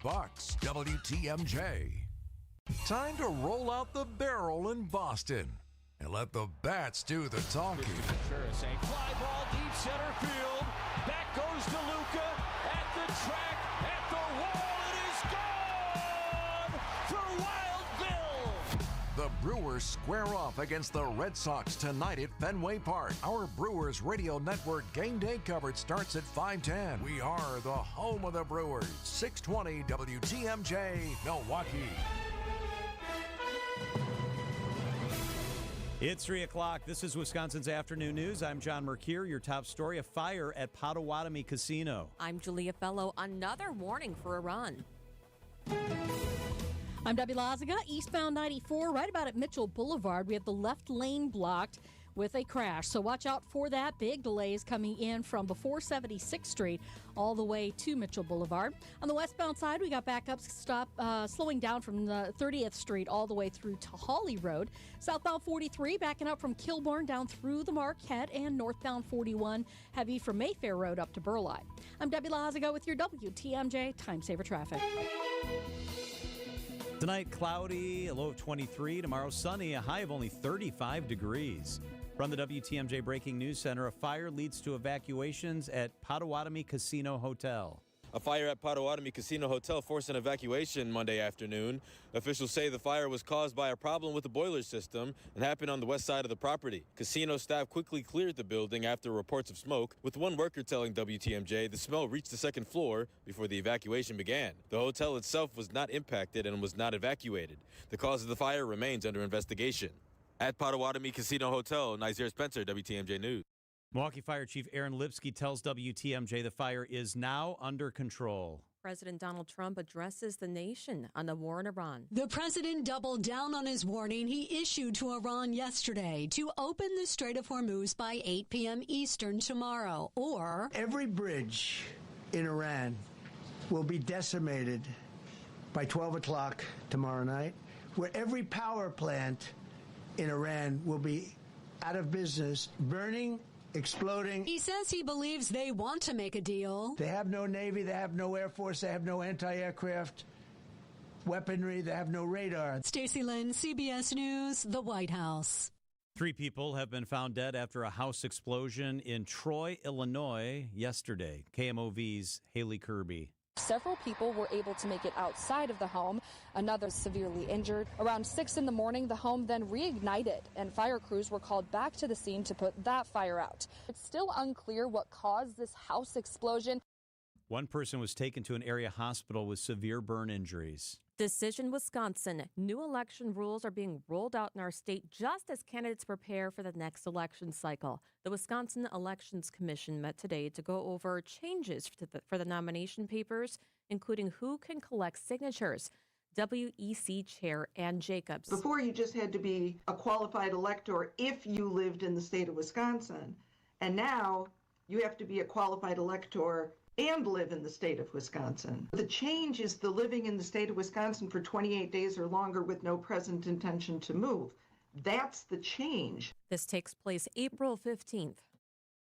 Bucks, WTMJ. Time to roll out the barrel in Boston and let the bats do the talking. A fly ball deep center field. Back goes to Luka at the track, at the wall. It is gone for Wild Bill. The Brewers square off against the Red Sox tonight at Fenway Park. Our Brewers Radio Network game day coverage starts at 5:10. We are the home of the Brewers. 620 WTMJ, Milwaukee. It's 3 o'clock. This is Wisconsin's Afternoon News. I'm John Mercure. Your top story, a fire at Potawatomi Casino. I'm Julia Fellow. Another warning for a run. I'm Debbie Lazaga. Eastbound 94, right about at Mitchell Boulevard. We have the left lane blocked with a crash, so watch out for that. Big delays coming in from before 76th Street all the way to Mitchell Boulevard. On the westbound side, we got backups slowing down from the 30th Street all the way through to Hawley Road. Southbound 43 backing up from Kilbourne down through the Marquette, and northbound 41 heavy from Mayfair Road up to Burleigh. I'm Debbie Lazaga with your WTMJ Time Saver Traffic. Tonight, cloudy, a low of 23. Tomorrow, sunny, a high of only 35 degrees. From the WTMJ Breaking News Center, a fire leads to evacuations at Potawatomi Casino Hotel. A fire at Potawatomi Casino Hotel forced an evacuation Monday afternoon. Officials say the fire was caused by a problem with the boiler system and happened on the west side of the property. Casino staff quickly cleared the building after reports of smoke, with one worker telling WTMJ the smell reached the second floor before the evacuation began. The hotel itself was not impacted and was not evacuated. The cause of the fire remains under investigation. At Potawatomi Casino Hotel, Nizer Spencer, WTMJ News. Milwaukee Fire Chief Aaron Lipsky tells WTMJ the fire is now under control. President Donald Trump addresses the nation on the war in Iran. The president doubled down on his warning he issued to Iran yesterday to open the Strait of Hormuz by 8 p.m. Eastern tomorrow, or every bridge in Iran will be decimated by 12 o'clock tomorrow night, where every power plant in Iran will be out of business, burning, exploding. He says he believes they want to make a deal. They have no Navy, they have no Air Force, they have no anti-aircraft weaponry, they have no radar. Stacey Lynn, CBS News, the White House. 3 people have been found dead after a house explosion in Troy, Illinois yesterday. KMOV's Haley Kirby. Several people were able to make it outside of the home. Another severely injured. Around 6 in the morning, the home then reignited, and fire crews were called back to the scene to put that fire out. It's still unclear what caused this house explosion. One person was taken to an area hospital with severe burn injuries. Decision, Wisconsin. New election rules are being rolled out in our state just as candidates prepare for the next election cycle. The Wisconsin Elections Commission met today to go over changes for the nomination papers, including who can collect signatures. WEC Chair Ann Jacobs. Before, you just had to be a qualified elector if you lived in the state of Wisconsin. And now you have to be a qualified elector and live in the state of Wisconsin. The change is the living in the state of Wisconsin for 28 days or longer with no present intention to move. That's the change. This takes place April 15th.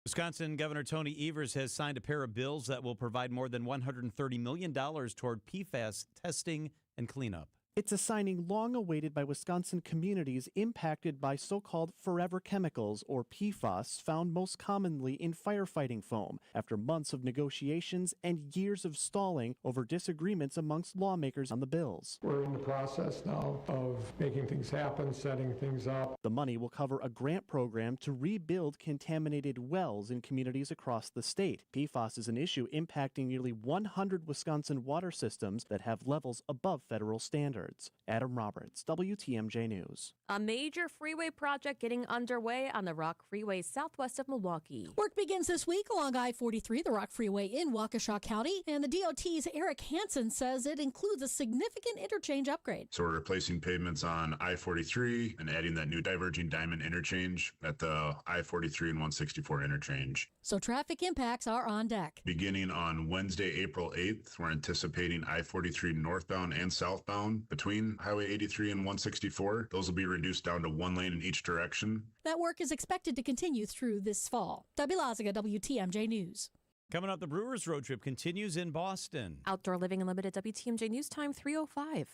Wisconsin Governor Tony Evers has signed a pair of bills that will provide more than $130 million toward PFAS testing and cleanup. It's a signing long awaited by Wisconsin communities impacted by so-called forever chemicals, or PFAS, found most commonly in firefighting foam, after months of negotiations and years of stalling over disagreements amongst lawmakers on the bills. We're in the process now of making things happen, setting things up. The money will cover a grant program to rebuild contaminated wells in communities across the state. PFAS is an issue impacting nearly 100 Wisconsin water systems that have levels above federal standards. Adam Roberts, WTMJ News. A major freeway project getting underway on the Rock Freeway southwest of Milwaukee. Work begins this week along I-43, the Rock Freeway in Waukesha County, and the DOT's Eric Hansen says it includes a significant interchange upgrade. So we're replacing pavements on I-43 and adding that new diverging diamond interchange at the I-43 and 164 interchange. So traffic impacts are on deck. Beginning on Wednesday, April 8th, we're anticipating I-43 northbound and southbound between Highway 83 and 164. Those will be reduced down to 1 lane in each direction. That work is expected to continue through this fall. Debbie Lazaga, WTMJ News. Coming up, the Brewers road trip continues in Boston. Outdoor Living Unlimited WTMJ News Time 3:05.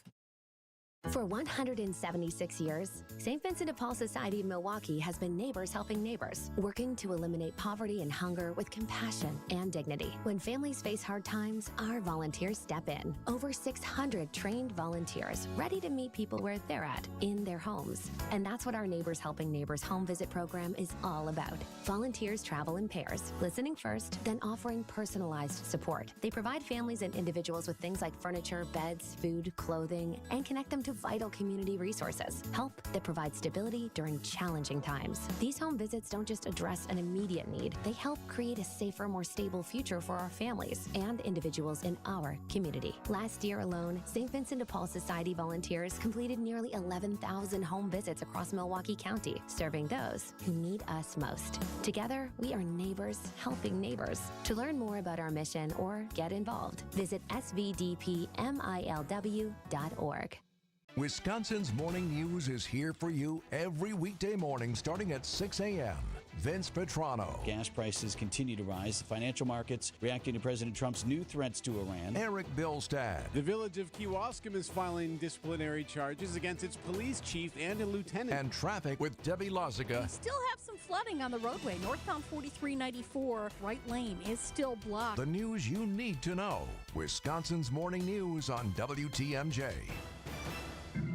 For 176 years, St. Vincent de Paul Society of Milwaukee has been neighbors helping neighbors, working to eliminate poverty and hunger with compassion and dignity. When families face hard times, our volunteers step in. Over 600 trained volunteers ready to meet people where they're at, in their homes. And that's what our Neighbors Helping Neighbors home visit program is all about. Volunteers travel in pairs, listening first, then offering personalized support. They provide families and individuals with things like furniture, beds, food, clothing, and connect them to vital community resources, help that provides stability during challenging times. These home visits don't just address an immediate need, they help create a safer, more stable future for our families and individuals in our community. Last year alone, St. Vincent de Paul Society volunteers completed nearly 11,000 home visits across Milwaukee County, serving those who need us most. Together, we are neighbors helping neighbors. To learn more about our mission or get involved, visit svdpmilw.org. Wisconsin's Morning News is here for you every weekday morning starting at 6 a.m. Vince Petrano. Gas prices continue to rise. The financial markets reacting to President Trump's new threats to Iran. Eric Bilstad. The village of Kewaskum is filing disciplinary charges against its police chief and a lieutenant. And traffic with Debbie Lozica. We still have some flooding on the roadway. Northbound 4394, right lane is still blocked. The news you need to know. Wisconsin's Morning News on WTMJ.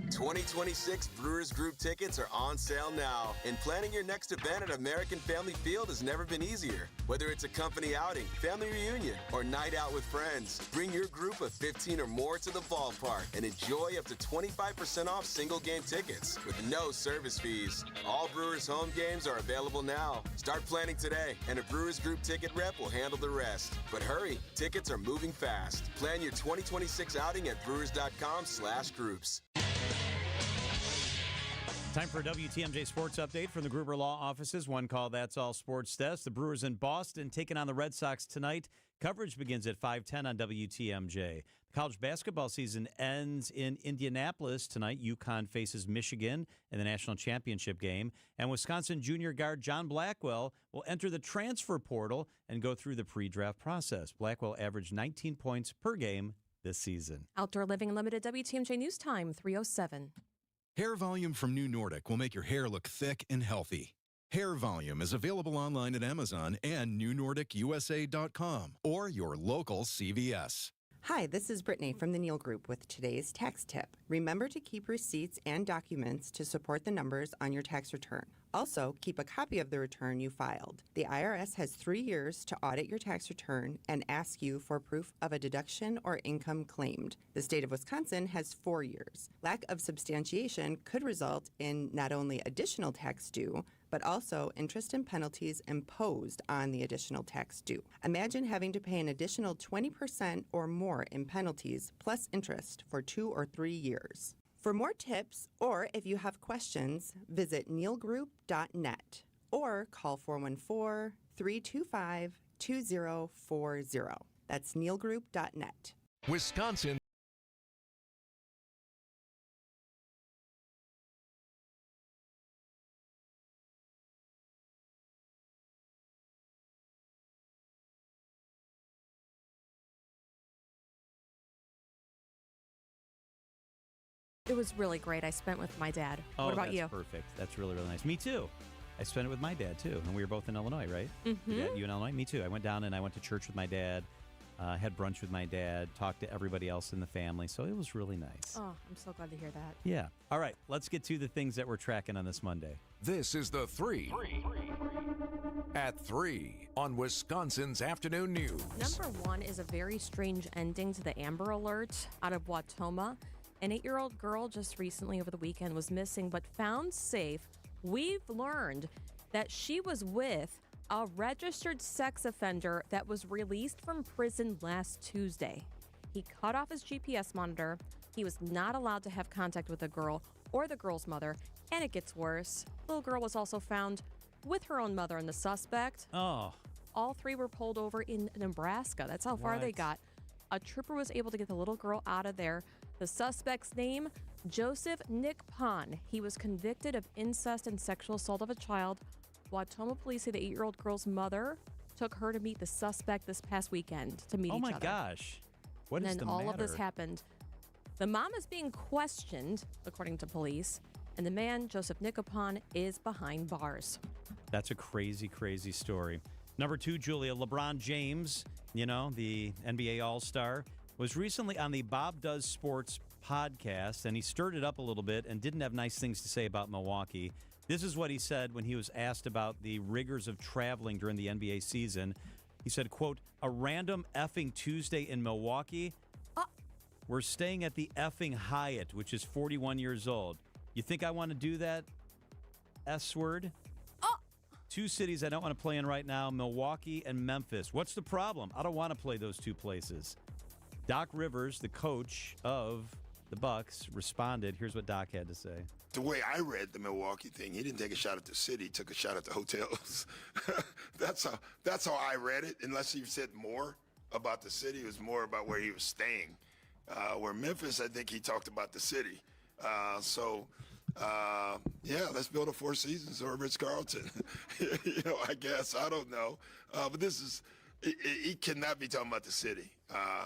2026 Brewers Group tickets are on sale now, and planning your next event at American Family Field has never been easier. Whether it's a company outing, family reunion, or night out with friends, bring your group of 15 or more to the ballpark and enjoy up to 25% off single game tickets with no service fees. All Brewers home games are available now. Start planning today, and a Brewers Group ticket rep will handle the rest. But hurry, tickets are moving fast. Plan your 2026 outing at brewers.com/groups. Time for a WTMJ Sports Update from the Gruber Law Offices. One call, that's all sports desk. The Brewers in Boston taking on the Red Sox tonight. Coverage begins at 5:10 on WTMJ. The college basketball season ends in Indianapolis tonight. UConn faces Michigan in the national championship game. And Wisconsin junior guard John Blackwell will enter the transfer portal and go through the pre-draft process. Blackwell averaged 19 points per game this season. Outdoor Living Unlimited WTMJ News Time 3:07. Hair Volume from New Nordic will make your hair look thick and healthy. Hair Volume is available online at Amazon and newnordicusa.com or your local CVS. Hi, this is Brittany from the Neal Group with today's tax tip. Remember to keep receipts and documents to support the numbers on your tax return. Also, keep a copy of the return you filed. The IRS has 3 years to audit your tax return and ask you for proof of a deduction or income claimed. The state of Wisconsin has 4 years. Lack of substantiation could result in not only additional tax due, but also interest and penalties imposed on the additional tax due. Imagine having to pay an additional 20% or more in penalties plus interest for 2 or 3 years. For more tips, or if you have questions, visit nealgroup.net or call 414-325-2040. That's nealgroup.net. Wisconsin. It was really great. I spent with my dad. What about you? Perfect. That's really, really nice. Me too. I spent it with my dad too, and we were both in Illinois, right? Mm-hmm. You in Illinois? Me too. I went down and I went to church with my dad, had brunch with my dad, talked to everybody else in the family, so it was really nice. Oh, I'm so glad to hear that. Yeah. All right, let's get to the things that we're tracking on this Monday. This is the 3 at 3 on Wisconsin's Afternoon News. Number 1 is a very strange ending to the Amber Alert out of Wautoma. An 8-year-old girl just recently over the weekend was missing but found safe. We've learned that she was with a registered sex offender that was released from prison last Tuesday. He cut off his GPS monitor. He was not allowed to have contact with the girl or the girl's mother. And it gets worse. The little girl was also found with her own mother and the suspect. Oh. All 3 were pulled over in Nebraska. That's how far they got. A trooper was able to get the little girl out of there. The suspect's name, Joseph Nick Pon. He was convicted of incest and sexual assault of a child. Wautoma police say the 8-year-old girl's mother took her to meet the suspect this past weekend to meet each other. Oh, my gosh. What is and the then all matter? of this happened. The mom is being questioned, according to police, and the man, Joseph Nikopon, is behind bars. That's a crazy, crazy story. Number 2, Julia, LeBron James, the NBA All-Star, was recently on the Bob Does Sports podcast, and he stirred it up a little bit and didn't have nice things to say about Milwaukee. This is what he said when he was asked about the rigors of traveling during the NBA season. He said, quote, "A random effing Tuesday in Milwaukee? We're staying at the effing Hyatt, which is 41 years old. You think I want to do that S-word? 2 cities I don't want to play in right now, Milwaukee and Memphis. What's the problem? I don't want to play those 2 places." Doc Rivers, the coach of the Bucks, responded. Here's what Doc had to say. The way I read the Milwaukee thing, he didn't take a shot at the city, he took a shot at the hotels. That's how I read it, unless he said more about the city. It was more about where he was staying. Where Memphis, I think he talked about the city. Let's build a 4 Seasons or a Ritz-Carlton. I guess. I don't know. But this is, he cannot be talking about the city,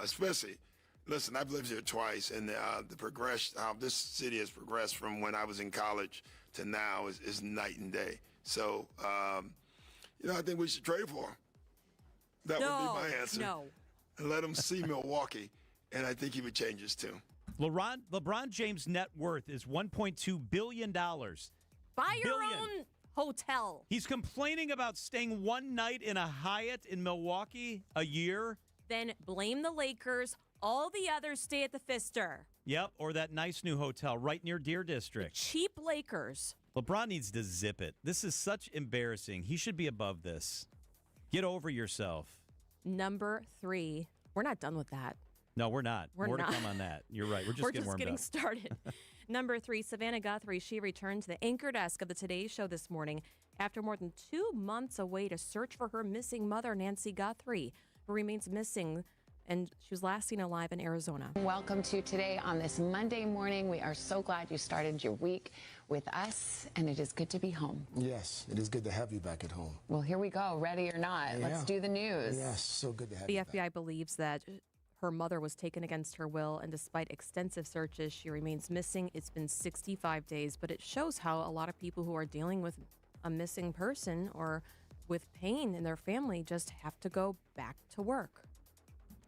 especially. Listen, I've lived here twice, and the progression, how this city has progressed from when I was in college to now is night and day. So, I think we should trade for him. That would be my answer. No. And let him see Milwaukee, and I think he would change his tune. LeBron James' net worth is $1.2 billion. Buy your own hotel. He's complaining about staying one night in a Hyatt in Milwaukee a year. Then blame the Lakers. All the others stay at the Pfister. Yep, or that nice new hotel right near Deer District. Cheap Lakers. LeBron needs to zip it. This is such embarrassing. He should be above this. Get over yourself. Number 3. We're not done with that. No, we're not. More to come on that. You're right. We're just getting started. Number 3, Savannah Guthrie. She returned to the anchor desk of the Today Show this morning after more than 2 months away to search for her missing mother, Nancy Guthrie, who remains missing, and she was last seen alive in Arizona. Welcome to Today on this Monday morning. We are so glad you started your week with us, and it is good to be home. Yes, it is good to have you back at home. Well, here we go. Ready or not, let's do the news. Yes, so good to have you back. The FBI believes that her mother was taken against her will, and despite extensive searches, she remains missing. It's been 65 days, but it shows how a lot of people who are dealing with a missing person or with pain in their family just have to go back to work.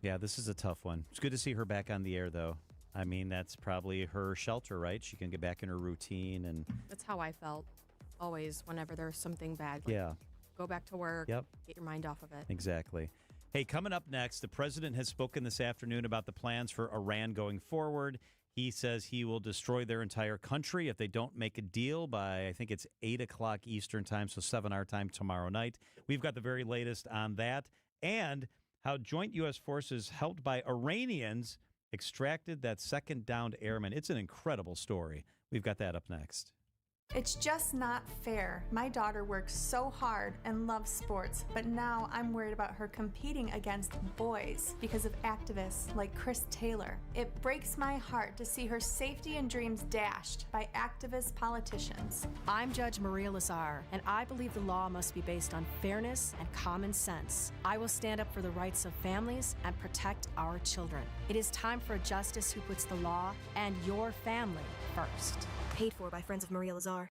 Yeah, this is a tough one. It's good to see her back on the air, though. I mean, that's probably her shelter, right? She can get back in her routine. And that's how I felt always whenever there's something bad. Go back to work. Yep. Get your mind off of it. Exactly. Hey, coming up next, the president has spoken this afternoon about the plans for Iran going forward. He says he will destroy their entire country if they don't make a deal by, I think it's 8 o'clock Eastern time, so 7 our time tomorrow night. We've got the very latest on that, and how joint U.S. forces helped by Iranians extracted that second downed airman. It's an incredible story. We've got that up next. It's just not fair. My daughter works so hard and loves sports, but now I'm worried about her competing against boys because of activists like Chris Taylor. It breaks my heart to see her safety and dreams dashed by activist politicians. I'm Judge Maria Lazar, and I believe the law must be based on fairness and common sense. I will stand up for the rights of families and protect our children. It is time for a justice who puts the law and your family first. Paid for by Friends of Maria Lazar.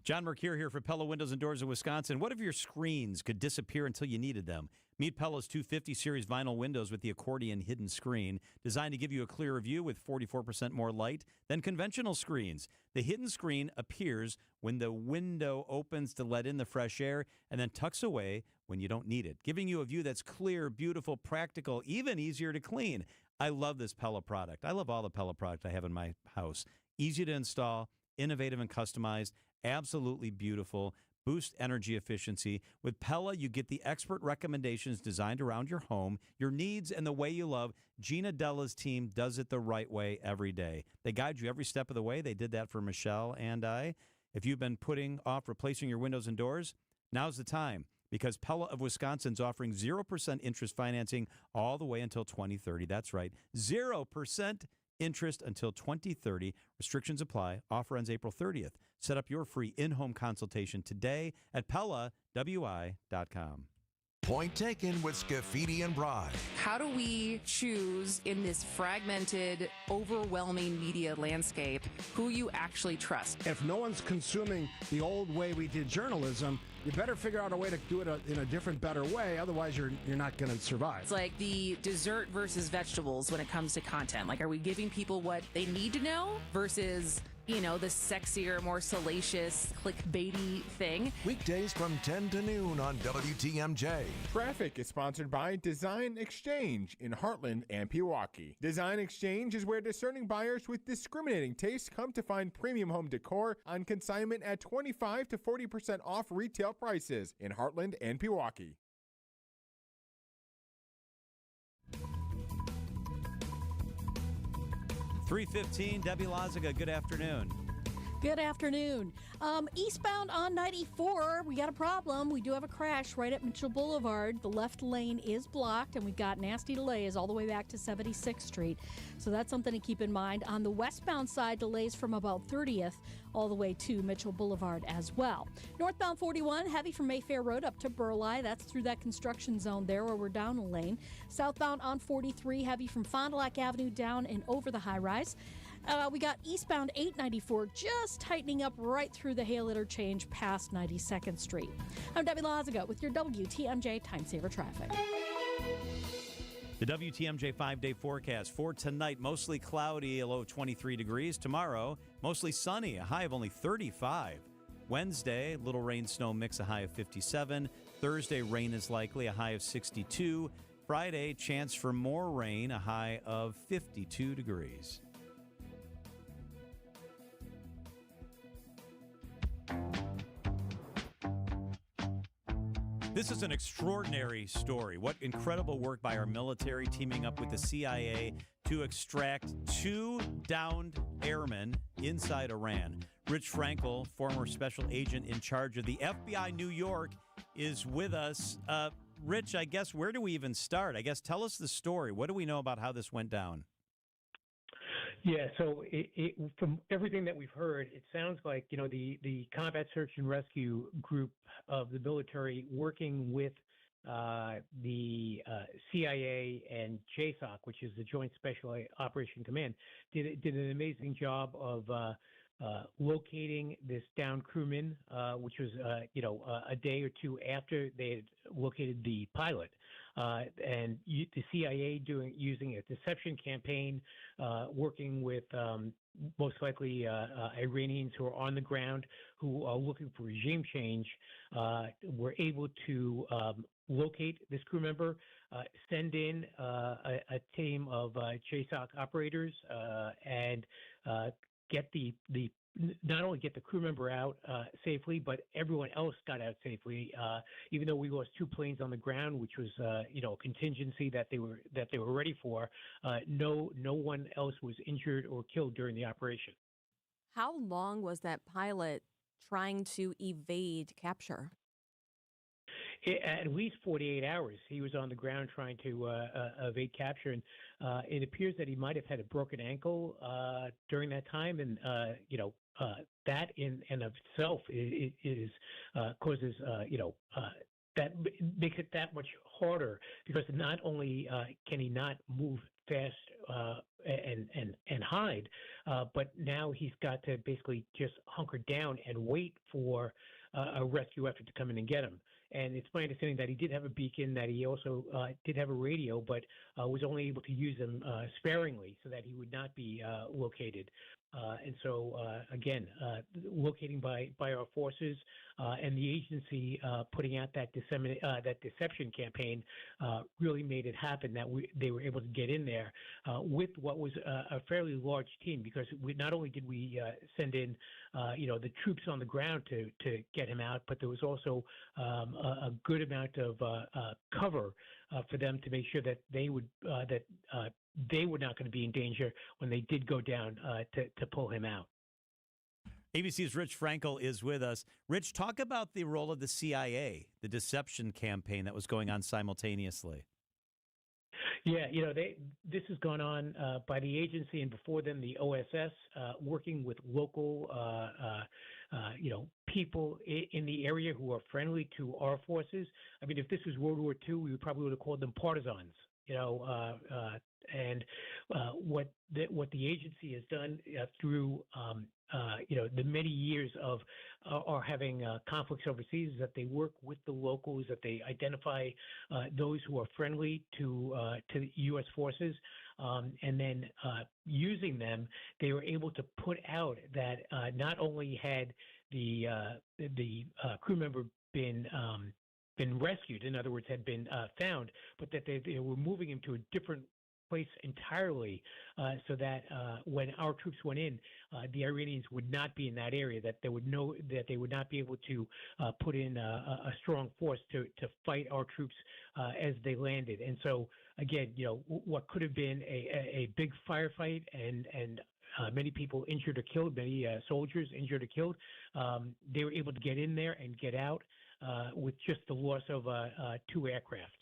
John Mercure here for Pella Windows and Doors of Wisconsin. What if your screens could disappear until you needed them? Meet Pella's 250 series vinyl windows with the accordion hidden screen, designed to give you a clearer view with 44% more light than conventional screens. The hidden screen appears when the window opens to let in the fresh air and then tucks away when you don't need it, giving you a view that's clear, beautiful, practical, even easier to clean. I love this Pella product. I love all the Pella product I have in my house. Easy to install, innovative and customized, absolutely beautiful, boost energy efficiency. With Pella, you get the expert recommendations designed around your home, your needs, and the way you love. Gina Della's team does it the right way every day. They guide you every step of the way. They did that for Michelle and I. If you've been putting off replacing your windows and doors, now's the time, because Pella of Wisconsin's offering 0% interest financing all the way until 2030. That's right, 0% interest until 2030. Restrictions apply. Offer ends April 30th. Set up your free in-home consultation today at PellaWI.com. Point Taken with Scafidi and Bride. How do we choose in this fragmented, overwhelming media landscape who you actually trust? If no one's consuming the old way we did journalism, you better figure out a way to do it in a different, better way. Otherwise, you're not going to survive. It's like the dessert versus vegetables when it comes to content. Like, are we giving people what they need to know versus, the sexier, more salacious, clickbaity thing? Weekdays from 10 to noon on WTMJ. Traffic is sponsored by Design Exchange in Heartland and Milwaukee. Design Exchange is where discerning buyers with discriminating tastes come to find premium home decor on consignment at 25 to 40% off retail prices in Heartland and Milwaukee. .315, Debbie Loziga, good afternoon. Good afternoon. Eastbound on 94, we got a problem. We do have a crash right at Mitchell Boulevard. The left lane is blocked, and we've got nasty delays all the way back to 76th Street. So that's something to keep in mind. On the westbound side, delays from about 30th all the way to Mitchell Boulevard as well. Northbound 41, heavy from Mayfair Road up to Burleigh. That's through that construction zone there where we're down a lane. Southbound on 43, heavy from Fond du Lac Avenue down and over the high-rise. We got eastbound 894 just tightening up right through the Hale interchange past 92nd Street. I'm Debbie Loziga with your WTMJ Time Saver Traffic. The WTMJ 5-day forecast for tonight, mostly cloudy, a low of 23 degrees. Tomorrow, mostly sunny, a high of only 35. Wednesday, little rain, snow mix, a high of 57. Thursday, rain is likely, a high of 62. Friday, chance for more rain, a high of 52 degrees. This is an extraordinary story. What incredible work by our military teaming up with the CIA to extract 2 downed airmen inside Iran. Rich Frankel, former special agent in charge of the FBI New York, is with us. Rich, I guess, where do we even start? I guess tell us the story. What do we know about how this went down? Yeah, so from everything that we've heard, it sounds like, the Combat Search and Rescue Group of the military working with the CIA and JSOC, which is the Joint Special Operation Command, did an amazing job of locating this downed crewman, which was, a day or two after they had located the pilot. And the CIA using a deception campaign, working with most likely Iranians who are on the ground who are looking for regime change, were able to locate this crew member, send in a team of JSOC operators, and get not only get the crew member out safely, but everyone else got out safely. Even though we lost 2 planes on the ground, which was a contingency that they were ready for, no one else was injured or killed during the operation. How long was that pilot trying to evade capture? At least 48 hours. He was on the ground trying to evade capture, and it appears that he might have had a broken ankle during that time, and that in and of itself is causes that makes it that much harder, because not only can he not move fast and hide, but now he's got to basically just hunker down and wait for a rescue effort to come in and get him. And it's my understanding that he did have a beacon, that he also did have a radio, but was only able to use them sparingly so that he would not be located. And so, again, locating by our forces and the agency putting out that deception campaign really made it happen, that they were able to get in there with what was a fairly large team, because not only did we send in the troops on the ground to get him out, but there was also a good amount of cover for them to make sure that they were not going to be in danger when they did go down to pull him out. ABC's Rich Frankel is with us. Rich, talk about the role of the CIA, the deception campaign that was going on simultaneously. Yeah, this has gone on by the agency, and before them the OSS, working with local, people in the area who are friendly to our forces. I mean, if this was World War II, we probably would have called them partisans. And what the agency has done through the many years of are having conflicts overseas is that they work with the locals, that they identify those who are friendly to the U.S. forces, and then using them, they were able to put out that not only had the crew member been rescued, in other words, had been found, but that they were moving him to a different place entirely, so that when our troops went in, the Iranians would not be in that area. That they would know that they would not be able to put in a strong force to fight our troops as they landed. And so, again, what could have been a big firefight and many people injured or killed, many soldiers injured or killed, they were able to get in there and get out with just the loss of 2 aircraft.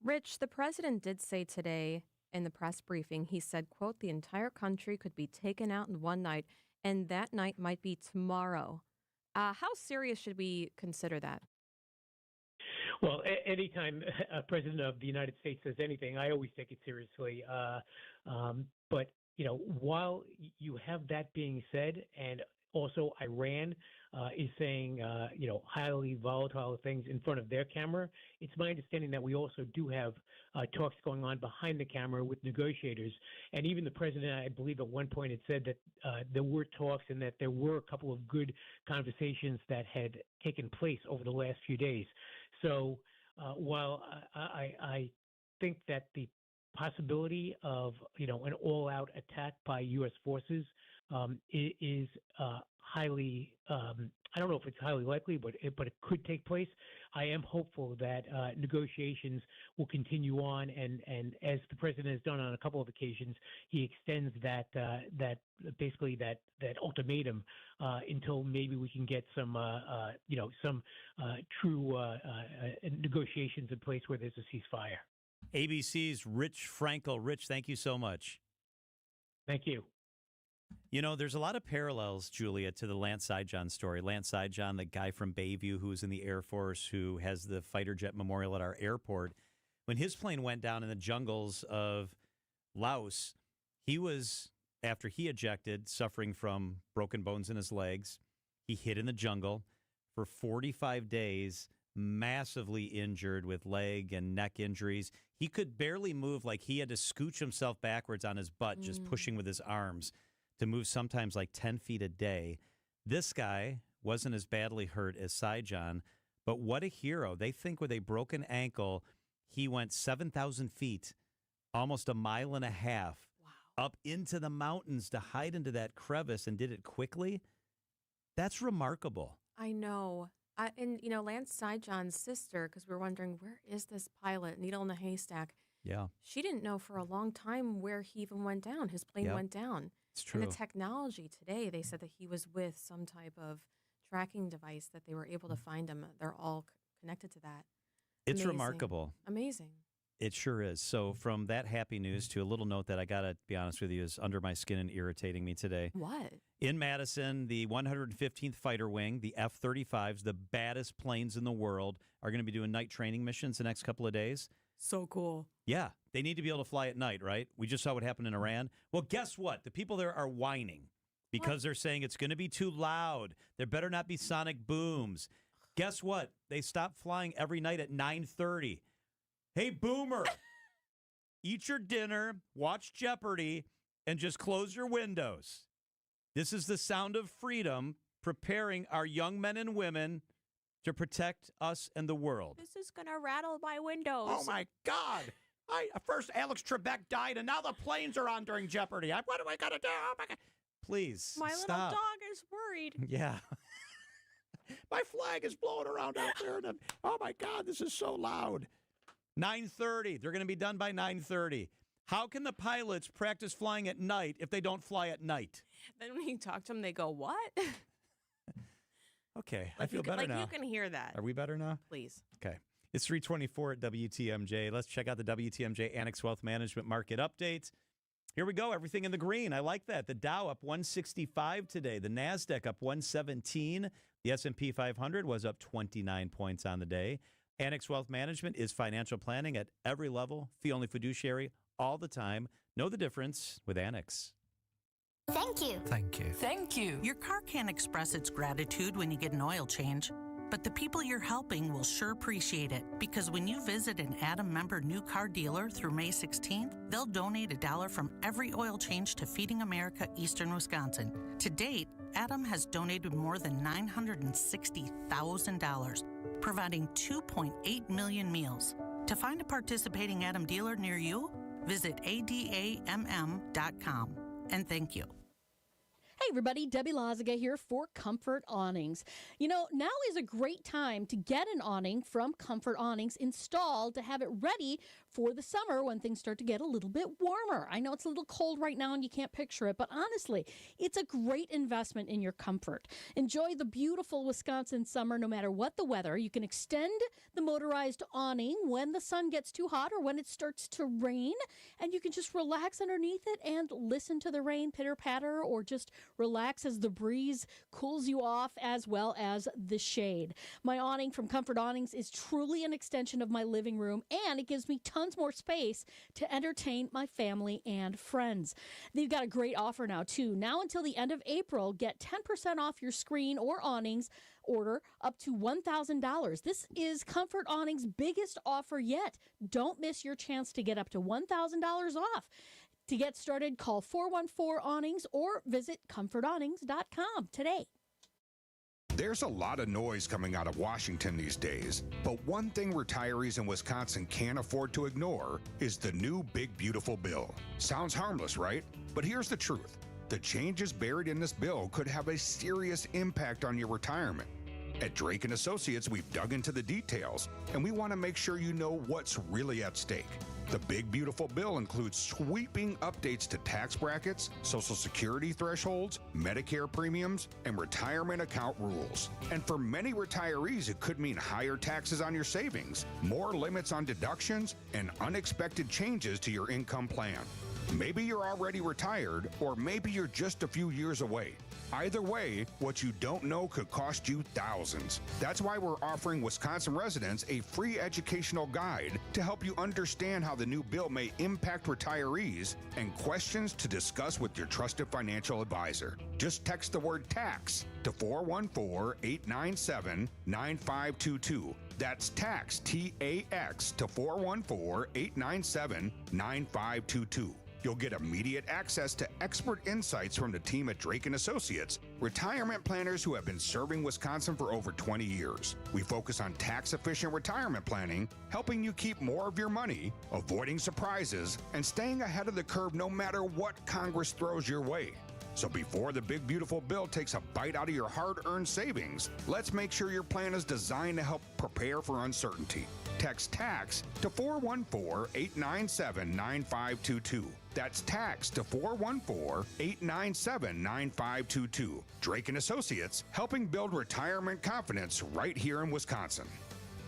Rich, the president did say today in the press briefing, he said, quote, the entire country could be taken out in one night, and that night might be tomorrow. How serious should we consider that? Well, anytime a president of the United States says anything, I always take it seriously. But, while you have that being said, and also Iran is saying, highly volatile things in front of their camera, it's my understanding that we also do have talks going on behind the camera with negotiators. And even the president, I believe at one point had said that there were talks and that there were a couple of good conversations that had taken place over the last few days. So while I think that the possibility of, an all-out attack by U.S. forces is highly, I don't know if it's highly likely, but it could take place. I am hopeful that negotiations will continue on, and as the president has done on a couple of occasions, he extends that ultimatum until maybe we can get some true negotiations in place where there's a ceasefire. ABC's Rich Frankel. Rich, thank you so much. Thank you. There's a lot of parallels, Julia, to the Lance Sijan story. Lance Sijan, the guy from Bayview who was in the Air Force, who has the fighter jet memorial at our airport. When his plane went down in the jungles of Laos, he was, after he ejected, suffering from broken bones in his legs. He hid in the jungle for 45 days, massively injured with leg and neck injuries. He could barely move, like he had to scooch himself backwards on his butt, just pushing with his arms to move sometimes like 10 feet a day. This guy wasn't as badly hurt as Sijan, but what a hero. They think with a broken ankle, he went 7,000 feet, almost a mile and a half, up into the mountains to hide into that crevice and did it quickly. That's remarkable. I know. And, Lance Sijan's sister, because we were wondering, where is this pilot, needle in the haystack? Yeah. She didn't know for a long time where he even went down. His plane went down. It's true. And the technology today, they said that he was with some type of tracking device that they were able to find him. They're all connected to that. It's Amazing. remarkable. Amazing. It sure is. So from that happy news to a little note that I got to be honest with you is under my skin and irritating me today. What? In Madison, the 115th Fighter Wing, the F-35s, the baddest planes in the world, are going to be doing night training missions the next couple of days. So cool. Yeah, they need to be able to fly at night, right? We just saw what happened in Iran. Well, guess what? The people there are whining because they're saying it's going to be too loud. There better not be sonic booms. Guess what? They stopped flying every night at 9:30. Hey, Boomer, eat your dinner, watch Jeopardy, and just close your windows. This is the sound of freedom, preparing our young men and women to protect us and the world. This is going to rattle my windows. Oh, my God. First Alex Trebek died, and now the planes are on during Jeopardy. What am I going to do? Oh, my God. Please, My stop. little dog is worried. Yeah. My flag is blowing around out there. And oh, my God, this is so loud. 9:30. They're going to be done by 9:30. How can the pilots practice flying at night if they don't fly at night? Then when you talk to them, they go, what? Okay, I feel better now. You can hear that. Are we better now? Please. Okay. It's 3:24 at WTMJ. Let's check out the WTMJ Annex Wealth Management Market Update. Here we go. Everything in the green. I like that. The Dow up 165 today. The NASDAQ up 117. The S&P 500 was up 29 points on the day. Annex Wealth Management is financial planning at every level. Fee-only fiduciary all the time. Know the difference with Annex. Thank you. Thank you. Thank you. Your car can't express its gratitude when you get an oil change, but the people you're helping will sure appreciate it, because when you visit an Adam member new car dealer through May 16th, they'll donate $1 from every oil change to Feeding America Eastern Wisconsin. To date, Adam has donated more than $960,000, providing 2.8 million meals. To find a participating Adam dealer near you, visit adamm.com. And thank you. Hey everybody, Debbie Loziga here for Comfort Awnings. You know, now is a great time to get an awning from Comfort Awnings installed to have it ready for the summer when things start to get a little bit warmer. I know it's a little cold right now and you can't picture it, but honestly, it's a great investment in your comfort. Enjoy the beautiful Wisconsin summer no matter what the weather. You can extend the motorized awning when the sun gets too hot or when it starts to rain, and you can just relax underneath it and listen to the rain pitter-patter, or just relax as the breeze cools you off, as well as the shade. My awning from Comfort Awnings is truly an extension of my living room, and it gives me tons more space to entertain my family and friends. They've got a great offer now, too. Now until the end of April, get 10% off your screen or awnings order up to $1,000. This is Comfort Awnings' biggest offer yet. Don't miss your chance to get up to $1,000 off. To get started, call 414-AWNINGS or visit comfortawnings.com today. There's a lot of noise coming out of Washington these days, but one thing retirees in Wisconsin can't afford to ignore is the new Big Beautiful Bill. Sounds harmless, right? But here's the truth. The changes buried in this bill could have a serious impact on your retirement. At Drake & Associates, we've dug into the details, and we want to make sure you know what's really at stake. The Big Beautiful Bill includes sweeping updates to tax brackets, Social Security thresholds, Medicare premiums, and retirement account rules. And for many retirees, it could mean higher taxes on your savings, more limits on deductions, and unexpected changes to your income plan. Maybe you're already retired, or maybe you're just a few years away. Either way, what you don't know could cost you thousands. That's why we're offering Wisconsin residents a free educational guide to help you understand how the new bill may impact retirees, and questions to discuss with your trusted financial advisor. Just text the word tax to 414-897-9522. That's tax, T-A-X, to 414-897-9522. You'll get immediate access to expert insights from the team at Drake & Associates, retirement planners who have been serving Wisconsin for over 20 years. We focus on tax-efficient retirement planning, helping you keep more of your money, avoiding surprises, and staying ahead of the curve no matter what Congress throws your way. So before the Big Beautiful Bill takes a bite out of your hard-earned savings, let's make sure your plan is designed to help prepare for uncertainty. Text TAX to 414-897-9522. That's TAX to 414-897-9522. Drake & Associates, helping build retirement confidence right here in Wisconsin.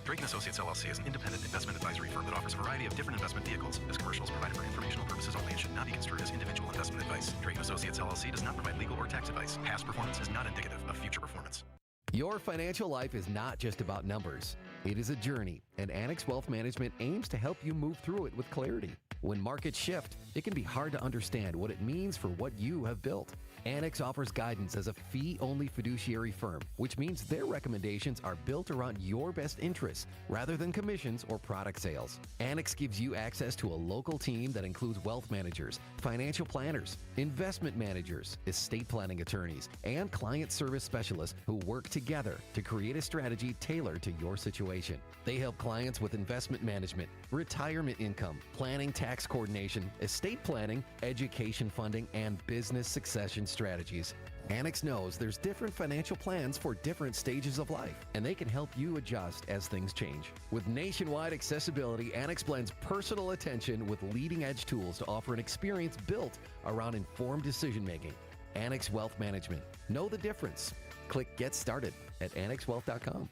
Drake & Associates LLC is an independent investment advisory firm that offers a variety of different investment vehicles. This commercial is provided for informational purposes only and should not be construed as individual investment advice. Drake & Associates LLC does not provide legal or tax advice. Past performance is not indicative of future performance. Your financial life is not just about numbers. It is a journey, and Annex Wealth Management aims to help you move through it with clarity. When markets shift, it can be hard to understand what it means for what you have built. Annex offers guidance as a fee-only fiduciary firm, which means their recommendations are built around your best interests rather than commissions or product sales. Annex gives you access to a local team that includes wealth managers, financial planners, investment managers, estate planning attorneys, and client service specialists who work together to create a strategy tailored to your situation. They help clients with investment management, retirement income, planning, tax coordination, estate planning, education funding, and business succession strategies. Annex knows there's different financial plans for different stages of life, and they can help you adjust as things change. With nationwide accessibility, Annex blends personal attention with leading-edge tools to offer an experience built around informed decision-making. Annex Wealth Management. Know the difference. Click Get Started at annexwealth.com.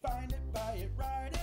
Find it, buy it, ride it.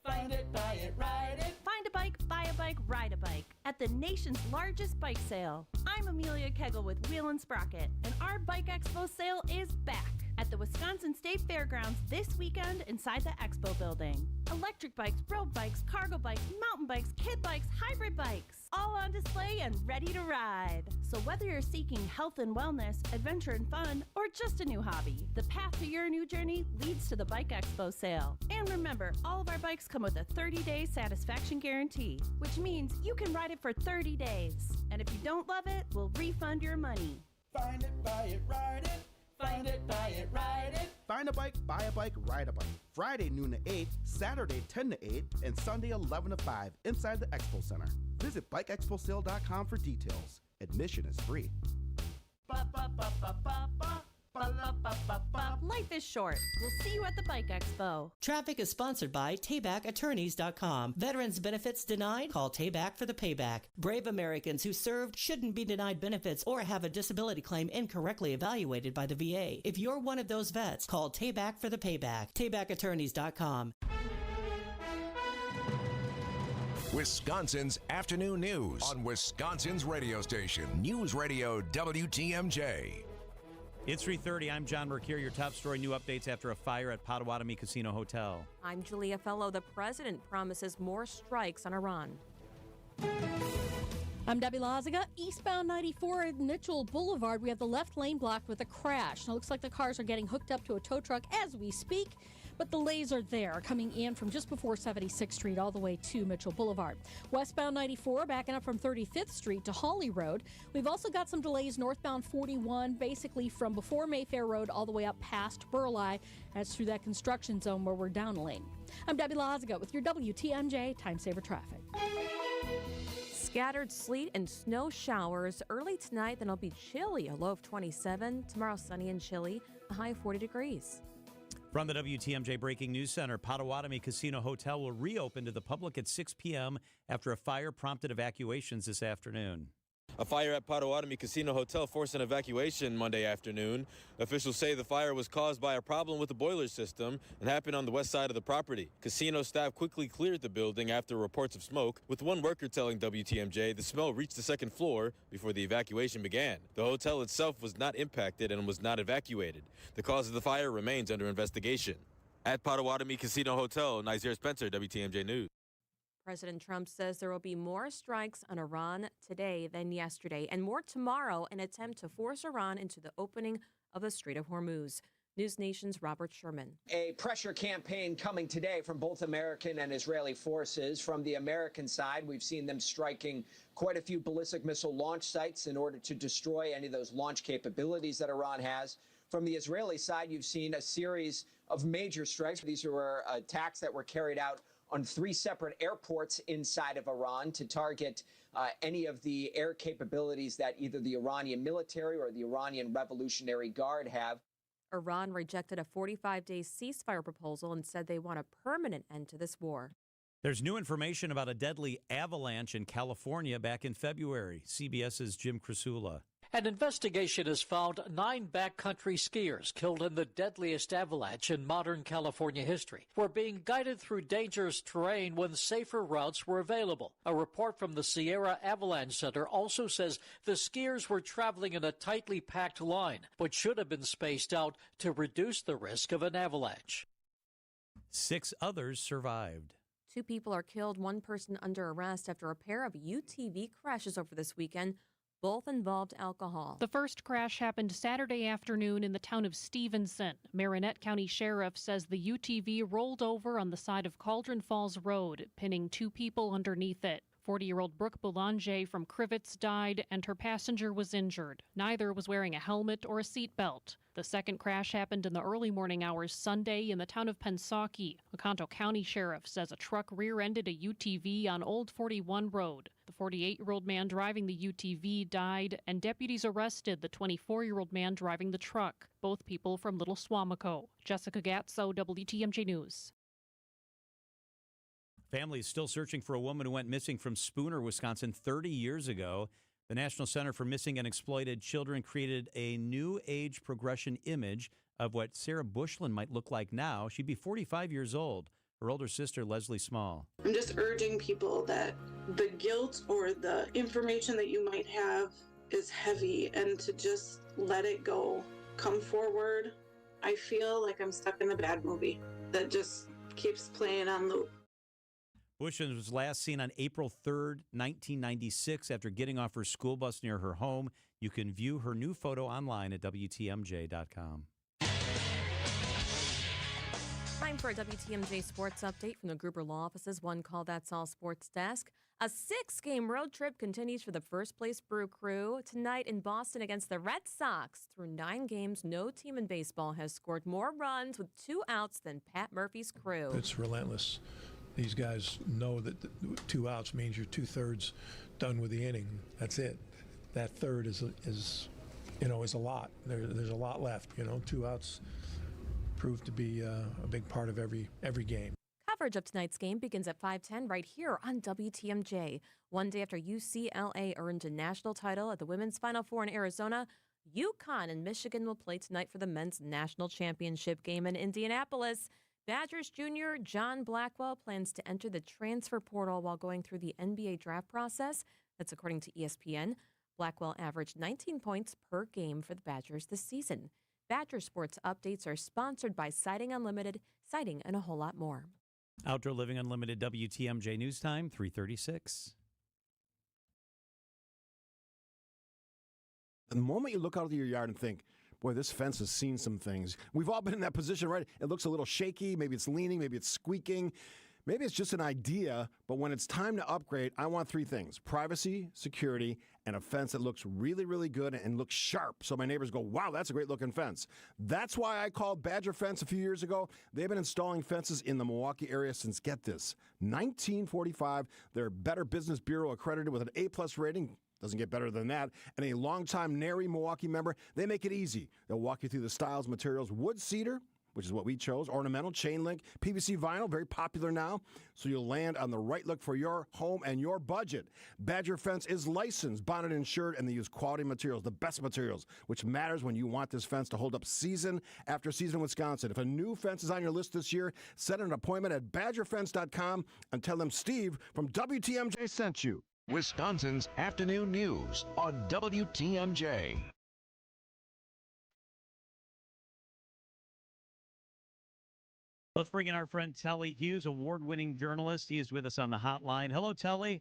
Find it, buy it, ride it. Find a bike, buy a bike, ride a bike at the nation's largest bike sale. I'm Amelia Kegel with Wheel and Sprocket, and our Bike Expo sale is back at the Wisconsin State Fairgrounds this weekend inside the Expo building. Electric bikes, road bikes, cargo bikes, mountain bikes, kid bikes, hybrid bikes, all on display and ready to ride. So whether you're seeking health and wellness, adventure and fun, or just a new hobby, the path to your new journey leads to the Bike Expo sale. And remember, all of our bikes come with a 30-day satisfaction guarantee, which means you can ride it for 30 days. And if you don't love it, we'll refund your money. Find it, buy it, ride it. Find it, buy it, ride it. Find a bike, buy a bike, ride a bike. Friday noon to 8, Saturday 10 to 8, and Sunday 11 to 5 inside the Expo Center. Visit bikeexposale.com for details. Admission is free. Life is short. We'll see you at the Bike Expo. Traffic is sponsored by TaybackAttorneys.com. Veterans benefits denied? Call Tayback for the payback. Brave Americans who served shouldn't be denied benefits or have a disability claim incorrectly evaluated by the VA. If you're one of those vets, call Tayback for the payback. TaybackAttorneys.com. Wisconsin's afternoon news on Wisconsin's radio station, News Radio WTMJ. It's 3:30. I'm John Mercure. Your top story new updates after a fire at Potawatomi Casino Hotel. I'm Julia Fellow. The president promises more strikes on Iran. I'm Debbie Lazaga. Eastbound 94 at Mitchell Boulevard. We have the left lane blocked with a crash. Now, it looks like the cars are getting hooked up to a tow truck as we speak, but delays are there coming in from just before 76th Street all the way to Mitchell Boulevard. Westbound 94 backing up from 35th Street to Hawley Road. We've also got some delays northbound 41, basically from before Mayfair Road all the way up past Burleigh. That's through that construction zone where we're down a lane. I'm Debbie Lazaga with your WTMJ Time Saver Traffic. Scattered sleet and snow showers early tonight, then it'll be chilly, a low of 27. Tomorrow, sunny and chilly, a high of 40 degrees. From the WTMJ Breaking News Center, Potawatomi Casino Hotel will reopen to the public at 6 p.m. after a fire prompted evacuations this afternoon. A fire at Potawatomi Casino Hotel forced an evacuation Monday afternoon. Officials say the fire was caused by a problem with the boiler system and happened on the west side of the property. Casino staff quickly cleared the building after reports of smoke, with one worker telling WTMJ the smell reached the second floor before the evacuation began. The hotel itself was not impacted and was not evacuated. The cause of the fire remains under investigation. At Potawatomi Casino Hotel, Nazir Spencer, WTMJ News. President Trump says there will be more strikes on Iran today than yesterday, and more tomorrow in an attempt to force Iran into the opening of the Strait of Hormuz. News Nation's Robert Sherman. A pressure campaign coming today from both American and Israeli forces. From the American side, we've seen them striking quite a few ballistic missile launch sites in order to destroy any of those launch capabilities that Iran has. From the Israeli side, you've seen a series of major strikes. These were attacks that were carried out on 3 separate airports inside of Iran to target any of the air capabilities that either the Iranian military or the Iranian Revolutionary Guard have. Iran rejected a 45-day ceasefire proposal and said they want a permanent end to this war. There's new information about a deadly avalanche in California back in February. CBS's Jim Krasula. An investigation has found 9 backcountry skiers killed in the deadliest avalanche in modern California history were being guided through dangerous terrain when safer routes were available. A report from the Sierra Avalanche Center also says the skiers were traveling in a tightly packed line, but should have been spaced out to reduce the risk of an avalanche. 6 others survived. 2 people are killed, 1 person under arrest after a pair of UTV crashes over this weekend. Both involved alcohol. The first crash happened Saturday afternoon in the town of Stevenson. Marinette County Sheriff says the UTV rolled over on the side of Cauldron Falls Road, pinning 2 people underneath it. 40-year-old Brooke Boulanger from Crivets died and her passenger was injured. Neither was wearing a helmet or a seatbelt. The second crash happened in the early morning hours Sunday in the town of Pensacola. Oconto County Sheriff says a truck rear-ended a UTV on Old 41 Road. The 48-year-old man driving the UTV died, and deputies arrested the 24-year-old man driving the truck, both people from Little Swamico. Jessica Gatso, WTMJ News. Families still searching for a woman who went missing from Spooner, Wisconsin 30 years ago. The National Center for Missing and Exploited Children created a new age progression image of what Sarah Bushlin might look like now. She'd be 45 years old. her older sister, Leslie Small. I'm just urging people that the guilt or the information that you might have is heavy and to just let it go. Come forward. I feel like I'm stuck in a bad movie that just keeps playing on loop. Bush was last seen on April 3rd, 1996, after getting off her school bus near her home. You can view her new photo online at WTMJ.com. Time for a WTMJ sports update from the Gruber Law Office's One Call That's All Sports Desk. A 6-game road trip continues for the first-place Brew Crew tonight in Boston against the Red Sox. Through 9 games, no team in baseball has scored more runs with 2 outs than Pat Murphy's crew. It's relentless. These guys know that 2 outs means you're 2/3 done with the inning. That's it. That third is a lot. There's a lot left. 2 outs proved to be a big part of every game. Coverage of tonight's game begins at 5:10 right here on WTMJ. One day after UCLA earned a national title at the Women's Final Four in Arizona, UConn and Michigan will play tonight for the men's national championship game in Indianapolis. Badgers junior John Blackwell plans to enter the transfer portal while going through the NBA draft process. That's according to ESPN. Blackwell averaged 19 points per game for the Badgers this season. Badger Sports updates are sponsored by Siding Unlimited, siding and a whole lot more. Outdoor Living Unlimited WTMJ News Time, 3:36. The moment you look out of your yard and think, boy, this fence has seen some things. We've all been in that position, right? It looks a little shaky. Maybe it's leaning. Maybe it's squeaking. Maybe it's just an idea. But when it's time to upgrade, I want 3 things: privacy, security, and a fence that looks really, really good and looks sharp. So my neighbors go, wow, that's a great looking fence. That's why I called Badger Fence a few years ago. They've been installing fences in the Milwaukee area since, get this, 1945. They're Better Business Bureau accredited with an A+ rating. Doesn't get better than that. And a longtime NARI Milwaukee member. They make it easy. They'll walk you through the styles, materials, wood cedar, which is what we chose, ornamental, chain link, PVC vinyl, very popular now. So you'll land on the right look for your home and your budget. Badger Fence is licensed, bonded, insured, and they use quality materials, the best materials, which matters when you want this fence to hold up season after season in Wisconsin. If a new fence is on your list this year, set an appointment at badgerfence.com and tell them Steve from WTMJ sent you. Wisconsin's afternoon news on WTMJ. Let's bring in our friend Telly Hughes, award-winning journalist. He is with us on the hotline. Hello, Telly.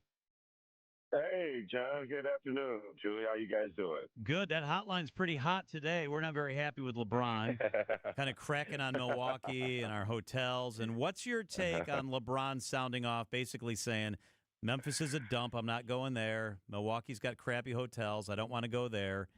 Hey, John. Good afternoon. Julie, how you guys doing? Good. That hotline's pretty hot today. We're not very happy with LeBron. Kind of cracking on Milwaukee and our hotels. And what's your take on LeBron sounding off, basically saying, Memphis is a dump. I'm not going there. Milwaukee's got crappy hotels. I don't want to go there.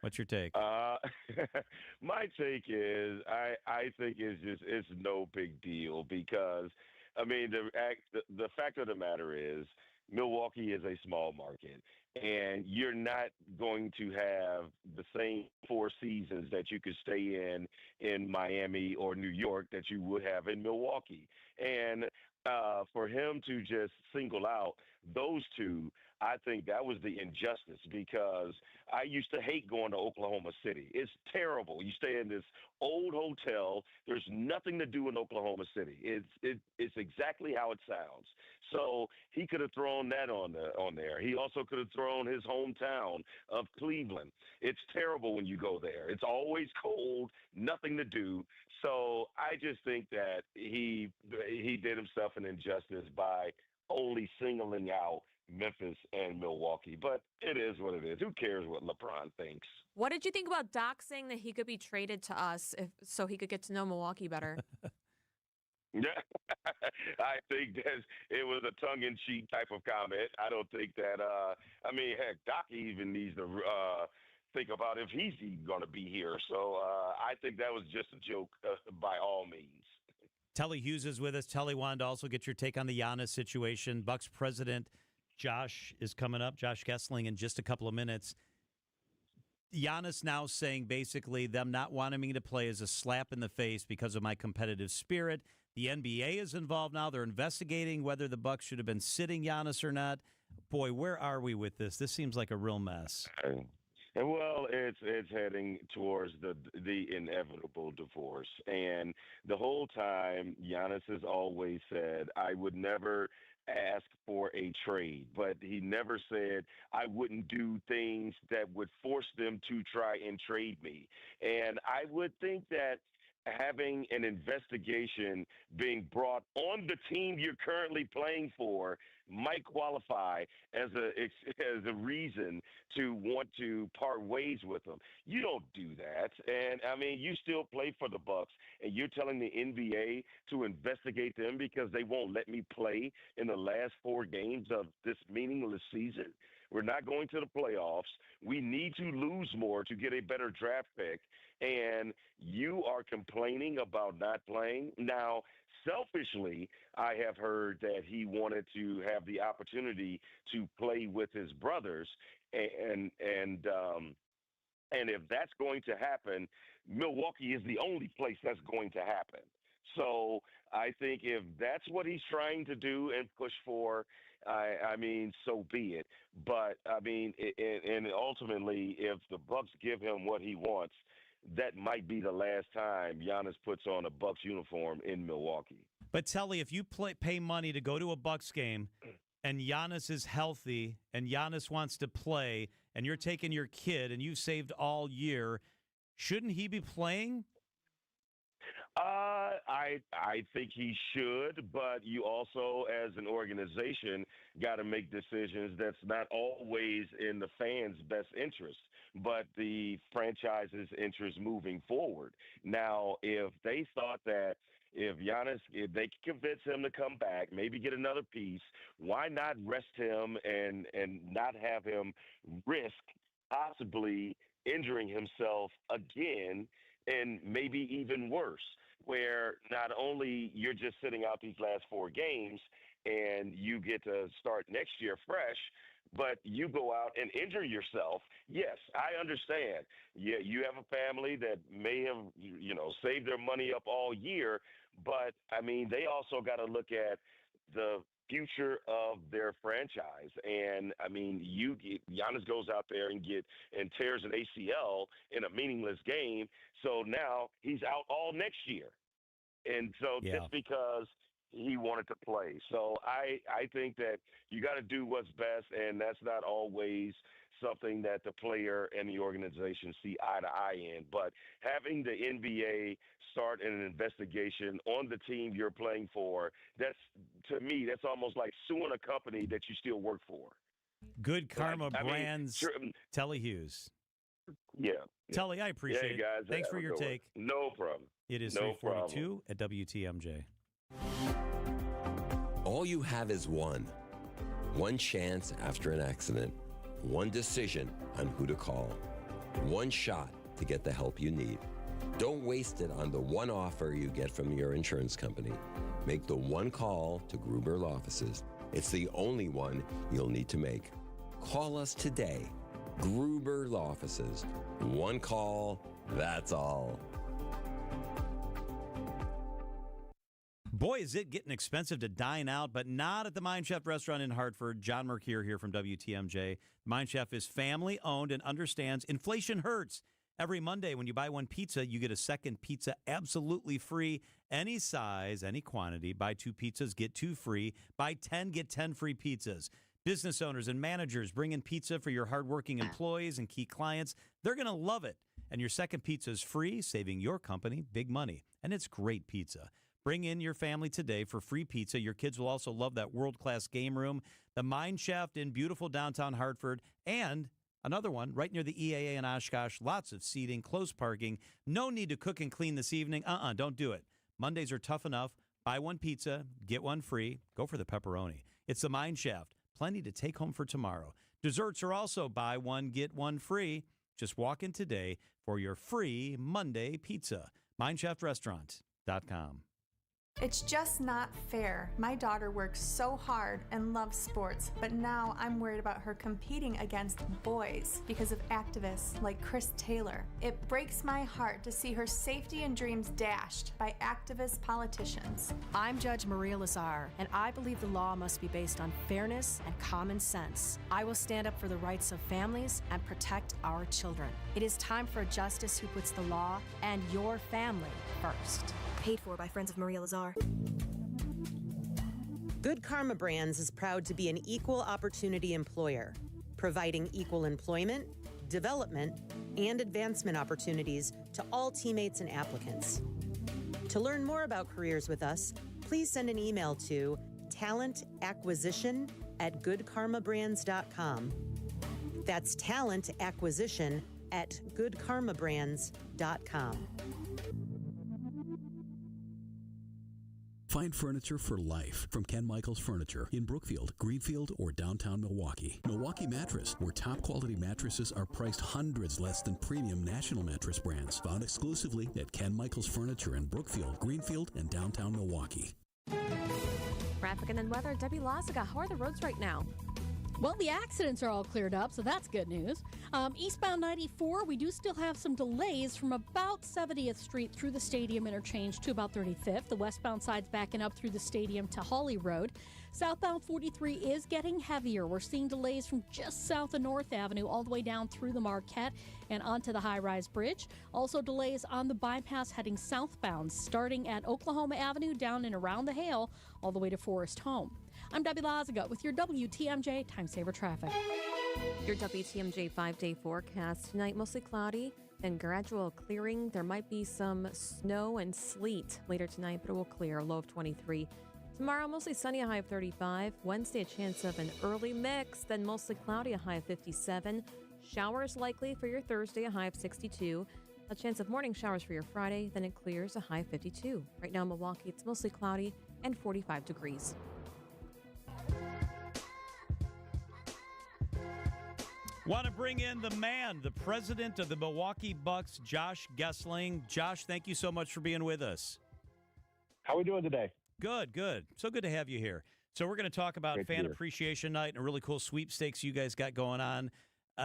What's your take? My take is I think it's no big deal because, I mean, the fact of the matter is Milwaukee is a small market, and you're not going to have the same 4 seasons that you could stay in Miami or New York that you would have in Milwaukee. And for him to just single out those 2, I think that was the injustice because I used to hate going to Oklahoma City. It's terrible. You stay in this old hotel. There's nothing to do in Oklahoma City. It's exactly how it sounds. So he could have thrown that on there. He also could have thrown his hometown of Cleveland. It's terrible when you go there. It's always cold, nothing to do. So I just think that he did himself an injustice by only singling out Memphis and Milwaukee. But it is what it is. Who cares what LeBron thinks? What did you think about Doc saying that he could be traded to us so he could get to know Milwaukee better? Yeah, I think that it was a tongue-in-cheek type of comment. I don't think that, heck, Doc even needs to think about if he's even going to be here. So I think that was just a joke by all means. Telly Hughes is with us. Telly, wanted to also get your take on the Giannis situation. Bucks president Josh is coming up, Josh Gessling, in just a couple of minutes. Giannis now saying basically them not wanting me to play is a slap in the face because of my competitive spirit. The NBA is involved now. They're investigating whether the Bucks should have been sitting Giannis or not. Boy, where are we with this? This seems like a real mess. And well, it's heading towards the inevitable divorce. And the whole time, Giannis has always said, "I would never ask for a trade," but he never said, "I wouldn't do things that would force them to try and trade me." And I would think that having an investigation being brought on the team you're currently playing for might qualify as a reason to want to part ways with them. You don't do that. And I mean, you still play for the Bucks, and you're telling the NBA to investigate them because they won't let me play in the last 4 games of this meaningless season. We're not going to the playoffs. We need to lose more to get a better draft pick. And you are complaining about not playing. Now, selfishly, I have heard that he wanted to have the opportunity to play with his brothers, and if that's going to happen, Milwaukee is the only place that's going to happen. So I think if that's what he's trying to do and push for, I mean, so be it. But I mean, and ultimately, if the Bucks give him what he wants, that might be the last time Giannis puts on a Bucks uniform in Milwaukee. But Telly, if you pay money to go to a Bucks game and Giannis is healthy and Giannis wants to play and you're taking your kid and you've saved all year, shouldn't he be playing? I think he should, but you also, as an organization, got to make decisions that's not always in the fans' best interest, but the franchise's interest moving forward. Now, if they thought that if they could convince him to come back, maybe get another piece, why not rest him and not have him risk possibly injuring himself again and maybe even worse, where not only you're just sitting out these last 4 games and you get to start next year fresh, but you go out and injure yourself. Yes, I understand. Yeah, you have a family that may have, saved their money up all year, but I mean, they also got to look at the future of their franchise. And I mean, Giannis goes out there and tears an ACL in a meaningless game. So now he's out all next year. And so just because he wanted to play. So I think that you got to do what's best, and that's not always something that the player and the organization see eye to eye in. But having the NBA start an investigation on the team you're playing for, to me, that's almost like suing a company that you still work for. Good Karma Brands, Telly Hughes. Yeah. Telly, I appreciate it. Guys, thanks for your take. No problem. It is no 3:42 at WTMJ. All you have is one chance after an accident, one decision on who to call, one shot to get the help you need. Don't waste it on the one offer you get from your insurance company. Make the one call to Gruber Law Offices. It's the only one you'll need to make. Call us today. Gruber Law Offices. One call, that's all. Boy, is it getting expensive to dine out, but not at the Mind Chef restaurant in Hartford. John Mercure here from WTMJ. Mind Chef is family-owned and understands inflation hurts. Every Monday when you buy one pizza, you get a second pizza absolutely free. Any size, any quantity. Buy 2 pizzas, get 2 free. Buy 10, get 10 free pizzas. Business owners and managers bring in pizza for your hardworking employees and key clients. They're going to love it. And your second pizza is free, saving your company big money. And it's great pizza. Bring in your family today for free pizza. Your kids will also love that world-class game room, the Mine Shaft in beautiful downtown Hartford, and another one right near the EAA in Oshkosh. Lots of seating, close parking. No need to cook and clean this evening. Don't do it. Mondays are tough enough. Buy one pizza, get one free. Go for the pepperoni. It's the Mine Shaft. Plenty to take home for tomorrow. Desserts are also buy one, get one free. Just walk in today for your free Monday pizza. MineShaftRestaurant.com. It's just not fair. My daughter works so hard and loves sports, but now I'm worried about her competing against boys because of activists like Chris Taylor. It breaks my heart to see her safety and dreams dashed by activist politicians. I'm Judge Maria Lazar, and I believe the law must be based on fairness and common sense. I will stand up for the rights of families and protect our children. It is time for a justice who puts the law and your family first. Paid for by Friends of Maria Lazar. Good Karma Brands is proud to be an equal opportunity employer, providing equal employment, development, and advancement opportunities to all teammates and applicants. To learn more about careers with us, please send an email to talentacquisition@goodkarmabrands.com. That's talentacquisition@goodkarmabrands.com. Find furniture for life from Ken Michaels Furniture in Brookfield, Greenfield, or downtown Milwaukee. Milwaukee Mattress, where top quality mattresses are priced hundreds less than premium national mattress brands. Found exclusively at Ken Michaels Furniture in Brookfield, Greenfield, and downtown Milwaukee. Traffic and then weather. Debbie Lazaga, how are the roads right now? Well, the accidents are all cleared up, so that's good news. Eastbound 94, we do still have some delays from about 70th Street through the Stadium interchange to about 35th. The westbound side's backing up through the Stadium to Hawley Road. Southbound 43 is getting heavier. We're seeing delays from just south of North Avenue all the way down through the Marquette and onto the high-rise bridge. Also delays on the bypass heading southbound, starting at Oklahoma Avenue down and around the Hale all the way to Forest Home. I'm Debbie Lazaga with your WTMJ Time Saver Traffic. Your WTMJ 5-day forecast. Tonight, mostly cloudy, then gradual clearing. There might be some snow and sleet later tonight, but it will clear. Low of 23. Tomorrow, mostly sunny, a high of 35. Wednesday, a chance of an early mix, then mostly cloudy, a high of 57. Showers likely for your Thursday, a high of 62. A chance of morning showers for your Friday, then it clears, a high of 52. Right now in Milwaukee, it's mostly cloudy and 45 degrees. Want to bring in the man, the president of the Milwaukee Bucks, Josh Gessling. Josh, thank you so much for being with us. How are we doing today? Good, good. So good to have you here. So we're going to talk about Fan Appreciation Night and a really cool sweepstakes you guys got going on.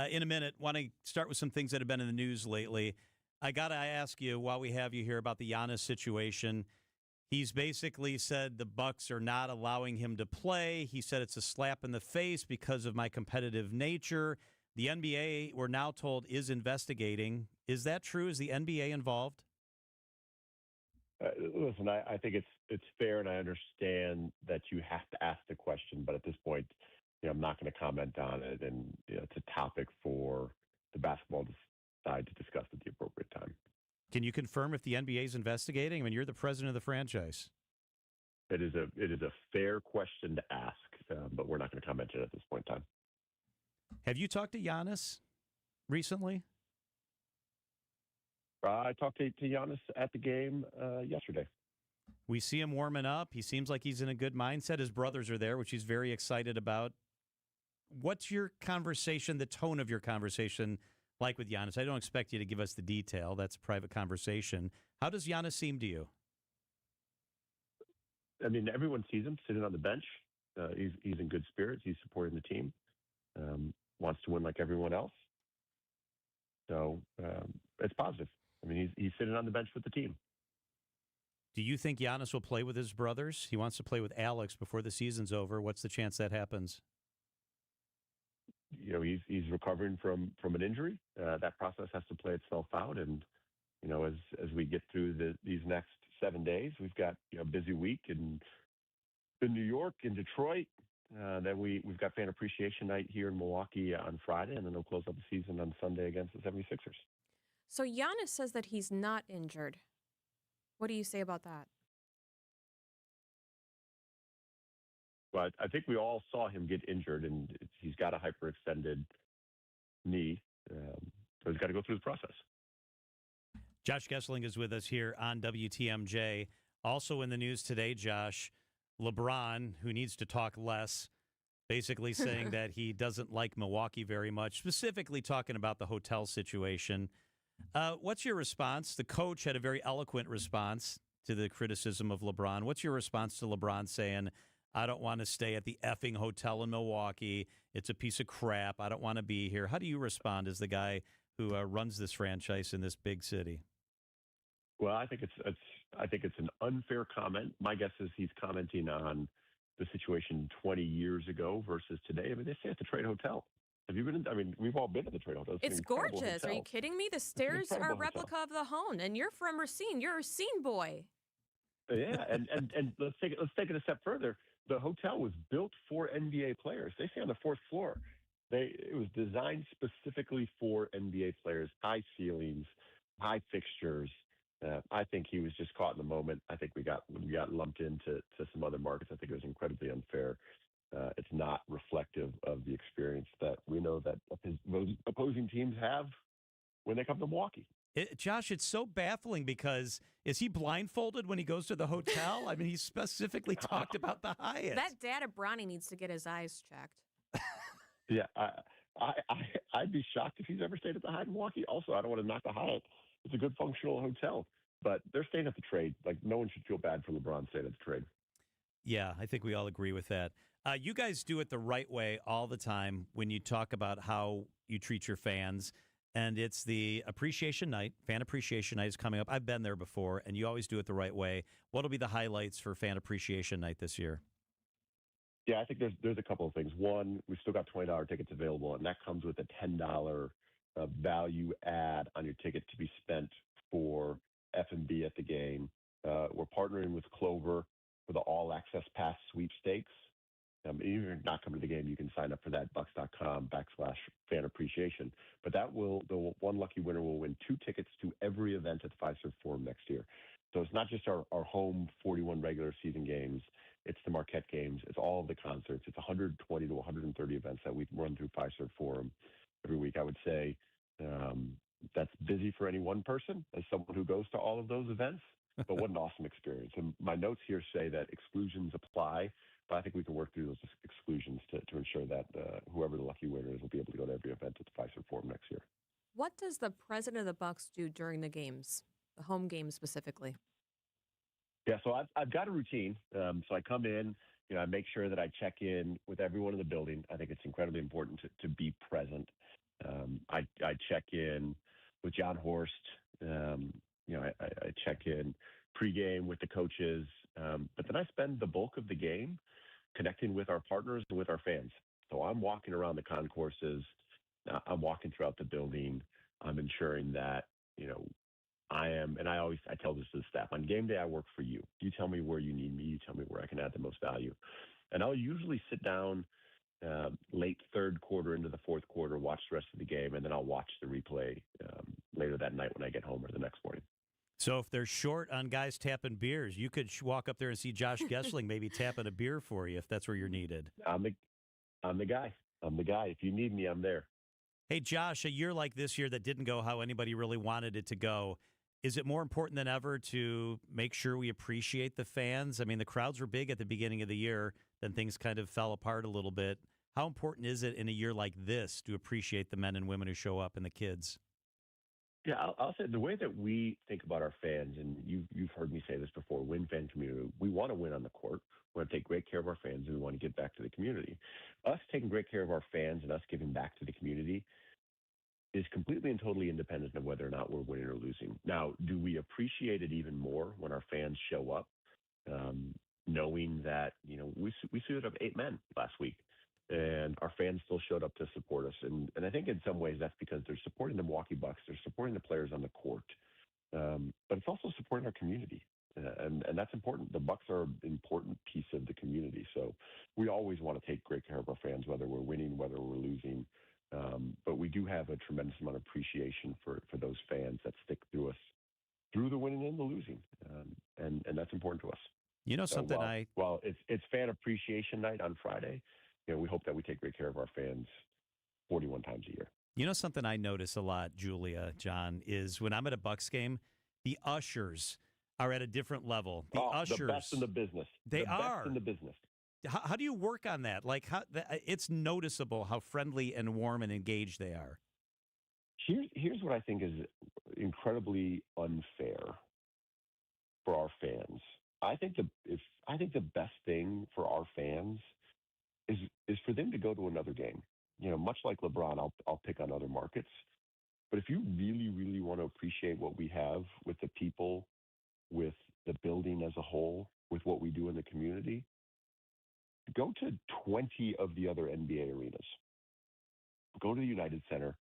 In a minute, want to start with some things that have been in the news lately. I got to ask you, while we have you here, about the Giannis situation. He's basically said the Bucks are not allowing him to play. He said it's a slap in the face because of my competitive nature. The NBA, we're now told, is investigating. Is that true? Is the NBA involved? Listen, I think it's fair, and I understand that you have to ask the question, but at this point, I'm not going to comment on it, and it's a topic for the basketball side to discuss at the appropriate time. Can you confirm if the NBA is investigating? I mean, you're the president of the franchise. It is a fair question to ask, but we're not going to comment on it at this point in time. Have you talked to Giannis recently? I talked to Giannis at the game yesterday. We see him warming up. He seems like he's in a good mindset. His brothers are there, which he's very excited about. What's your conversation, the tone of your conversation like with Giannis? I don't expect you to give us the detail. That's a private conversation. How does Giannis seem to you? I mean, everyone sees him sitting on the bench. He's in good spirits. He's supporting the team. Wants to win like everyone else. So it's positive. I mean, he's sitting on the bench with the team. Do you think Giannis will play with his brothers? He wants to play with Alex before the season's over. What's the chance that happens? He's recovering from an injury. That process has to play itself out. And, as we get through these next 7 days, we've got a busy week in New York, in Detroit. Then we've got Fan Appreciation Night here in Milwaukee on Friday, and then they'll close up the season on Sunday against the 76ers. So Giannis says that he's not injured. What do you say about that? But I think we all saw him get injured, and he's got a hyperextended knee, so he's got to go through the process. Josh Gessling is with us here on WTMJ. Also in the news today, Josh, LeBron, who needs to talk less, basically saying that he doesn't like Milwaukee very much, specifically talking about the hotel situation. What's your response? The coach had a very eloquent response. to the criticism of LeBron. What's your response to LeBron saying, I don't want to stay at the effing hotel in Milwaukee. It's a piece of crap. I don't want to be here. How do you respond as the guy who runs this franchise in this big city? Well, I think it's an unfair comment. My guess is he's commenting on the situation 20 years ago versus today. I mean, they stay at the Trade Hotel. Have you been in? I mean, we've all been at the Trade Hotel. It's gorgeous. Are you kidding me? The stairs are a replica of the Hone, and you're from Racine. You're a Racine boy. Yeah, and let's take it a step further. The hotel was built for NBA players. They stay on the fourth floor. It was designed specifically for NBA players. High ceilings, high fixtures. I think he was just caught in the moment. I think we got lumped into some other markets. I think it was incredibly unfair. It's not reflective of the experience that we know that those opposing teams have when they come to Milwaukee. Josh, it's so baffling because is he blindfolded when he goes to the hotel? I mean, he specifically talked about the Hyatt. That dad of Bronny needs to get his eyes checked. Yeah, I'd be shocked if he's ever stayed at the Hyatt in Milwaukee. Also, I don't want to knock the Hyatt. It's a good functional hotel, but they're staying at the Trade. Like, no one should feel bad for LeBron staying at the Trade. Yeah, I think we all agree with that. You guys do it the right way all the time when you talk about how you treat your fans. And it's the appreciation night. Fan appreciation night is coming up. I've been there before, and you always do it the right way. What will be the highlights for fan appreciation night this year? Yeah, I think there's a couple of things. One, we've still got $20 tickets available, and that comes with a $10 value add on your ticket to be spent for F&B at the game. We're partnering with Clover for the All Access Pass sweepstakes. Even if you're not coming to the game, you can sign up for that, bucks.com/fan appreciation. But the one lucky winner will win 2 tickets to every event at the Fiserv Forum next year. So it's not just our home 41 regular season games. It's the Marquette games. It's all of the concerts. It's 120 to 130 events that we run through Fiserv Forum every week. I would say that's busy for any one person as someone who goes to all of those events, but what an awesome experience. And my notes here say that exclusions apply, but I think we can work through those exclusions to ensure that whoever the lucky winner is will be able to go to every event at the Fiserv Forum next year. What does the president of the Bucks do during the games, the home games specifically? Yeah, so I've got a routine. So I come in, I make sure that I check in with everyone in the building. I think it's incredibly important to be present. I check in with John Horst. I check in pregame with the coaches, but then I spend the bulk of the game connecting with our partners and with our fans. So I'm walking around the concourses. I'm walking throughout the building. I'm ensuring that, I tell this to the staff, on game day, I work for you. You tell me where you need me. You tell me where I can add the most value. And I'll usually sit down late third quarter into the fourth quarter, watch the rest of the game, and then I'll watch the replay later that night when I get home or the next morning. So if they're short on guys tapping beers, you could walk up there and see Josh Gessling maybe tapping a beer for you if that's where you're needed. I'm the guy. If you need me, I'm there. Hey, Josh, a year like this year that didn't go how anybody really wanted it to go, is it more important than ever to make sure we appreciate the fans? I mean, the crowds were big at the beginning of the year, then things kind of fell apart a little bit. How important is it in a year like this to appreciate the men and women who show up and the kids? Yeah, I'll say the way that we think about our fans, and you've heard me say this before, win fan community, we want to win on the court. We want to take great care of our fans, and we want to give back to the community. Us taking great care of our fans and us giving back to the community is completely and totally independent of whether or not we're winning or losing. Now, do we appreciate it even more when our fans show up, knowing that, we suited up 8 men last week, and our fans still showed up to support us. And I think in some ways that's because they're supporting the Milwaukee Bucks, they're supporting the players on the court, but it's also supporting our community. And that's important. The Bucks are an important piece of the community. So we always want to take great care of our fans, whether we're winning, whether we're losing. But we do have a tremendous amount of appreciation for those fans that stick through us through the winning and the losing. And that's important to us. You know something Well, it's fan appreciation night on Friday. We hope that we take great care of our fans 41 times a year. You know something I notice a lot, Julia, John, is when I'm at a Bucks game, the ushers are at a different level. The ushers, the best in the business. They are best in the business. How do you work on that? Like, it's noticeable how friendly and warm and engaged they are. Here's what I think is incredibly unfair. for our fans. I think the best thing for our fans is for them to go to another game. Much like LeBron, I'll pick on other markets. But if you really, really want to appreciate what we have with the people, with the building as a whole, with what we do in the community, go to 20 of the other NBA arenas. Go to the United Center.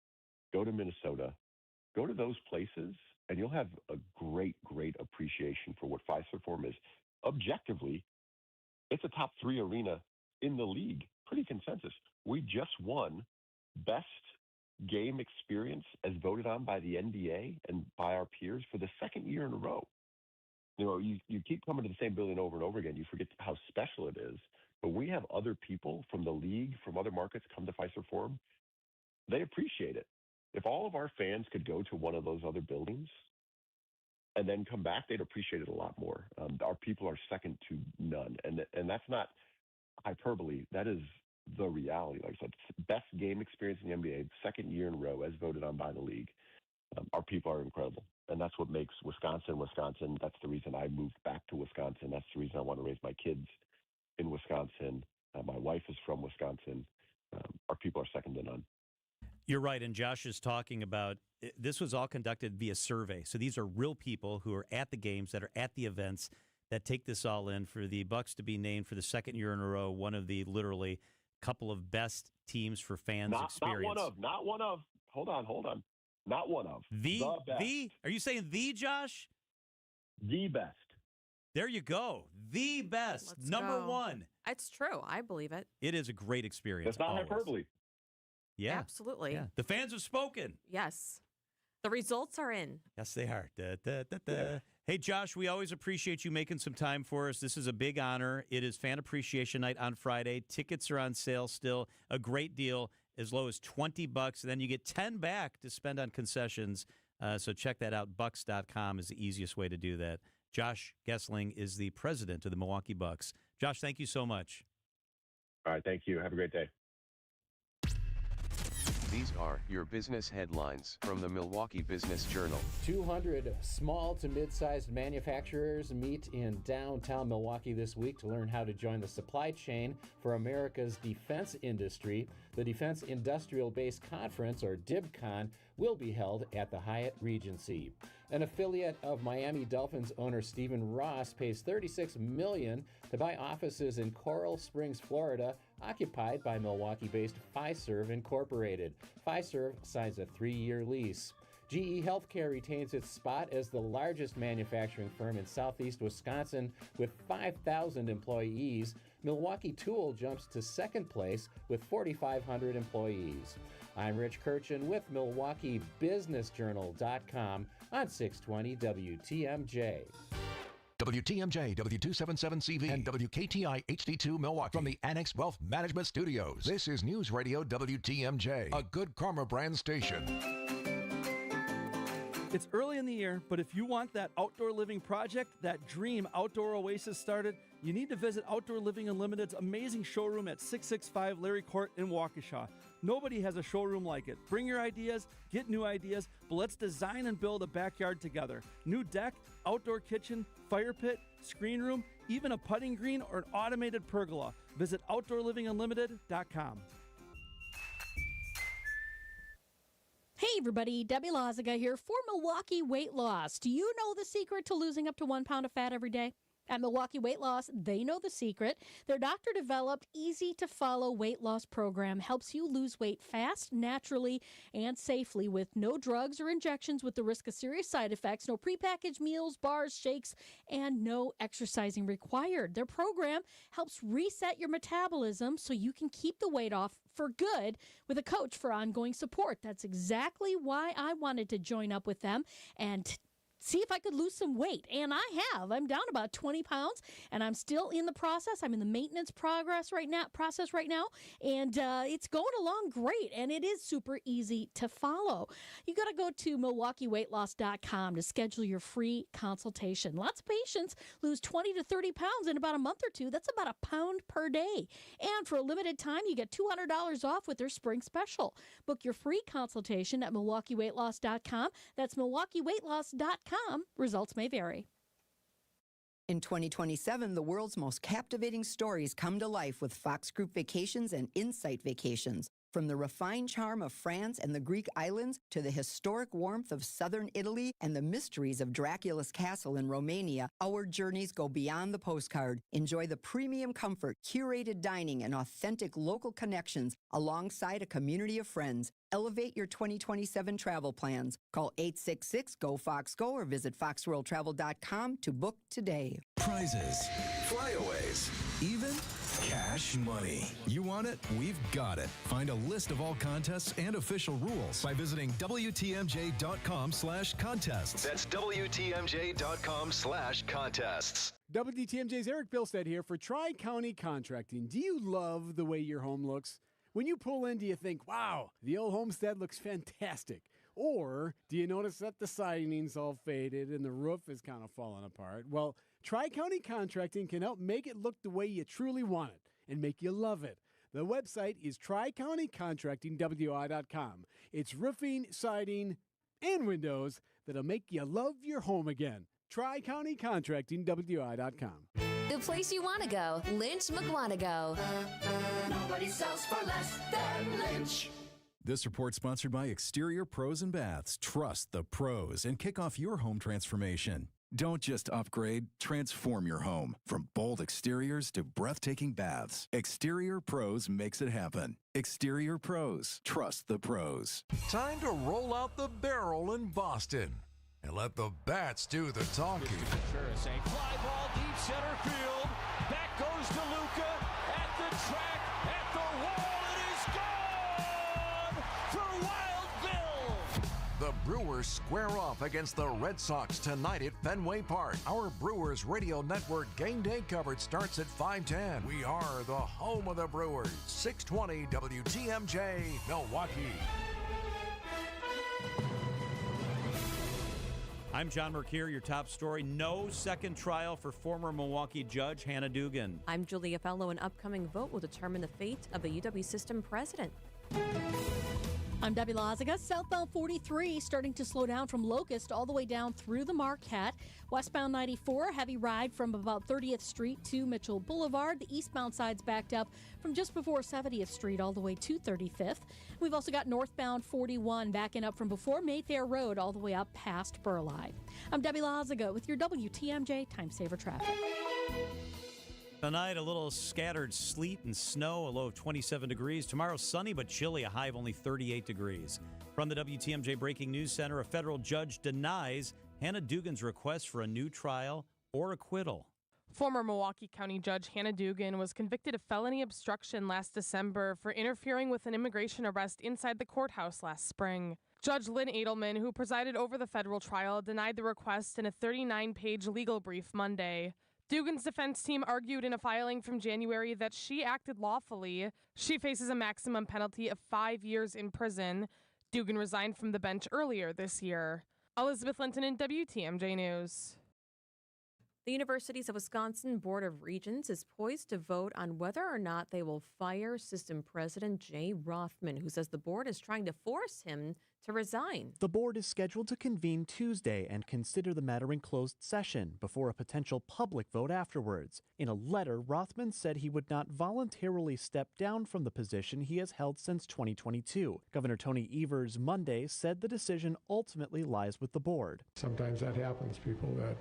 Go to Minnesota. Go to those places, and you'll have a great, great appreciation for what Fiserv Forum is. Objectively, it's a top 3 arena in the league. Pretty consensus. We just won best game experience as voted on by the NBA and by our peers for the second year in a row. You keep coming to the same building over and over again. You forget how special it is. But we have other people from the league, from other markets come to Fiserv Forum. They appreciate it. If all of our fans could go to one of those other buildings and then come back, they'd appreciate it a lot more. Our people are second to none. And that's not hyperbole. That is the reality. Like I said, best game experience in the NBA, second year in a row, as voted on by the league. Our people are incredible. And that's what makes Wisconsin, Wisconsin. That's the reason I moved back to Wisconsin. That's the reason I want to raise my kids in Wisconsin. My wife is from Wisconsin. Our people are second to none. You're right, and Josh is talking about this was all conducted via survey. So these are real people who are at the games, that are at the events, that take this all in. For the Bucks to be named for the second year in a row one of the literally couple of best teams for fans experience. Not one of. Hold on. Not one of. The best. Are you saying the, Josh? The best. There you go. The best. Let's Number go. 1. It's true. I believe it. It is a great experience. That's not always. hyperbole. Yeah. Absolutely. Yeah. The fans have spoken. Yes. The results are in. Yes, they are. Yeah. Hey, Josh, we always appreciate you making some time for us. This is a big honor. It is Fan Appreciation Night on Friday. Tickets are on sale still. A great deal, as low as $20. And then you get 10 back to spend on concessions. So check that out. Bucks.com is the easiest way to do that. Josh Gessling is the president of the Milwaukee Bucks. Josh, thank you so much. All right, thank you. Have a great day. These are your business headlines from the Milwaukee Business Journal. 200 small to mid-sized manufacturers meet in downtown Milwaukee this week to learn how to join the supply chain for America's defense industry. The Defense Industrial Base Conference, or DIBCON, will be held at the Hyatt Regency. An affiliate of Miami Dolphins owner Stephen Ross pays $36 million to buy offices in Coral Springs, Florida, occupied by Milwaukee-based Fiserv Incorporated. Fiserv signs a 3-year lease. GE Healthcare retains its spot as the largest manufacturing firm in southeast Wisconsin with 5,000 employees. Milwaukee Tool jumps to second place with 4,500 employees. I'm Rich Kirchen with MilwaukeeBusinessJournal.com on 620 WTMJ. WTMJ, W277CV, and WKTI HD2 Milwaukee. From the Annex Wealth Management Studios, this is News Radio WTMJ, a Good Karma brand station. It's early in the year, but if you want that outdoor living project, that dream outdoor oasis started, you need to visit Outdoor Living Unlimited's amazing showroom at 665 Larry Court in Waukesha. Nobody has a showroom like it. Bring your ideas, get new ideas, but let's design and build a backyard together. New deck, outdoor kitchen, fire pit, screen room, even a putting green or an automated pergola. Visit OutdoorLivingUnlimited.com. Hey everybody, Debbie Loziga here for Milwaukee Weight Loss. Do you know the secret to losing up to 1 pound of fat every day? At Milwaukee Weight Loss, they know the secret. Their doctor-developed, easy-to-follow weight loss program helps you lose weight fast, naturally, and safely with no drugs or injections with the risk of serious side effects, no prepackaged meals, bars, shakes, and no exercising required. Their program helps reset your metabolism so you can keep the weight off for good with a coach for ongoing support. That's exactly why I wanted to join up with them and see if I could lose some weight. And I have. I'm down about 20 pounds, and I'm still in the process. I'm in the maintenance process right now, and it's going along great, and it is super easy to follow. You got to go to MilwaukeeWeightLoss.com to schedule your free consultation. Lots of patients lose 20 to 30 pounds in about a month or two. That's about a pound per day. And for a limited time, you get $200 off with their spring special. Book your free consultation at MilwaukeeWeightLoss.com. That's MilwaukeeWeightLoss.com. Results may vary. In 2027, the world's most captivating stories come to life with Fox Group Vacations and Insight Vacations. From the refined charm of France and the Greek islands to the historic warmth of southern Italy and the mysteries of Dracula's castle in Romania, our journeys go beyond the postcard. Enjoy the premium comfort, curated dining, and authentic local connections alongside a community of friends. Elevate your 2027 travel plans. Call 866-GO-FOX-GO or visit foxworldtravel.com to book today. Prizes, flyaways, even cash money. You want it? We've got it. Find a list of all contests and official rules by visiting WTMJ.com/contests. That's WTMJ.com/contests. WTMJ's Eric Bilstead here for Tri-County Contracting. Do you love the way your home looks? When you pull in, do you think, wow, the old homestead looks fantastic? Or do you notice that the siding's all faded and the roof is kind of falling apart? Well, Tri-County Contracting can help make it look the way you truly want it and make you love it. The website is tricountycontractingwi.com. It's roofing, siding, and windows that'll make you love your home again. tricountycontractingwi.com. The place you want to go, Lynch McWanago. Nobody sells for less than Lynch. This report sponsored by Exterior Pros and Baths. Trust the pros and kick off your home transformation. Don't just upgrade, transform your home. From bold exteriors to breathtaking baths, Exterior Pros makes it happen. Exterior Pros. Trust the pros. Time to roll out the barrel in Boston and let the bats do the talking. A fly ball deep center field. Back goes to Luca at the track, at the wall. It is gone for Wild Bill. The Brewers square off against the Red Sox tonight at Fenway Park. Our Brewers Radio Network game day coverage starts at 5:10. We are the home of the Brewers. 620 WTMJ, Milwaukee. I'm John Mercure, your top story. No second trial for former Milwaukee judge Hannah Dugan. I'm Julia Fellow. An upcoming vote will determine the fate of the UW system president. I'm Debbie Lazaga. Southbound 43 starting to slow down from Locust all the way down through the Marquette. Westbound 94, heavy ride from about 30th Street to Mitchell Boulevard. The eastbound side's backed up from just before 70th Street all the way to 35th. We've also got northbound 41 backing up from before Mayfair Road all the way up past Burleigh. I'm Debbie Lazaga with your WTMJ Time Saver Traffic. Tonight, a little scattered sleet and snow, a low of 27 degrees. Tomorrow, sunny but chilly, a high of only 38 degrees. From the WTMJ Breaking News Center, a federal judge denies Hannah Dugan's request for a new trial or acquittal. Former Milwaukee County Judge Hannah Dugan was convicted of felony obstruction last December for interfering with an immigration arrest inside the courthouse last spring. Judge Lynn Edelman, who presided over the federal trial, denied the request in a 39-page legal brief Monday. Dugan's defense team argued in a filing from January that she acted lawfully. She faces a maximum penalty of 5 years in prison. Dugan resigned from the bench earlier this year. Elizabeth Linton in WTMJ News. The Universities of Wisconsin Board of Regents is poised to vote on whether or not they will fire system president Jay Rothman, who says the board is trying to force him to resign. The board is scheduled to convene Tuesday and consider the matter in closed session before a potential public vote afterwards. In a letter, Rothman said he would not voluntarily step down from the position he has held since 2022. Governor Tony Evers Monday said the decision ultimately lies with the board. Sometimes that happens. People that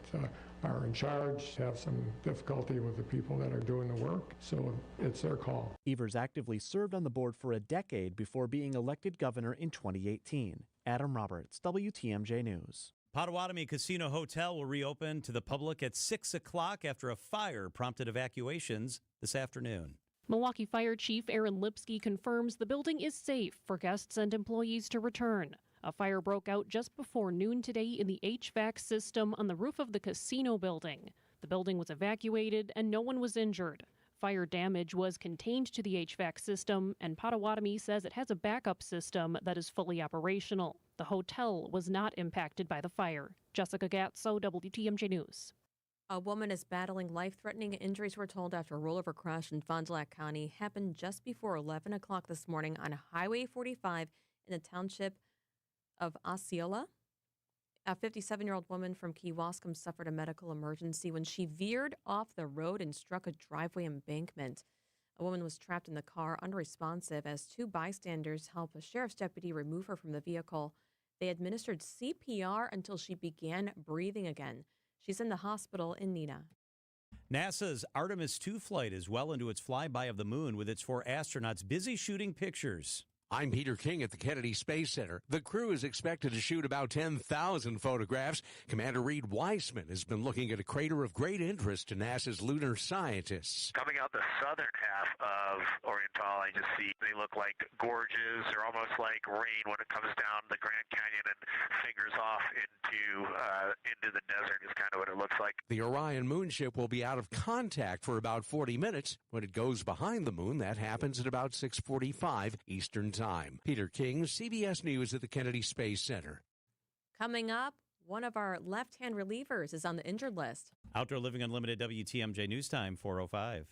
are in charge have some difficulty with the people that are doing the work, so it's their call. Evers actively served on the board for a decade before being elected governor in 2018. Adam Roberts, WTMJ News. Potawatomi Casino Hotel will reopen to the public at 6 o'clock after a fire prompted evacuations this afternoon. Milwaukee Fire Chief Aaron Lipsky confirms the building is safe for guests and employees to return. A fire broke out just before noon today in the HVAC system on the roof of the casino building. The building was evacuated and no one was injured. Fire damage was contained to the HVAC system, and Potawatomi says it has a backup system that is fully operational. The hotel was not impacted by the fire. Jessica Gatso, WTMJ News. A woman is battling life-threatening injuries, we're told, after a rollover crash in Fond du Lac County happened just before 11 o'clock this morning on Highway 45 in the township of Osceola. A 57-year-old woman from Key Wascom suffered a medical emergency when she veered off the road and struck a driveway embankment. A woman was trapped in the car, unresponsive, as two bystanders helped a sheriff's deputy remove her from the vehicle. They administered CPR until she began breathing again. She's in the hospital in Neenah. NASA's Artemis II flight is well into its flyby of the moon with its 4 astronauts busy shooting pictures. I'm Peter King at the Kennedy Space Center. The crew is expected to shoot about 10,000 photographs. Commander Reed Weissman has been looking at a crater of great interest to NASA's lunar scientists. Coming out the southern half of Oriental, I just see they look like gorges. They're almost like rain when it comes down the Grand Canyon and fingers off into the desert is kind of what it looks like. The Orion moonship will be out of contact for about 40 minutes. When it goes behind the moon, that happens at about 6:45 Eastern Time. Peter King, CBS News at the Kennedy Space Center. Coming up, one of our left-hand relievers is on the injured list. Outdoor Living Unlimited WTMJ News Time, 4:05.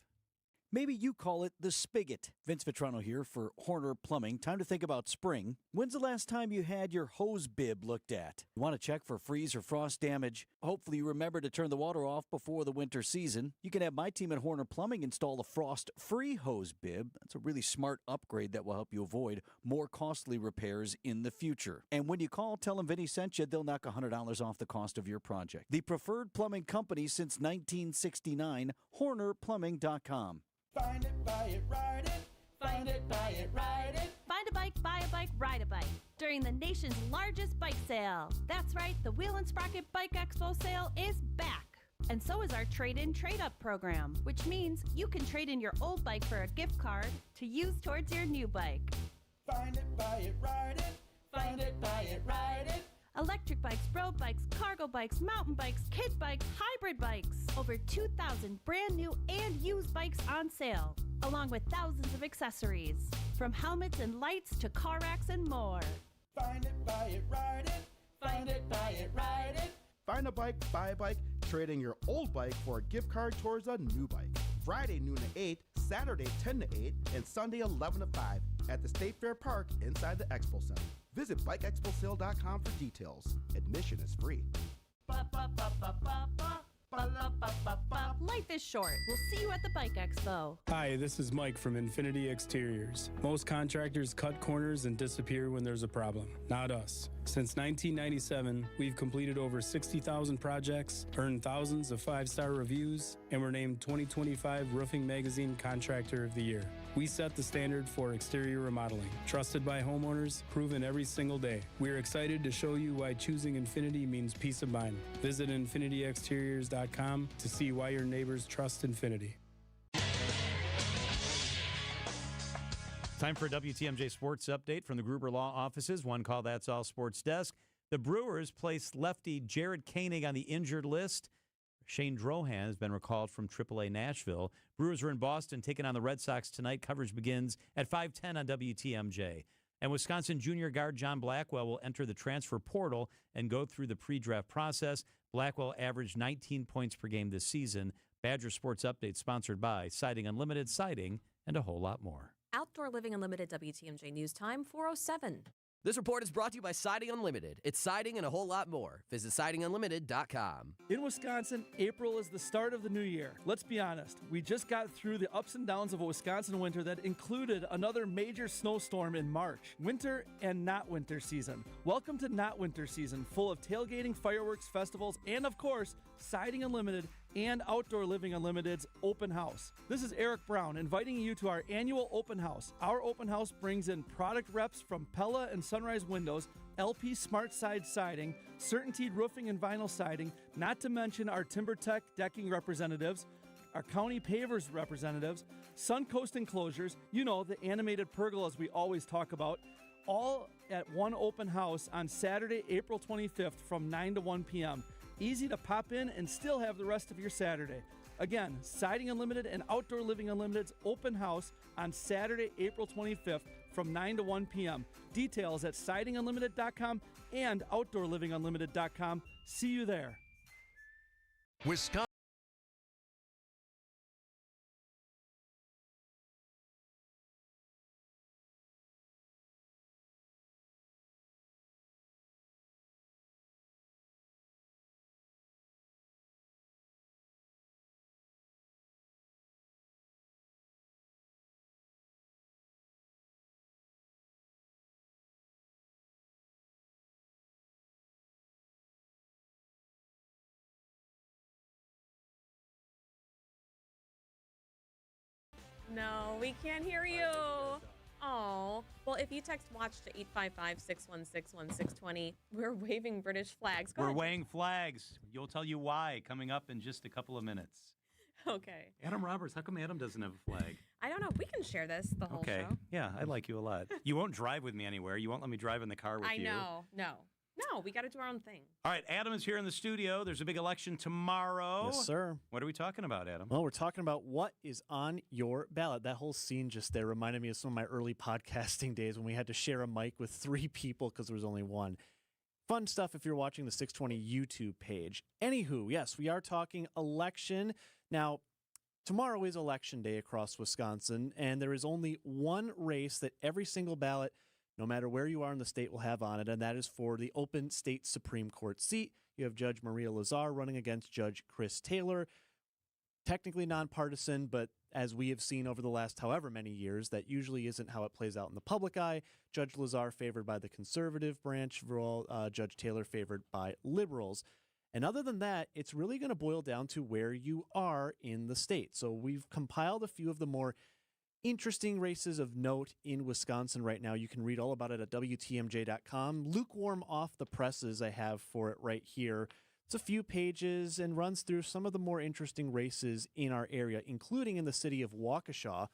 Maybe you call it the spigot. Vince Vitrano here for Horner Plumbing. Time to think about spring. When's the last time you had your hose bib looked at? You want to check for freeze or frost damage? Hopefully you remember to turn the water off before the winter season. You can have my team at Horner Plumbing install a frost-free hose bib. That's a really smart upgrade that will help you avoid more costly repairs in the future. And when you call, tell them Vinny sent you. They'll knock $100 off the cost of your project. The preferred plumbing company since 1969, HornerPlumbing.com. Find it, buy it, ride it. Find it, buy it, ride it. Find a bike, buy a bike, ride a bike. During the nation's largest bike sale. That's right, the Wheel and Sprocket Bike Expo sale is back. And so is our trade-in, trade-up program, which means you can trade in your old bike for a gift card to use towards your new bike. Find it, buy it, ride it. Find it, buy it, ride it. Electric bikes, road bikes, cargo bikes, mountain bikes, kid bikes, hybrid bikes. Over 2,000 brand new and used bikes on sale, along with thousands of accessories. From helmets and lights to car racks and more. Find it, buy it, ride it. Find it, buy it, ride it. Find a bike, buy a bike, trade in your old bike for a gift card towards a new bike. Friday noon to 8, Saturday 10 to 8, and Sunday 11 to 5 at the State Fair Park inside the Expo Center. Visit BikeExpoSale.com for details. Admission is free. Life is short. We'll see you at the Bike Expo. Hi, this is Mike from Infinity Exteriors. Most contractors cut corners and disappear when there's a problem. Not us. Since 1997, we've completed over 60,000 projects, earned thousands of 5-star reviews, and were named 2025 Roofing Magazine Contractor of the Year. We set the standard for exterior remodeling. Trusted by homeowners, proven every single day. We're excited to show you why choosing Infinity means peace of mind. Visit infinityexteriors.com to see why your neighbors trust Infinity. Time for a WTMJ Sports Update from the Gruber Law Offices. One call, that's all sports desk. The Brewers placed lefty Jared Koenig on the injured list. Shane Drohan has been recalled from AAA Nashville. Brewers are in Boston taking on the Red Sox tonight. Coverage begins at 5:10 on WTMJ. And Wisconsin junior guard John Blackwell will enter the transfer portal and go through the pre-draft process. Blackwell averaged 19 points per game this season. Badger Sports Update sponsored by Siding Unlimited, Siding, and a whole lot more. Outdoor Living Unlimited WTMJ News Time, 4:07. This report is brought to you by Siding Unlimited. It's siding and a whole lot more. Visit sidingunlimited.com. In Wisconsin, April is the start of the new year. Let's be honest, we just got through the ups and downs of a Wisconsin winter that included another major snowstorm in March. Winter and not winter season. Welcome to not winter season, full of tailgating, fireworks, festivals, and of course, Siding Unlimited and Outdoor Living Unlimited's open house. This is Eric Brown inviting you to our annual open house. Our open house brings in product reps from Pella and Sunrise Windows, LP Smart Side Siding, Certainty Roofing and Vinyl Siding, not to mention our TimberTech decking representatives, our county pavers representatives, Suncoast Enclosures, you know, the animated pergolas we always talk about, all at one open house on Saturday, April 25th from 9 to 1 p.m. Easy to pop in and still have the rest of your Saturday. Again, Siding Unlimited and Outdoor Living Unlimited's open house on Saturday, April 25th from 9 to 1 p.m. Details at sidingunlimited.com and outdoorlivingunlimited.com. See you there. Wisconsin. No, we can't hear you. Oh, well, if you text WATCH to 855-616-1620, we're waving British flags. Go We're ahead. weighing flags. You'll tell you why coming up in just a couple of minutes. Okay. Adam Roberts, how come Adam doesn't have a flag? I don't know. We can share this the whole Okay. show. Yeah, I like you a lot. You won't drive with me anywhere. You won't let me drive in the car with you. I know. No, we got to do our own thing. All right, Adam is here in the studio. There's a big election tomorrow. Yes, sir. What are we talking about, Adam? Well, we're talking about what is on your ballot. That whole scene just there reminded me of some of my early podcasting days when we had to share a mic with 3 people because there was only one. Fun stuff if you're watching the 620 YouTube page. Anywho, yes, we are talking election. Now, tomorrow is election day across Wisconsin, and there is only one race that every single ballot, no matter where you are in the state, will have on it, and that is for the open state Supreme Court seat. You have Judge Maria Lazar running against Judge Chris Taylor. Technically nonpartisan, but as we have seen over the last however many years, that usually isn't how it plays out in the public eye. Judge Lazar favored by the conservative branch, while Judge Taylor favored by liberals. And other than that, it's really going to boil down to where you are in the state. So we've compiled a few of the more interesting races of note in Wisconsin right now. You can read all about it at WTMJ.com. Lukewarm off the presses I have for it right here. It's a few pages and runs through some of the more interesting races in our area, including in the city of Waukesha,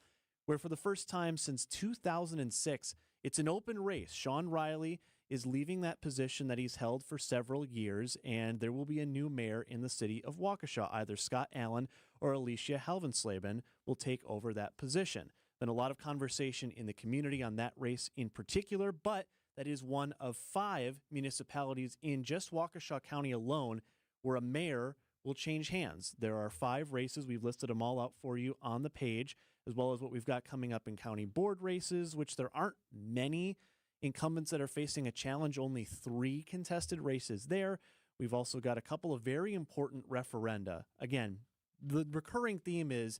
where for the first time since 2006, it's an open race. Sean Riley is leaving that position that he's held for several years, and there will be a new mayor in the city of Waukesha. Either Scott Allen or Alicia Helvensleben will take over that position. Been a lot of conversation in the community on that race in particular, but that is one of 5 municipalities in just Waukesha County alone where a mayor will change hands. There are 5 races. We've listed them all out for you on the page, as well as what we've got coming up in county board races, which there aren't many incumbents that are facing a challenge, only 3 contested races there. We've also got a couple of very important referenda. Again, the recurring theme is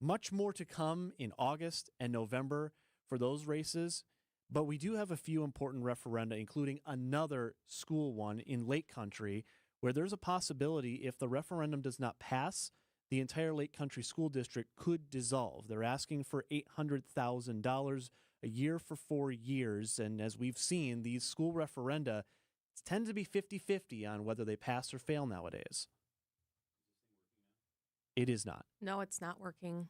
much more to come in August and November for those races, but we do have a few important referenda, including another school one in Lake Country, where there's a possibility if the referendum does not pass, the entire Lake Country School District could dissolve. They're asking for $800,000 a year for 4 years, and as we've seen, these school referenda tend to be 50-50 on whether they pass or fail nowadays. It is not. No, it's not working.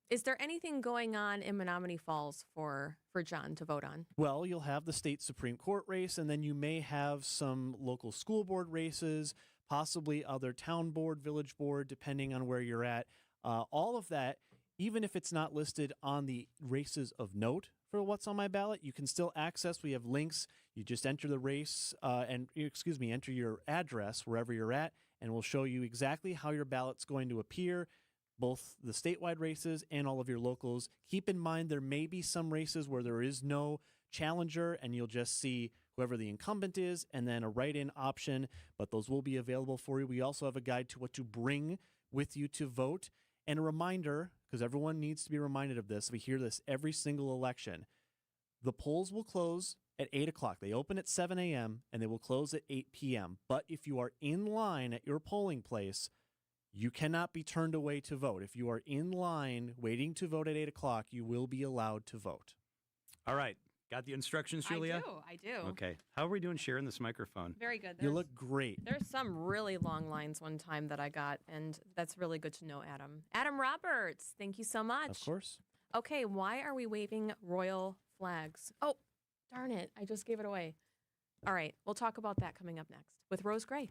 Is there anything going on in Menominee Falls for John to vote on? Well, you'll have the state Supreme Court race, and then you may have some local school board races, possibly other town board, village board, depending on where you're at. All of that, even if it's not listed on the races of note for what's on my ballot, you can still access. We have links. You just enter the race enter your address wherever you're at, and we'll show you exactly how your ballot's going to appear, both the statewide races and all of your locals. Keep in mind there may be some races where there is no challenger, and you'll just see whoever the incumbent is and then a write-in option, but those will be available for you. We also have a guide to what to bring with you to vote, and a reminder, because everyone needs to be reminded of this. We hear this every single election. The polls will close at 8 o'clock. They open at 7 a.m. and they will close at 8 p.m. But if you are in line at your polling place, you cannot be turned away to vote. If you are in line waiting to vote at 8 o'clock, you will be allowed to vote. All right. Got the instructions, Julia? I do. Okay. How are we doing sharing this microphone? Very good. You look great. There's some really long lines one time that I got, and that's really good to know, Adam. Adam Roberts, thank you so much. Of course. Okay, why are we waving royal flags? Oh, darn it. I just gave it away. All right, we'll talk about that coming up next with Rose Gray.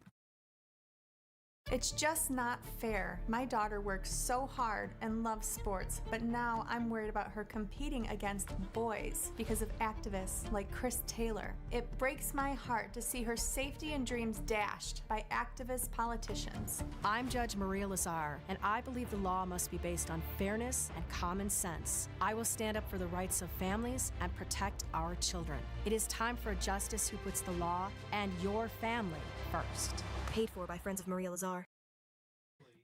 It's just not fair. My daughter works so hard and loves sports, but now I'm worried about her competing against boys because of activists like Chris Taylor. It breaks my heart to see her safety and dreams dashed by activist politicians. I'm Judge Maria Lazar, and I believe the law must be based on fairness and common sense. I will stand up for the rights of families and protect our children. It is time for a justice who puts the law and your family first. Paid for by Friends of Maria Lazar.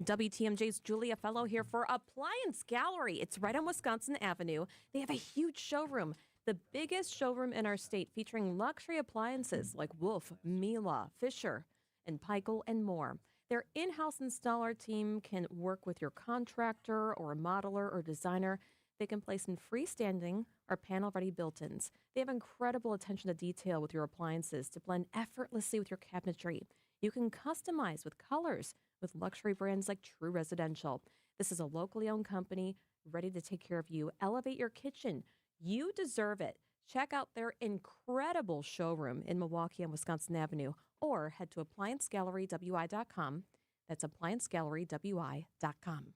WTMJ's Julia Fellow here for Appliance Gallery. It's right on Wisconsin Avenue. They have a huge showroom, the biggest showroom in our state, featuring luxury appliances like Wolf, Miele, Fisher, and Peichel, and more. Their in-house installer team can work with your contractor or a modeler or designer. They can place in freestanding or panel-ready built-ins. They have incredible attention to detail with your appliances to blend effortlessly with your cabinetry. You can customize with colors with luxury brands like True Residential. This is a locally owned company ready to take care of you. Elevate your kitchen. You deserve it. Check out their incredible showroom in Milwaukee on Wisconsin Avenue or head to appliancegallerywi.com. That's appliancegallerywi.com.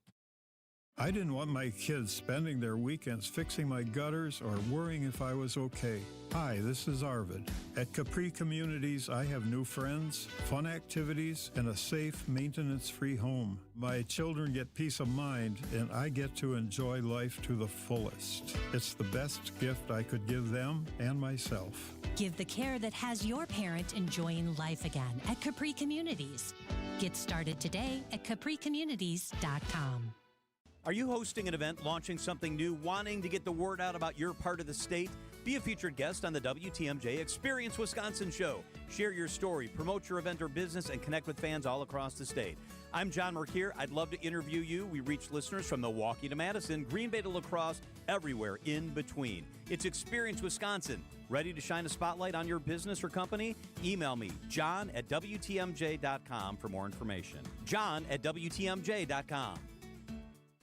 I didn't want my kids spending their weekends fixing my gutters or worrying if I was okay. Hi, this is Arvid. At Capri Communities, I have new friends, fun activities, and a safe, maintenance-free home. My children get peace of mind, and I get to enjoy life to the fullest. It's the best gift I could give them and myself. Give the care that has your parent enjoying life again at Capri Communities. Get started today at capricommunities.com. Are you hosting an event, launching something new, wanting to get the word out about your part of the state? Be a featured guest on the WTMJ Experience Wisconsin show. Share your story, promote your event or business, and connect with fans all across the state. I'm John Merkier. I'd love to interview you. We reach listeners from Milwaukee to Madison, Green Bay to La Crosse, everywhere in between. It's Experience Wisconsin. Ready to shine a spotlight on your business or company? Email me, john@WTMJ.com for more information. john@WTMJ.com.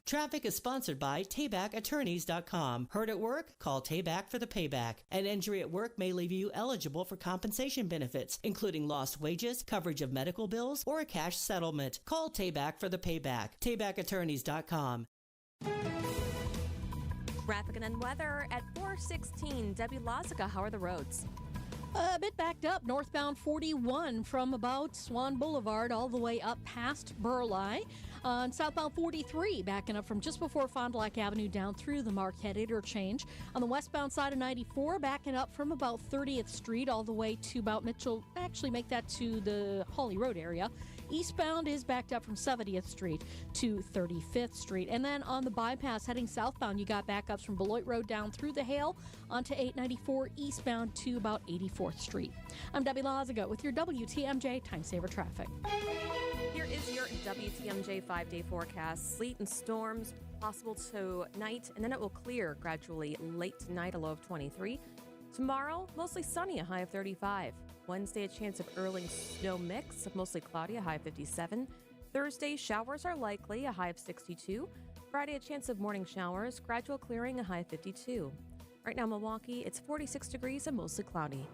Traffic is sponsored by TaybackAttorneys.com. Hurt at work? Call Tayback for the payback. An injury at work may leave you eligible for compensation benefits, including lost wages, coverage of medical bills, or a cash settlement. Call Tayback for the payback. TaybackAttorneys.com. Traffic and then weather at 4:16. Debbie Lozica, how are the roads? A bit backed up, northbound 41 from about Swan Boulevard all the way up past Burleigh. On southbound 43, backing up from just before Fond du Lac Avenue down through the Marquette interchange. On the westbound side of 94, backing up from about 30th Street all the way to about Mitchell, actually make that to the Hawley Road area. Eastbound is backed up from 70th Street to 35th Street. And then on the bypass heading southbound, you got backups from Beloit Road down through the Hale onto 894 eastbound to about 84th Street. I'm Debbie Loziga with your WTMJ Time Saver Traffic. Here is your WTMJ 5-day forecast. Sleet and storms possible tonight, and then it will clear gradually late tonight, a low of 23. Tomorrow, mostly sunny, a high of 35. Wednesday, a chance of early snow mix, mostly cloudy, a high of 57. Thursday, showers are likely, a high of 62. Friday, a chance of morning showers, gradual clearing, a high of 52. Right now, Milwaukee, it's 46 degrees and mostly cloudy.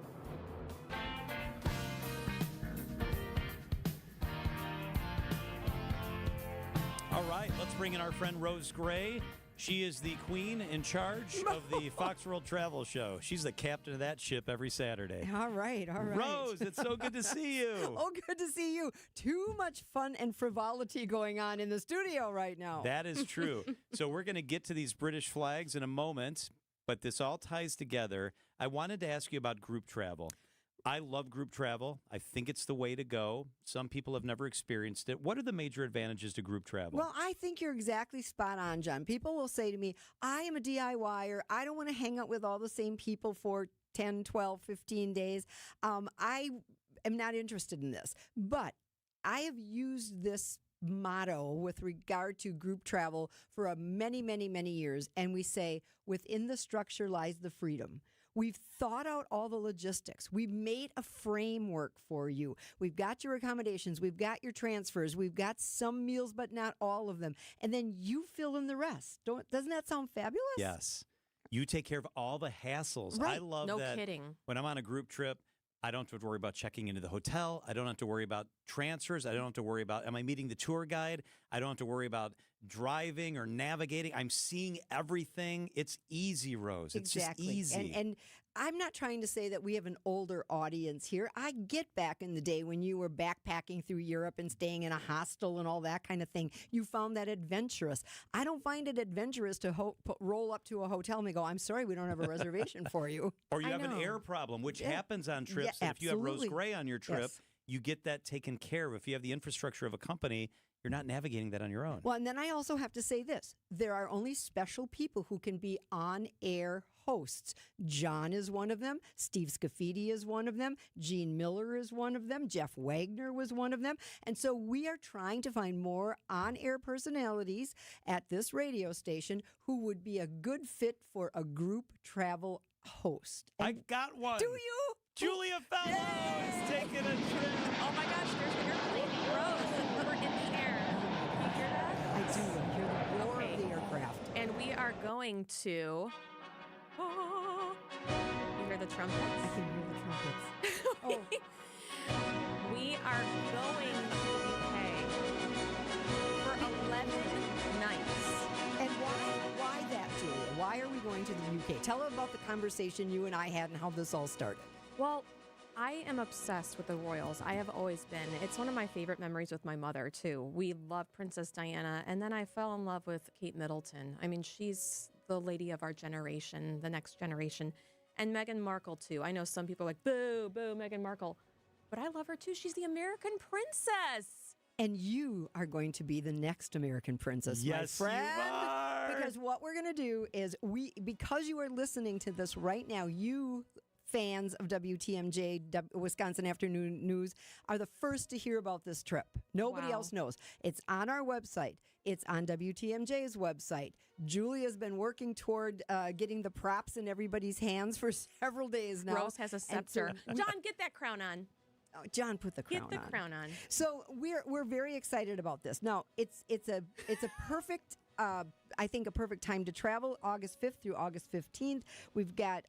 All right, let's bring in our friend Rose Gray. She is the queen in charge of the Fox World Travel Show. She's the captain of that ship every Saturday. All right. Rose, it's so good to see you. Oh, good to see you. Too much fun and frivolity going on in the studio right now. That is true. So we're going to get to these British flags in a moment, but this all ties together. I wanted to ask you about group travel. I love group travel. I think it's the way to go. Some people have never experienced it. What are the major advantages to group travel? Well, I think you're exactly spot on, John. People will say to me, I am a DIYer. I don't want to hang out with all the same people for 10, 12, 15 days. I am not interested in this. But I have used this motto with regard to group travel for many, many, many years. And we say, within the structure lies the freedom. We've thought out all the logistics. We've made a framework for you. We've got your accommodations. We've got your transfers. We've got some meals, but not all of them. And then you fill in the rest. Doesn't that sound fabulous? Yes. You take care of all the hassles. Right. I love No that. kidding. When I'm on a group trip, I don't have to worry about checking into the hotel. I don't have to worry about transfers. I don't have to worry about, am I meeting the tour guide? I don't have to worry about driving or navigating. I'm seeing everything. It's easy, Rose. It's exactly. just easy. And I'm not trying to say that we have an older audience here. I get back in the day when you were backpacking through Europe and staying in a hostel and all that kind of thing. You found that adventurous. I don't find it adventurous to roll up to a hotel and they go, I'm sorry, we don't have a reservation for you. Or you have an air problem, which happens on trips. Yeah, if you have Rose absolutely. Gray on your trip, Yes. you get that taken care of. If you have the infrastructure of a company, you're not navigating that on your own. Well, and then I also have to say this. There are only special people who can be on-air hosts. John is one of them. Steve Scafidi is one of them. Gene Miller is one of them. Jeff Wagner was one of them. And so we are trying to find more on-air personalities at this radio station who would be a good fit for a group travel host. I got one. Do you? Julia Fellow is taking a trip. Oh my gosh, there's an airplane. Rose, we're in the air. You hear that? I do. I hear the roar of the aircraft. And we are going to... Oh, you hear the trumpets? I can hear the trumpets. Oh. We are going to the UK for 11 nights. And why that, Julia? Why are we going to the UK? Tell us about the conversation you and I had and how this all started. Well, I am obsessed with the royals. I have always been. It's one of my favorite memories with my mother, too. We loved Princess Diana, and then I fell in love with Kate Middleton. I mean, she's the lady of our generation, the next generation. And Meghan Markle, too. I know some people are like, boo, boo, Meghan Markle. But I love her, too. She's the American princess. And you are going to be the next American princess, yes, my friend. You are. Because what we're going to do is because you are listening to this right now, you fans of WTMJ, Wisconsin Afternoon News, are the first to hear about this trip. Nobody else knows. It's on our website. It's on WTMJ's website. Julia's been working toward getting the props in everybody's hands for several days now. Rose has a scepter. John, get that crown on. Oh, John, put the crown on. Get the crown on. So we're very excited about this. Now, it's a perfect I think a perfect time to travel, August 5th through August 15th. We've got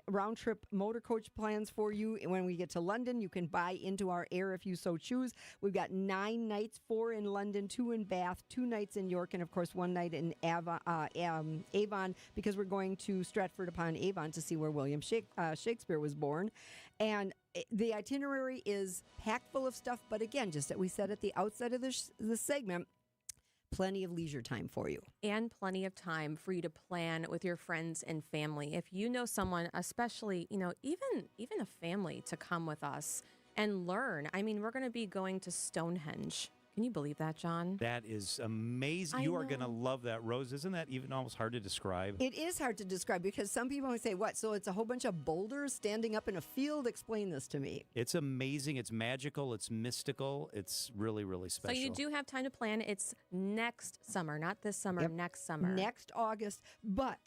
round trip motor coach plans for you. And when we get to London, you can buy into our air if you so choose. We've got 9 nights, 4 in London, 2 in Bath, 2 nights in York, and of course 1 night in Avon, because we're going to Stratford-upon-Avon to see where William Shakespeare was born. And the itinerary is packed full of stuff, but again, just as we said at the outset of this segment, plenty of leisure time for you. And plenty of time for you to plan with your friends and family. If you know someone, especially, even a family, to come with us and learn. I mean, we're going to be going to Stonehenge. Can you believe that, John? That is amazing. You are going to love that, Rose. Isn't that even almost hard to describe? It is hard to describe because some people would say, what? So it's a whole bunch of boulders standing up in a field? Explain this to me. It's amazing. It's magical. It's mystical. It's really, really special. So you do have time to plan. It's next summer, not this summer, next summer. Next August. But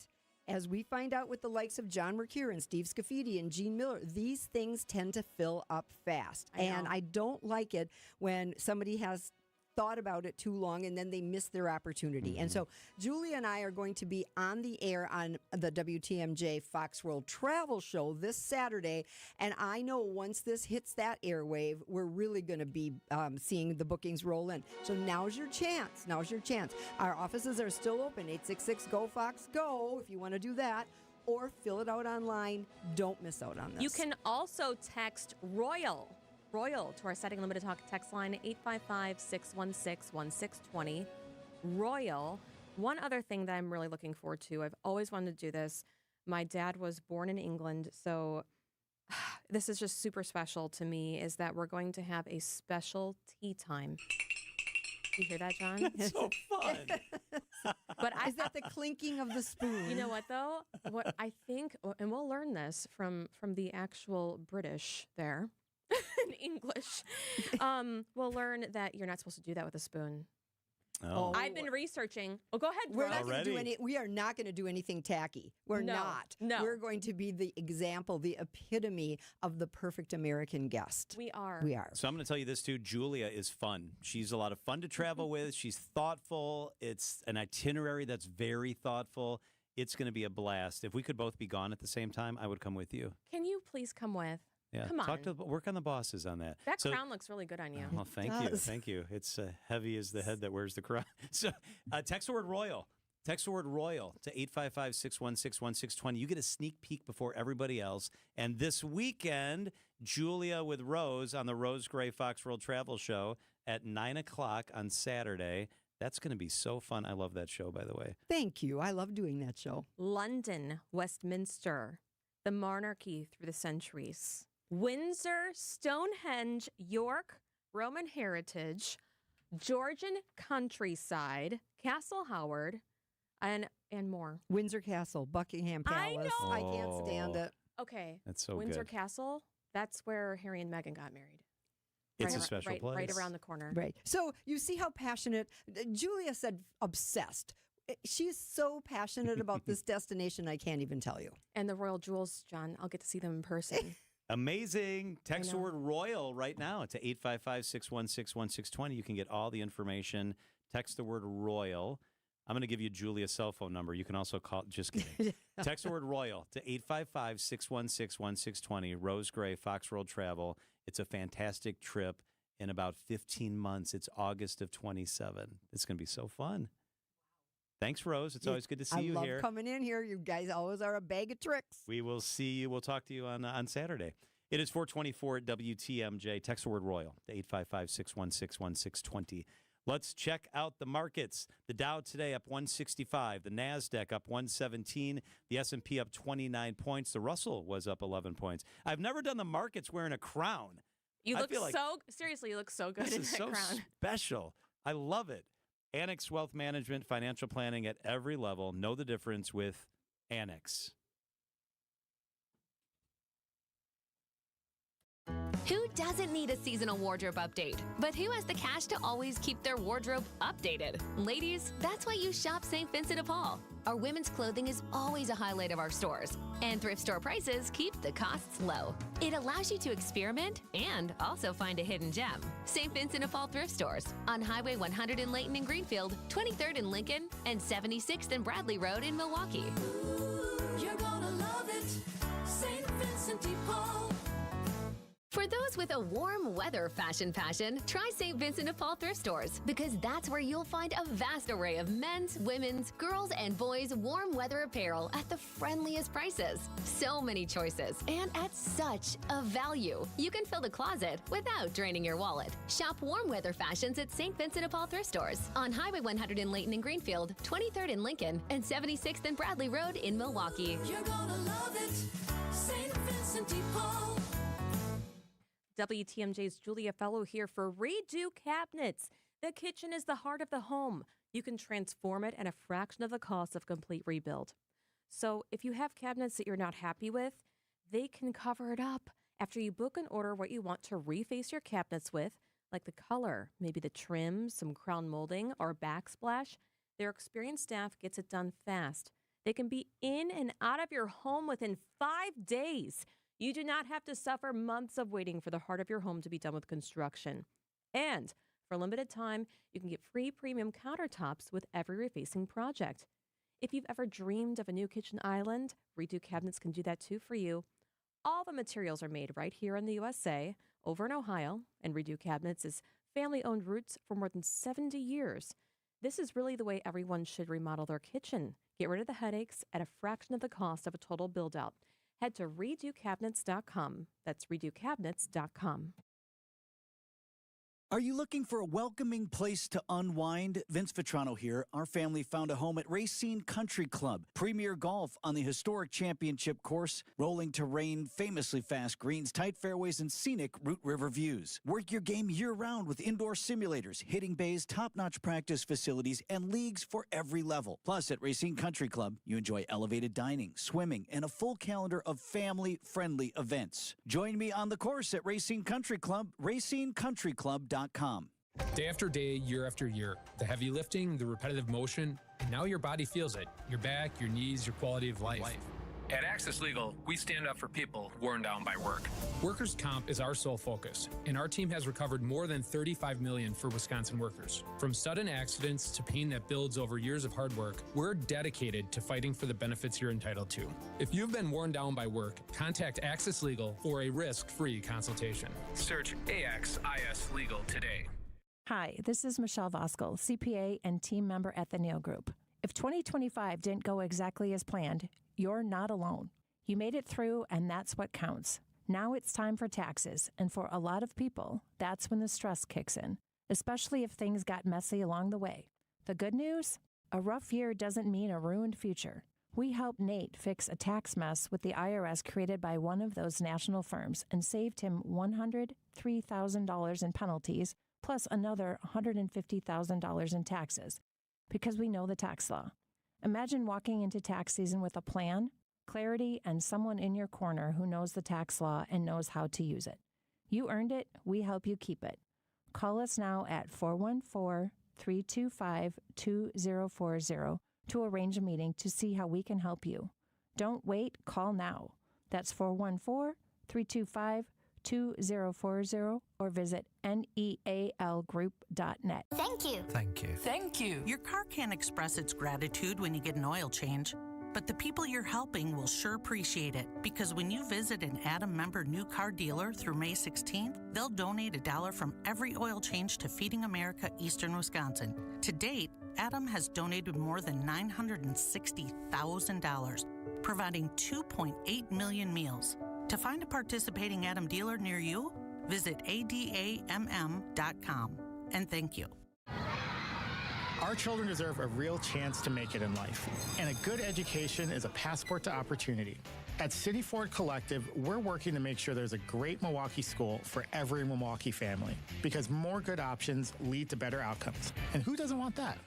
as we find out with the likes of John Mercure and Steve Scafidi and Gene Miller, these things tend to fill up fast. And I don't like it when somebody has thought about it too long and then they miss their opportunity. And so Julia and I are going to be on the air on the WTMJ Fox World Travel Show this Saturday. And I know once this hits that airwave, we're really going to be seeing the bookings roll in. So now's your chance. Now's your chance. Our offices are still open. 866-GO-FOX-GO if you want to do that. Or fill it out online. Don't miss out on this. You can also text Royal to our Setting Limited Talk text line, 855-616-1620. Royal. One other thing that I'm really looking forward to, I've always wanted to do this. My dad was born in England, so this is just super special to me, is that we're going to have a special tea time. You hear that, John? That's so fun. But is that the clinking of the spoon? You know what, though? What I think, and we'll learn this from the actual British there, in English, we'll learn that you're not supposed to do that with a spoon. Oh. I've been researching. Oh, go ahead. We're not going to do we are not going to do anything tacky. We're not. No. We're going to be the example, the epitome of the perfect American guest. We are. We are. So I'm going to tell you this, too. Julia is fun. She's a lot of fun to travel with. She's thoughtful. It's an itinerary that's very thoughtful. It's going to be a blast. If we could both be gone at the same time, I would come with you. Can you please come with? Yeah, come on. Work on the bosses on that. That crown looks really good on you. Well, thank you. It's heavy as the head that wears the crown. So text the word Royal. Text the word Royal to 855-616-1620. You get a sneak peek before everybody else. And this weekend, Julia with Rose on the Rose Gray Fox World Travel Show at 9 o'clock on Saturday. That's going to be so fun. I love that show, by the way. Thank you. I love doing that show. London, Westminster, the monarchy through the centuries. Windsor, Stonehenge, York, Roman heritage, Georgian countryside, Castle Howard, and and more. Windsor Castle, Buckingham Palace. I know. I can't stand it. Okay. That's so Windsor good. Castle, that's where Harry and Meghan got married. It's a special place. Right around the corner. Right. So you see how passionate, Julia said obsessed. She is so passionate about this destination, I can't even tell you. And the Royal Jewels, John, I'll get to see them in person. Amazing. Text the word royal right now to 855-616-1620. You can get all the information. Text the word royal. I'm going to give you Julia's cell phone number. You can also call. Just kidding. Text the word royal to 855-616-1620. Rose Gray, Fox World Travel. It's a fantastic trip in about 15 months. It's August of 27. It's going to be so fun. Thanks, Rose. It's always good to see you here. I love coming in here. You guys always are a bag of tricks. We will see you. We'll talk to you on Saturday. It is 424 at WTMJ. Text the word royal to 855-616-1620. Let's check out the markets. The Dow today up 165. The NASDAQ up 117. The S&P up 29 points. The Russell was up 11 points. I've never done the markets wearing a crown. You look seriously, you look so good in that crown. This is so special. I love it. Annex Wealth Management, financial planning at every level. Know the difference with Annex. Who doesn't need a seasonal wardrobe update? But who has the cash to always keep their wardrobe updated? Ladies, that's why you shop St. Vincent de Paul. Our women's clothing is always a highlight of our stores, and thrift store prices keep the costs low. It allows you to experiment and also find a hidden gem. St. Vincent de Paul thrift stores on Highway 100 in Layton and Greenfield, 23rd in Lincoln, and 76th and Bradley Road in Milwaukee. You're gonna love it, St. Vincent de Paul. For those with a warm weather fashion passion, try St. Vincent de Paul thrift stores, because that's where you'll find a vast array of men's, women's, girls, and boys' warm weather apparel at the friendliest prices. So many choices, and at such a value. You can fill the closet without draining your wallet. Shop warm weather fashions at St. Vincent de Paul thrift stores on Highway 100 in Layton and Greenfield, 23rd in Lincoln, and 76th and Bradley Road in Milwaukee. You're gonna love it, St. Vincent de Paul. WTMJ's Julia Fellow here for Redo Cabinets. The kitchen is the heart of the home. You can transform it at a fraction of the cost of complete rebuild. So if you have cabinets that you're not happy with, they can cover it up. After you book and order what you want to reface your cabinets with, like the color, maybe the trim, some crown molding, or backsplash, their experienced staff gets it done fast. They can be in and out of your home within 5 days. You do not have to suffer months of waiting for the heart of your home to be done with construction. And for a limited time, you can get free premium countertops with every refacing project. If you've ever dreamed of a new kitchen island, Redo Cabinets can do that too for you. All the materials are made right here in the USA, over in Ohio, and Redo Cabinets is family-owned roots for more than 70 years. This is really the way everyone should remodel their kitchen. Get rid of the headaches at a fraction of the cost of a total build-out. Head to redocabinets.com. That's redocabinets.com. Are you looking for a welcoming place to unwind? Vince Vitrano here. Our family found a home at Racine Country Club. Premier golf on the historic championship course, rolling terrain, famously fast greens, tight fairways, and scenic Root River views. Work your game year-round with indoor simulators, hitting bays, top-notch practice facilities, and leagues for every level. Plus, at Racine Country Club, you enjoy elevated dining, swimming, and a full calendar of family-friendly events. Join me on the course at Racine Country Club, racinecountryclub.com. Day after day, year after year, the heavy lifting, the repetitive motion, and now your body feels it. Your back, your knees, your quality of life. At Access Legal, we stand up for people worn down by work. Workers' comp is our sole focus, and our team has recovered more than $35 million for Wisconsin workers. From sudden accidents to pain that builds over years of hard work, we're dedicated to fighting for the benefits you're entitled to. If you've been worn down by work, contact Access Legal for a risk-free consultation. Search AXIS Legal today. Hi, this is Michelle Voskel, CPA and team member at the Neal Group. If 2025 didn't go exactly as planned, you're not alone. You made it through, and that's what counts. Now it's time for taxes, and for a lot of people, that's when the stress kicks in, especially if things got messy along the way. The good news? A rough year doesn't mean a ruined future. We helped Nate fix a tax mess with the IRS created by one of those national firms and saved him $103,000 in penalties, plus another $150,000 in taxes, because we know the tax law. Imagine walking into tax season with a plan, clarity, and someone in your corner who knows the tax law and knows how to use it. You earned it. We help you keep it. Call us now at 414-325-2040 to arrange a meeting to see how we can help you. Don't wait. Call now. That's 414-325-2040 or visit nealgroup.net. Thank you. Thank you. Thank you. Your car can't express its gratitude when you get an oil change, but the people you're helping will sure appreciate it, because when you visit an Adam member new car dealer through May 16th, they'll donate $1 from every oil change to Feeding America Eastern Wisconsin. To date, Adam has donated more than $960,000, providing 2.8 million meals. To find a participating Adam dealer near you, visit adamm.com. And thank you. Our children deserve a real chance to make it in life, and a good education is a passport to opportunity. At City Ford Collective, we're working to make sure there's a great Milwaukee school for every Milwaukee family, because more good options lead to better outcomes. And who doesn't want that?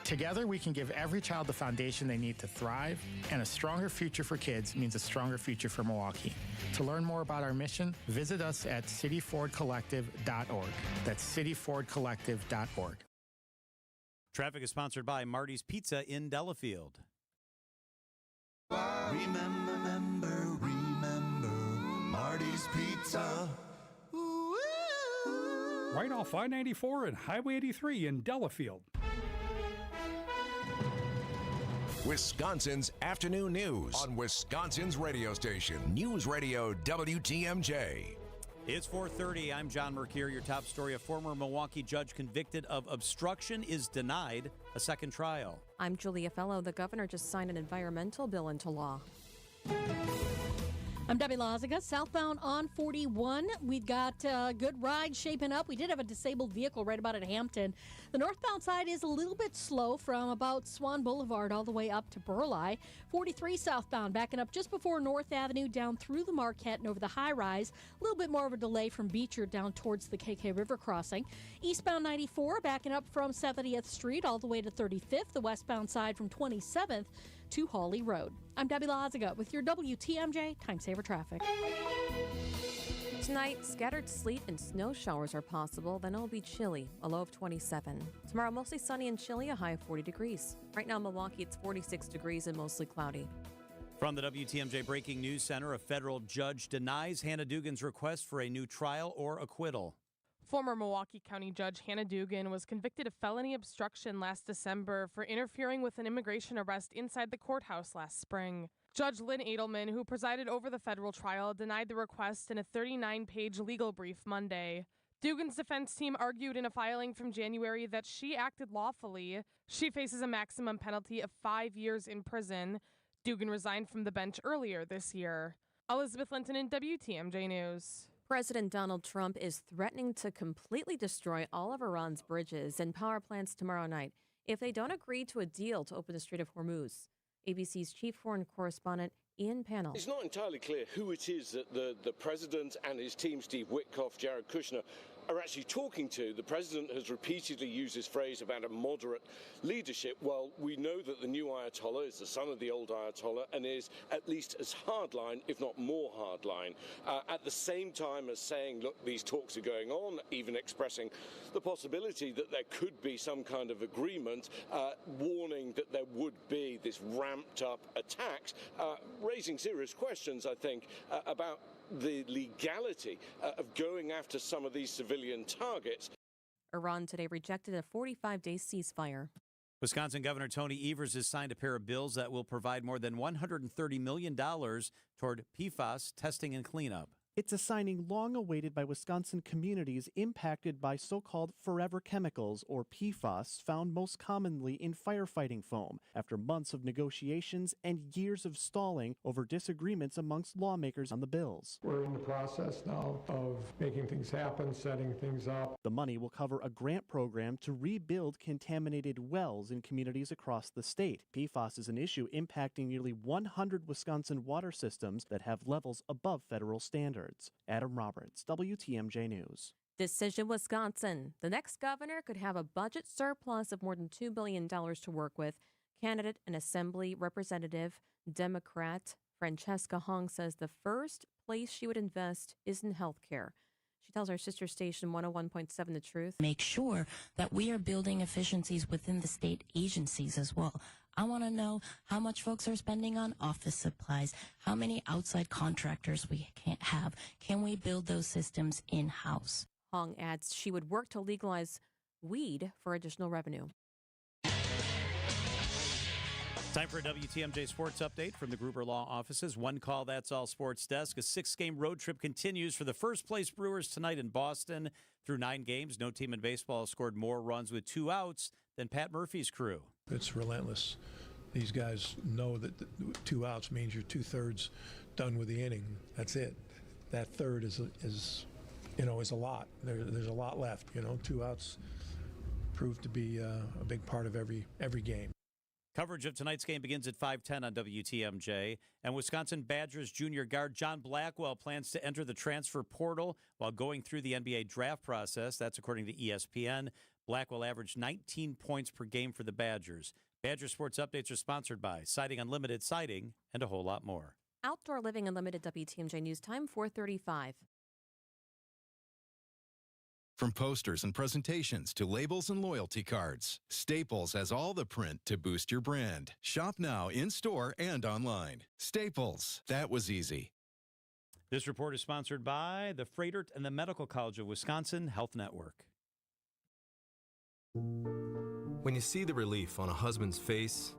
Together, we can give every child the foundation they need to thrive, and a stronger future for kids means a stronger future for Milwaukee. To learn more about our mission, visit us at cityfordcollective.org. That's cityfordcollective.org. Traffic is sponsored by Marty's Pizza in Delafield. Remember, Marty's Pizza. Right off I-94 and Highway 83 in Delafield. Wisconsin's afternoon news on Wisconsin's radio station, News Radio WTMJ. It's 4:30. I'm John Mercure. Your top story: a former Milwaukee judge convicted of obstruction is denied a second trial. I'm Julia Fellow. The governor just signed an environmental bill into law. I'm Debbie Loziga. Southbound on 41. We've got a good ride shaping up. We did have a disabled vehicle right about at Hampton. The northbound side is a little bit slow from about Swan Boulevard all the way up to Burleigh. 43 southbound backing up just before North Avenue down through the Marquette and over the high rise. A little bit more of a delay from Beecher down towards the KK River crossing. Eastbound 94 backing up from 70th Street all the way to 35th. The westbound side from 27th to Hawley Road. I'm Debbie Loziga with your WTMJ Time Saver Traffic. Tonight, scattered sleet and snow showers are possible, then it'll be chilly, a low of 27. Tomorrow, mostly sunny and chilly, a high of 40 degrees. Right now in Milwaukee, it's 46 degrees and mostly cloudy. From the WTMJ Breaking News Center, a federal judge denies Hannah Dugan's request for a new trial or acquittal. Former Milwaukee County Judge Hannah Dugan was convicted of felony obstruction last December for interfering with an immigration arrest inside the courthouse last spring. Judge Lynn Edelman, who presided over the federal trial, denied the request in a 39-page legal brief Monday. Dugan's defense team argued in a filing from January that she acted lawfully. She faces a maximum penalty of 5 years in prison. Dugan resigned from the bench earlier this year. Elizabeth Linton in WTMJ News. President Donald Trump is threatening to completely destroy all of Iran's bridges and power plants tomorrow night if they don't agree to a deal to open the Strait of Hormuz. ABC's chief foreign correspondent Ian Pannell. It's not entirely clear who it is that the president and his team, Steve Witkoff, Jared Kushner, are actually talking to. The president has repeatedly used this phrase about a moderate leadership. Well, we know that the new Ayatollah is the son of the old Ayatollah and is at least as hardline, if not more hardline, at the same time as saying, look, these talks are going on, even expressing the possibility that there could be some kind of agreement, warning that there would be this ramped up attacks, raising serious questions, I think, about the legality of going after some of these civilian targets. Iran today rejected a 45-day ceasefire. Wisconsin Governor Tony Evers has signed a pair of bills that will provide more than $130 million toward PFAS testing and cleanup. It's a signing long awaited by Wisconsin communities impacted by so-called forever chemicals, or PFAS, found most commonly in firefighting foam, after months of negotiations and years of stalling over disagreements amongst lawmakers on the bills. We're in the process now of making things happen, setting things up. The money will cover a grant program to rebuild contaminated wells in communities across the state. PFAS is an issue impacting nearly 100 Wisconsin water systems that have levels above federal standards. Adam Roberts, WTMJ News. Decision Wisconsin. The next governor could have a budget surplus of more than $2 billion to work with. Candidate and Assembly Representative Democrat Francesca Hong says the first place she would invest is in health care. She tells our sister station 101.7 The Truth. Make sure that we are building efficiencies within the state agencies as well. I want to know how much folks are spending on office supplies, how many outside contractors we can't have. Can we build those systems in-house? Hong adds she would work to legalize weed for additional revenue. Time for a WTMJ Sports Update from the Gruber Law offices. One call, that's all sports desk. A 6-game road trip continues for the first-place Brewers tonight in Boston. Through 9 games, no team in baseball has scored more runs with 2 outs than Pat Murphy's crew. It's relentless. These guys know that 2 outs means you're 2/3 done with the inning. That's it. That third is a lot. There's a lot left. 2 outs proved to be a big part of every game. Coverage of tonight's game begins at 5:10 on WTMJ. And Wisconsin Badgers junior guard John Blackwell plans to enter the transfer portal while going through the NBA draft process. That's according to ESPN. Blackwell averaged 19 points per game for the Badgers. Badger Sports Updates are sponsored by Siding Unlimited Siding and a whole lot more. Outdoor Living Unlimited WTMJ News Time, 4:35. From posters and presentations to labels and loyalty cards, Staples has all the print to boost your brand. Shop now in-store and online. Staples, that was easy. This report is sponsored by the Freighter and the Medical College of Wisconsin Health Network. When you see the relief on a husband's face,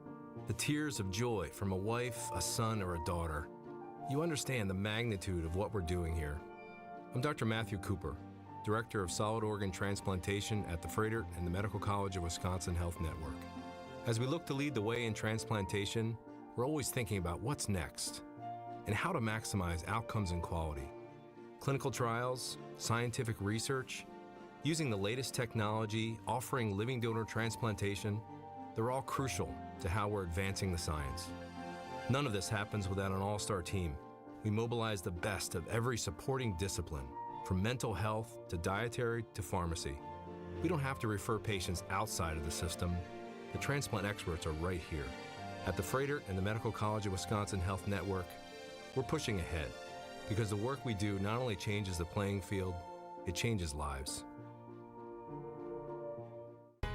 the tears of joy from a wife, a son, or a daughter, you understand the magnitude of what we're doing here. I'm Dr. Matthew Cooper, Director of Solid Organ Transplantation at the Freighter and the Medical College of Wisconsin Health Network. As we look to lead the way in transplantation, we're always thinking about what's next and how to maximize outcomes and quality. Clinical trials, scientific research, using the latest technology, offering living donor transplantation, they're all crucial to how we're advancing the science. None of this happens without an all-star team. We mobilize the best of every supporting discipline, from mental health to dietary to pharmacy. We don't have to refer patients outside of the system. The transplant experts are right here. At the Freighter and the Medical College of Wisconsin Health Network, we're pushing ahead because the work we do not only changes the playing field, it changes lives.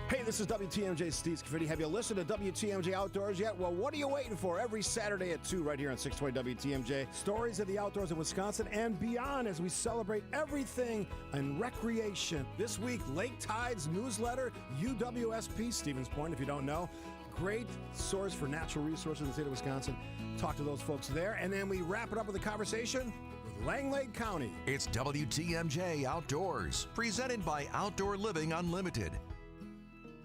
Hey, this is WTMJ's Steve Scaffidi. Have you listened to WTMJ Outdoors yet? Well, what are you waiting for? Every Saturday at 2 right here on 620 WTMJ. Stories of the outdoors in Wisconsin and beyond as we celebrate everything in recreation. This week, Lake Tides newsletter, UWSP, Stevens Point, if you don't know. Great source for natural resources in the state of Wisconsin. Talk to those folks there. And then we wrap it up with a conversation with Lang Lake County. It's WTMJ Outdoors, presented by Outdoor Living Unlimited.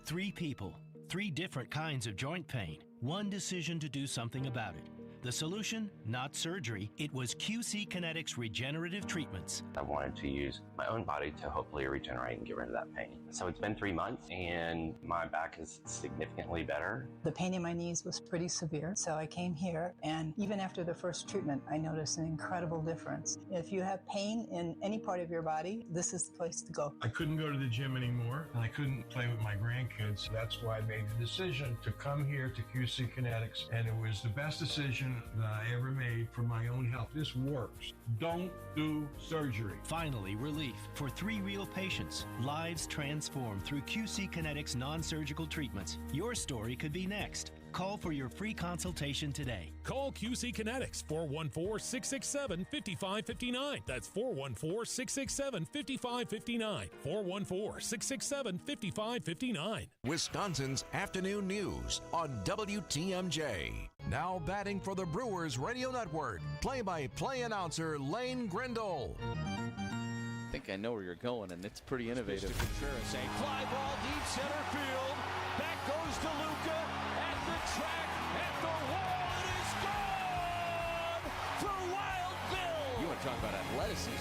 3 people, 3 different kinds of joint pain, 1 decision to do something about it. The solution? Not surgery. It was QC Kinetics regenerative treatments. I wanted to use my own body to hopefully regenerate and get rid of that pain. So it's been 3 months and my back is significantly better. The pain in my knees was pretty severe, so I came here, and even after the first treatment, I noticed an incredible difference. If you have pain in any part of your body, this is the place to go. I couldn't go to the gym anymore, and I couldn't play with my grandkids. That's why I made the decision to come here to QC Kinetics, and it was the best decision that I ever made for my own health. This works. Don't do surgery. Finally, relief for 3 real patients. Lives transformed through QC Kinetics non-surgical treatments. Your story could be next. Call for your free consultation today. Call QC Kinetics, 414-667-5559. That's 414-667-5559. 414-667-5559. Wisconsin's afternoon news on WTMJ. Now batting for the Brewers Radio Network, play-by-play announcer Lane Grindle. I think I know where you're going, and it's pretty innovative. A fly ball deep center field. Back goes to Luca at the track, at the wall. It is gone for Wild Bill. You want to talk about athleticism?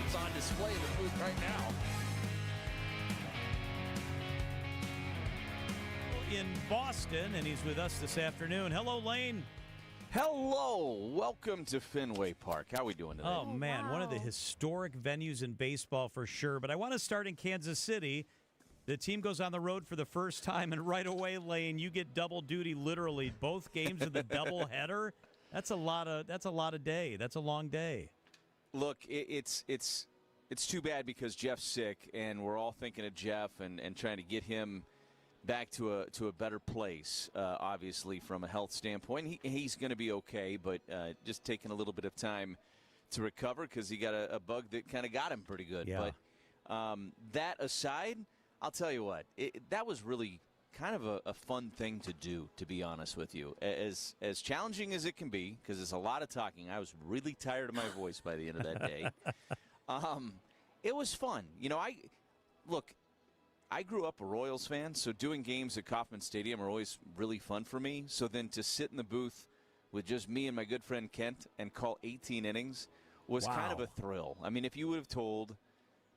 It's on display in the booth right now. In Boston, and he's with us this afternoon. Hello, Lane. Hello. Welcome to Fenway Park. How are we doing today? Oh, man, one of the historic venues in baseball for sure. But I want to start in Kansas City. The team goes on the road for the first time, and right away, Lane, you get double duty. Literally, both games of the doubleheader. That's a lot of day. That's a long day. Look, it's too bad because Jeff's sick, and we're all thinking of Jeff and trying to get him back to a better place. Obviously, from a health standpoint, he's going to be okay, but just taking a little bit of time to recover because he got a bug that kind of got him pretty good. Yeah. But that aside, I'll tell you what, that was really kind of a fun thing to do, to be honest with you. As challenging as it can be, because it's a lot of talking. I was really tired of my voice by the end of that day. It was fun. I grew up a Royals fan, so doing games at Kauffman Stadium are always really fun for me. So then to sit in the booth with just me and my good friend Kent and call 18 innings was kind of a thrill. I mean, if you would have told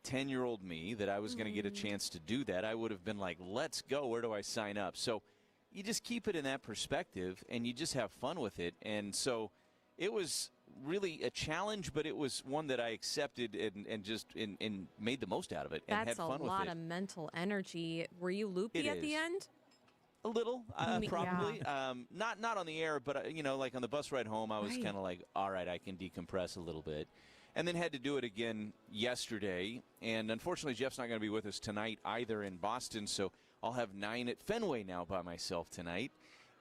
10-year-old me that I was going to get a chance to do that, I would have been like, let's go. Where do I sign up? So you just keep it in that perspective, and you just have fun with it. And so it was really a challenge, but it was one that I accepted and just made the most out of it and had fun with it. That's a lot of mental energy. Were you loopy at the end? A little, probably. Yeah. Not on the air, but, like on the bus ride home, I was kind of like, all right, I can decompress a little bit. And then had to do it again yesterday. And unfortunately, Jeff's not going to be with us tonight either in Boston, so I'll have 9 at Fenway now by myself tonight.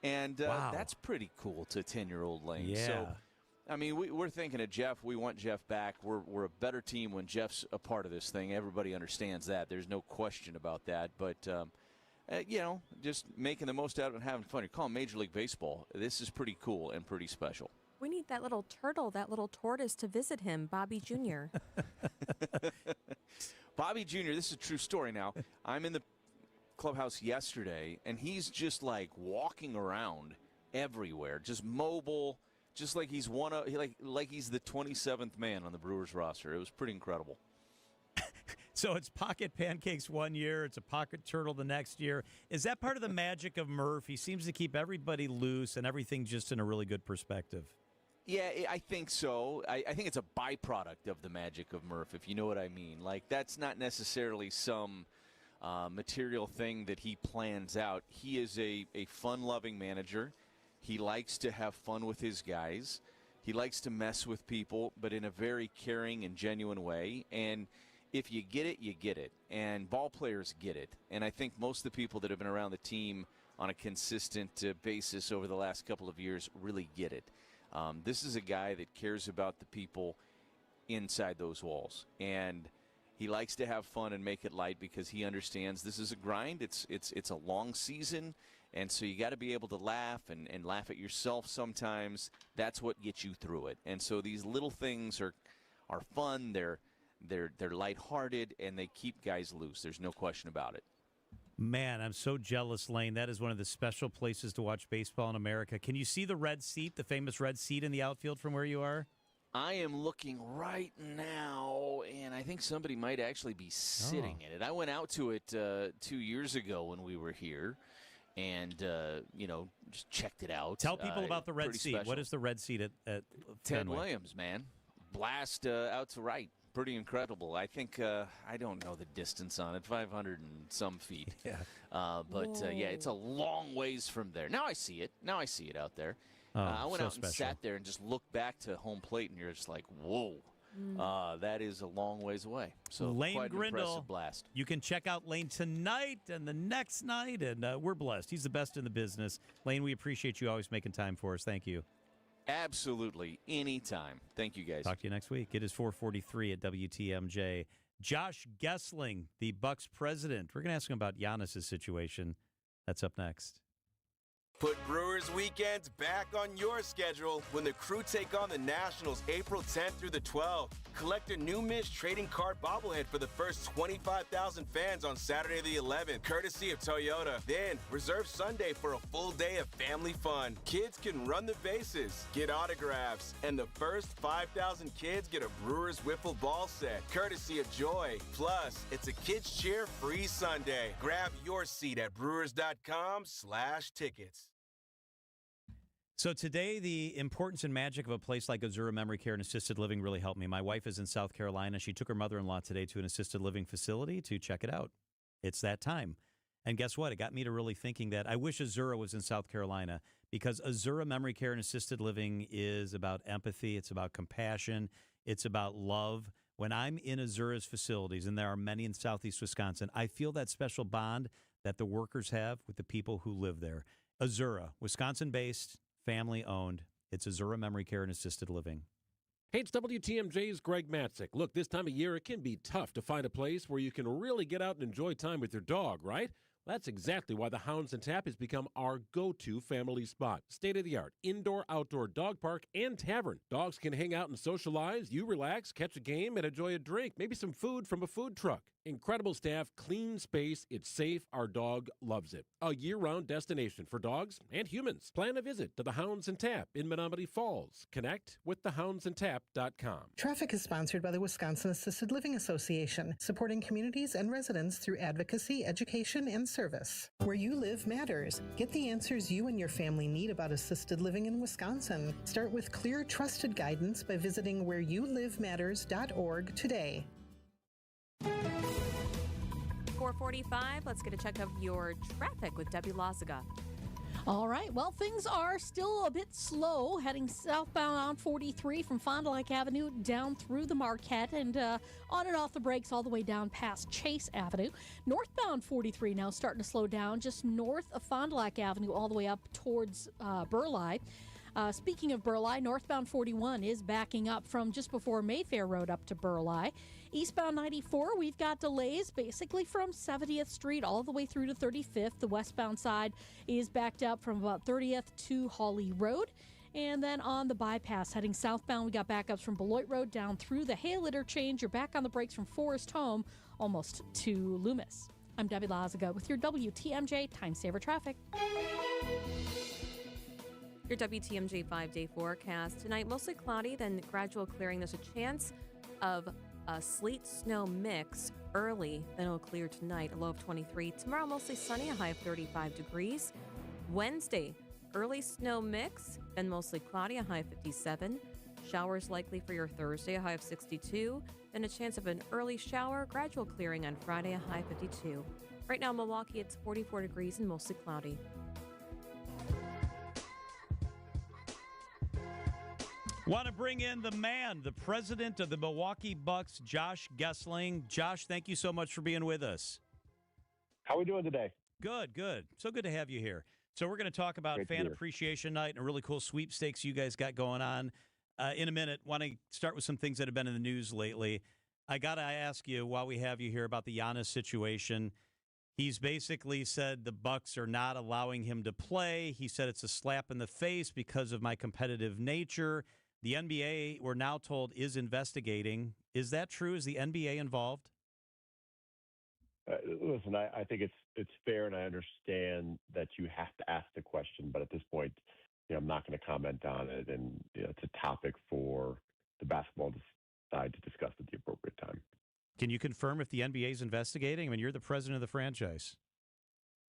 And that's pretty cool to 10-year-old Lane. Yeah. So, I mean, we're thinking of Jeff. We want Jeff back. We're a better team when Jeff's a part of this thing. Everybody understands that. There's no question about that. But, just making the most out of it and having fun. You call it Major League Baseball. This is pretty cool and pretty special. We need that little turtle, that little tortoise to visit him, Bobby Jr. Bobby Jr., this is a true story now. I'm in the clubhouse yesterday, and he's just like walking around everywhere, just mobile, just like he's like he's the 27th man on the Brewers roster. It was pretty incredible. So it's pocket pancakes one year, it's a pocket turtle the next year. Is that part of the magic of Murph? He seems to keep everybody loose and everything just in a really good perspective. Yeah, I think so. I think it's a byproduct of the magic of Murph, if you know what I mean. Like, that's not necessarily some material thing that he plans out. He is a fun-loving manager. He likes to have fun with his guys. He likes to mess with people, but in a very caring and genuine way. And if you get it, you get it. And ball players get it. And I think most of the people that have been around the team on a consistent basis over the last couple of years really get it. This is a guy that cares about the people inside those walls. And he likes to have fun and make it light because he understands this is a grind. It's a long season. And so you got to be able to laugh and laugh at yourself sometimes. That's what gets you through it. And so these little things are fun. They're lighthearted, and they keep guys loose. There's no question about it. Man, I'm so jealous, Lane. That is one of the special places to watch baseball in America. Can you see the red seat, the famous red seat in the outfield from where you are? I am looking right now, and I think somebody might actually be sitting in it. I went out to it 2 years ago when we were here and, just checked it out. Tell people about the red seat. Special. What is the red seat at Ted Fenway? Williams, man. Blast out to right. Pretty incredible. I think, I don't know the distance on it, 500 and some feet. Yeah. It's a long ways from there. Now I see it out there. I went out and sat there and just looked back to home plate, and you're just like, whoa. That is a long ways away. So Lane quite an Grindle, impressive blast. You can check out Lane tonight and the next night, and we're blessed. He's the best in the business. Lane, we appreciate you always making time for us. Thank you. Absolutely. Anytime. Thank you, guys. Talk to you next week. It is 4:43 at WTMJ. Josh Gessling, the Bucks president. We're going to ask him about Giannis' situation. That's up next. Put Brewers weekends back on your schedule when the Crew take on the Nationals April 10th through the 12th. Collect a new Mish trading card bobblehead for the first 25,000 fans on Saturday the 11th, courtesy of Toyota. Then reserve Sunday for a full day of family fun. Kids can run the bases, get autographs, and the first 5,000 kids get a Brewers wiffle ball set, courtesy of Joy. Plus, it's a kids cheer free Sunday. Grab your seat at brewers.com/tickets. So today, the importance and magic of a place like Azura Memory Care and Assisted Living really helped me. My wife is in South Carolina. She took her mother-in-law today to an assisted living facility to check it out. It's that time. And guess what? It got me to really thinking that I wish Azura was in South Carolina, because Azura Memory Care and Assisted Living is about empathy. It's about compassion. It's about love. When I'm in Azura's facilities, and there are many in Southeast Wisconsin, I feel that special bond that the workers have with the people who live there. Azura, Wisconsin-based, family-owned. It's Azura Memory Care and Assisted Living. Hey, it's WTMJ's Greg Matzik. Look, this time of year, it can be tough to find a place where you can really get out and enjoy time with your dog, right? That's exactly why the Hounds and Tap has become our go-to family spot. State-of-the-art, indoor-outdoor dog park and tavern. Dogs can hang out and socialize, you relax, catch a game, and enjoy a drink, maybe some food from a food truck. Incredible staff, clean space, it's safe, our dog loves it. A year-round destination for dogs and humans. Plan a visit to the Hounds and Tap in Menominee Falls. Connect with thehoundsandtap.com. Traffic is sponsored by the Wisconsin Assisted Living Association, supporting communities and residents through advocacy, education, and service. Where you live matters. Get the answers you and your family need about assisted living in Wisconsin. Start with clear, trusted guidance by visiting whereyouLiveMatters.org today. 445, let's get a check of your traffic with Debbie Lazaga. All right. Well, things are still a bit slow heading southbound on 43 from Fond du Lac Avenue down through the Marquette and on and off the brakes all the way down past Chase Avenue. Northbound 43 now starting to slow down just north of Fond du Lac Avenue all the way up towards Burleigh. Speaking of Burleigh, northbound 41 is backing up from just before Mayfair Road up to Burleigh. Eastbound 94, we've got delays basically from 70th Street all the way through to 35th. The westbound side is backed up from about 30th to Hawley Road. And then on the bypass heading southbound, we got backups from Beloit Road down through the Hale interchange. You're back on the brakes from Forest Home almost to Loomis. I'm Debbie Lazaga with your WTMJ Time Saver Traffic. Your WTMJ 5-day forecast. Tonight, mostly cloudy, then gradual clearing. There's a chance of a sleet-snow mix early, then it'll clear tonight, a low of 23. Tomorrow, mostly sunny, a high of 35 degrees. Wednesday, early snow mix, then mostly cloudy, a high of 57. Showers likely for your Thursday, a high of 62. Then a chance of an early shower, gradual clearing on Friday, a high of 52. Right now in Milwaukee, it's 44 degrees and mostly cloudy. Want to bring in the man, the president of the Milwaukee Bucks, Josh Gessling. Josh, thank you so much for being with us. How are we doing today? Good, good. So good to have you here. So we're going to talk about Fan Appreciation Night and a really cool sweepstakes you guys got going on. In a minute, want to start with some things that have been in the news lately. I got to ask you, while we have you here, about the Giannis situation. He's basically said the Bucks are not allowing him to play. He said it's a slap in the face because of my competitive nature. The NBA, we're now told, is investigating. Is that true? Is the NBA involved? Listen, I think it's fair, and I understand that you have to ask the question. But at this point, I'm not going to comment on it, and it's a topic for the basketball side to discuss at the appropriate time. Can you confirm if the NBA is investigating? I mean, you're the president of the franchise.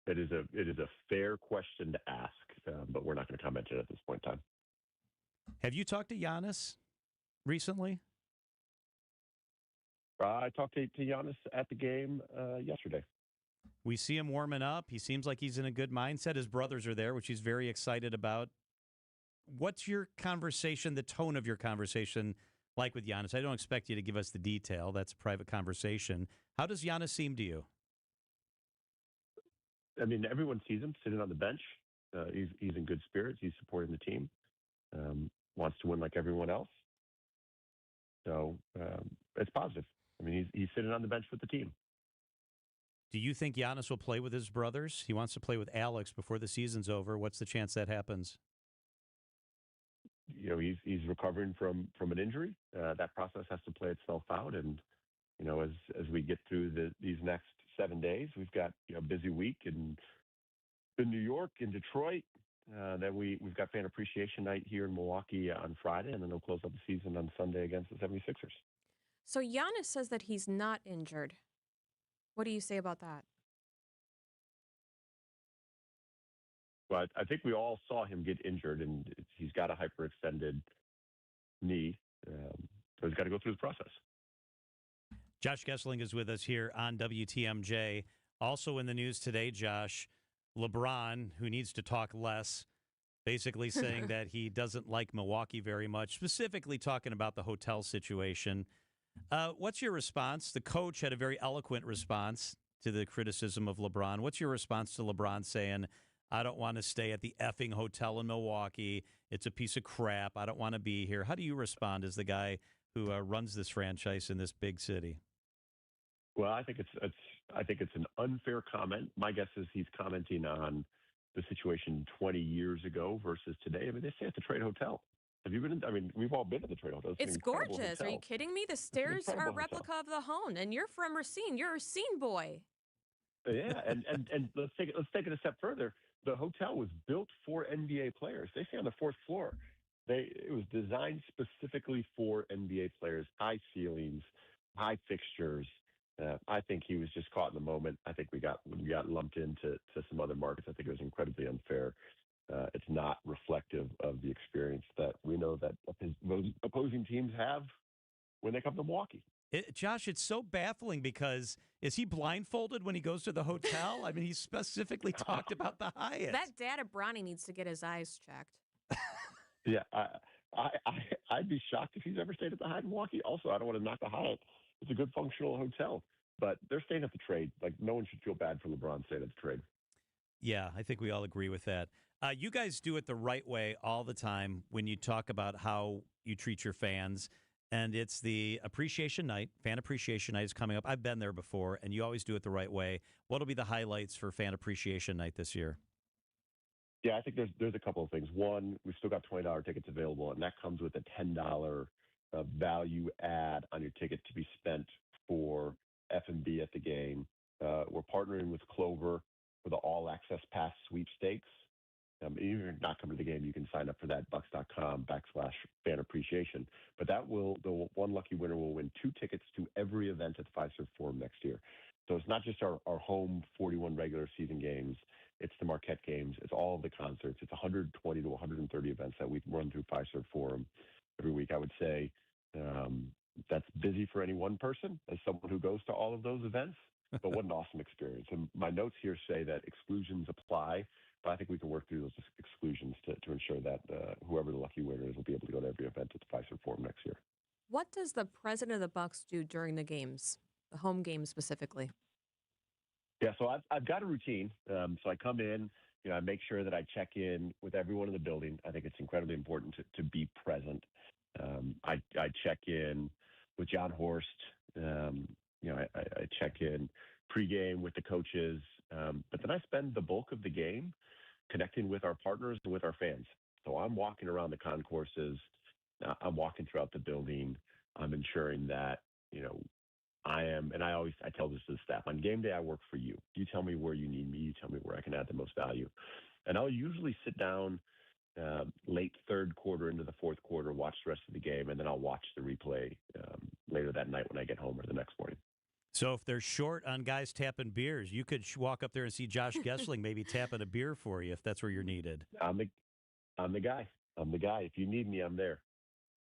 It is a fair question to ask, but we're not going to comment on it at this point in time. Have you talked to Giannis recently? I talked to Giannis at the game yesterday. We see him warming up. He seems like he's in a good mindset. His brothers are there, which he's very excited about. What's your conversation, the tone of your conversation like with Giannis? I don't expect you to give us the detail. That's a private conversation. How does Giannis seem to you? I mean, everyone sees him sitting on the bench. He's in good spirits. He's supporting the team. Wants to win like everyone else. So it's positive. I mean, he's sitting on the bench with the team. Do you think Giannis will play with his brothers? He wants to play with Alex before the season's over. What's the chance that happens? He's recovering from an injury. That process has to play itself out. And, as we get through these next 7 days, we've got a busy week in New York, in Detroit. Then we've got Fan Appreciation Night here in Milwaukee on Friday, and then they'll close up the season on Sunday against the 76ers. So Giannis says that he's not injured. What do you say about that? But I think we all saw him get injured, and he's got a hyperextended knee, so he's got to go through the process. Josh Gessling is with us here on WTMJ. Also in the news today, Josh, LeBron, who needs to talk less, basically saying that he doesn't like Milwaukee very much, specifically talking about the hotel situation. What's your response? The coach had a very eloquent response to the criticism of LeBron. What's your response to LeBron saying, I don't want to stay at the effing hotel in Milwaukee. It's a piece of crap. I don't want to be here. How do you respond as the guy who runs this franchise in this big city? Well, I think it's an unfair comment. My guess is he's commenting on the situation 20 years ago versus today. I mean, they stay at the Trade Hotel. Have you been? We've all been to the Trade Hotel. It's gorgeous. Are you kidding me? The stairs are a replica of the Hone, and you're from Racine. You're a Racine boy. Yeah, and let's take it a step further. The hotel was built for NBA players. They stay on the fourth floor. It was designed specifically for NBA players. High ceilings, high fixtures. I think he was just caught in the moment. I think we got lumped into some other markets. I think it was incredibly unfair. It's not reflective of the experience that we know that those opposing teams have when they come to Milwaukee. Josh, it's so baffling because is he blindfolded when he goes to the hotel? I mean, he specifically talked about the Hyatt. That dad at Bronny needs to get his eyes checked. Yeah, I'd be shocked if he's ever stayed at the Hyatt in Milwaukee. Also, I don't want to knock the Hyatt. It's a good functional hotel, but they're staying at the Trade. Like, no one should feel bad for LeBron staying at the Trade. Yeah, I think we all agree with that. You guys do it the right way all the time when you talk about how you treat your fans, and it's the appreciation night. Fan appreciation night is coming up. I've been there before, and you always do it the right way. What will be the highlights for fan appreciation night this year? Yeah, I think there's a couple of things. One, we've still got $20 tickets available, and that comes with a $10 value add on your ticket to be spent for F&B at the game. We're partnering with Clover for the All Access Pass sweepstakes. Even if you're not coming to the game, you can sign up for that, bucks.com/fan appreciation. But the one lucky winner will win 2 tickets to every event at the Fiserv Forum next year. So it's not just our home 41 regular season games. It's the Marquette games. It's all of the concerts. It's 120 to 130 events that we run through Fiserv Forum every week. I would say that's busy for any one person as someone who goes to all of those events, but what an awesome experience. And my notes here say that exclusions apply, but I think we can work through those exclusions to ensure that whoever the lucky winner is will be able to go to every event at the Fiserv Forum next year. What does the president of the Bucks do during the games, the home games specifically? Yeah, so I've got a routine. So I come in, I make sure that I check in with everyone in the building. I think it's incredibly important to be present. I check in with John Horst. I check in pregame with the coaches. But then I spend the bulk of the game connecting with our partners and with our fans. So I'm walking around the concourses. I'm walking throughout the building. I'm ensuring that, and I tell this to the staff, on game day, I work for you. You tell me where you need me. You tell me where I can add the most value. And I'll usually sit down late third quarter into the fourth quarter, watch the rest of the game, and then I'll watch the replay later that night when I get home or the next morning. So if they're short on guys tapping beers, you could walk up there and see Josh Gessling maybe tapping a beer for you if that's where you're needed. I'm the guy. I'm the guy. If you need me, I'm there.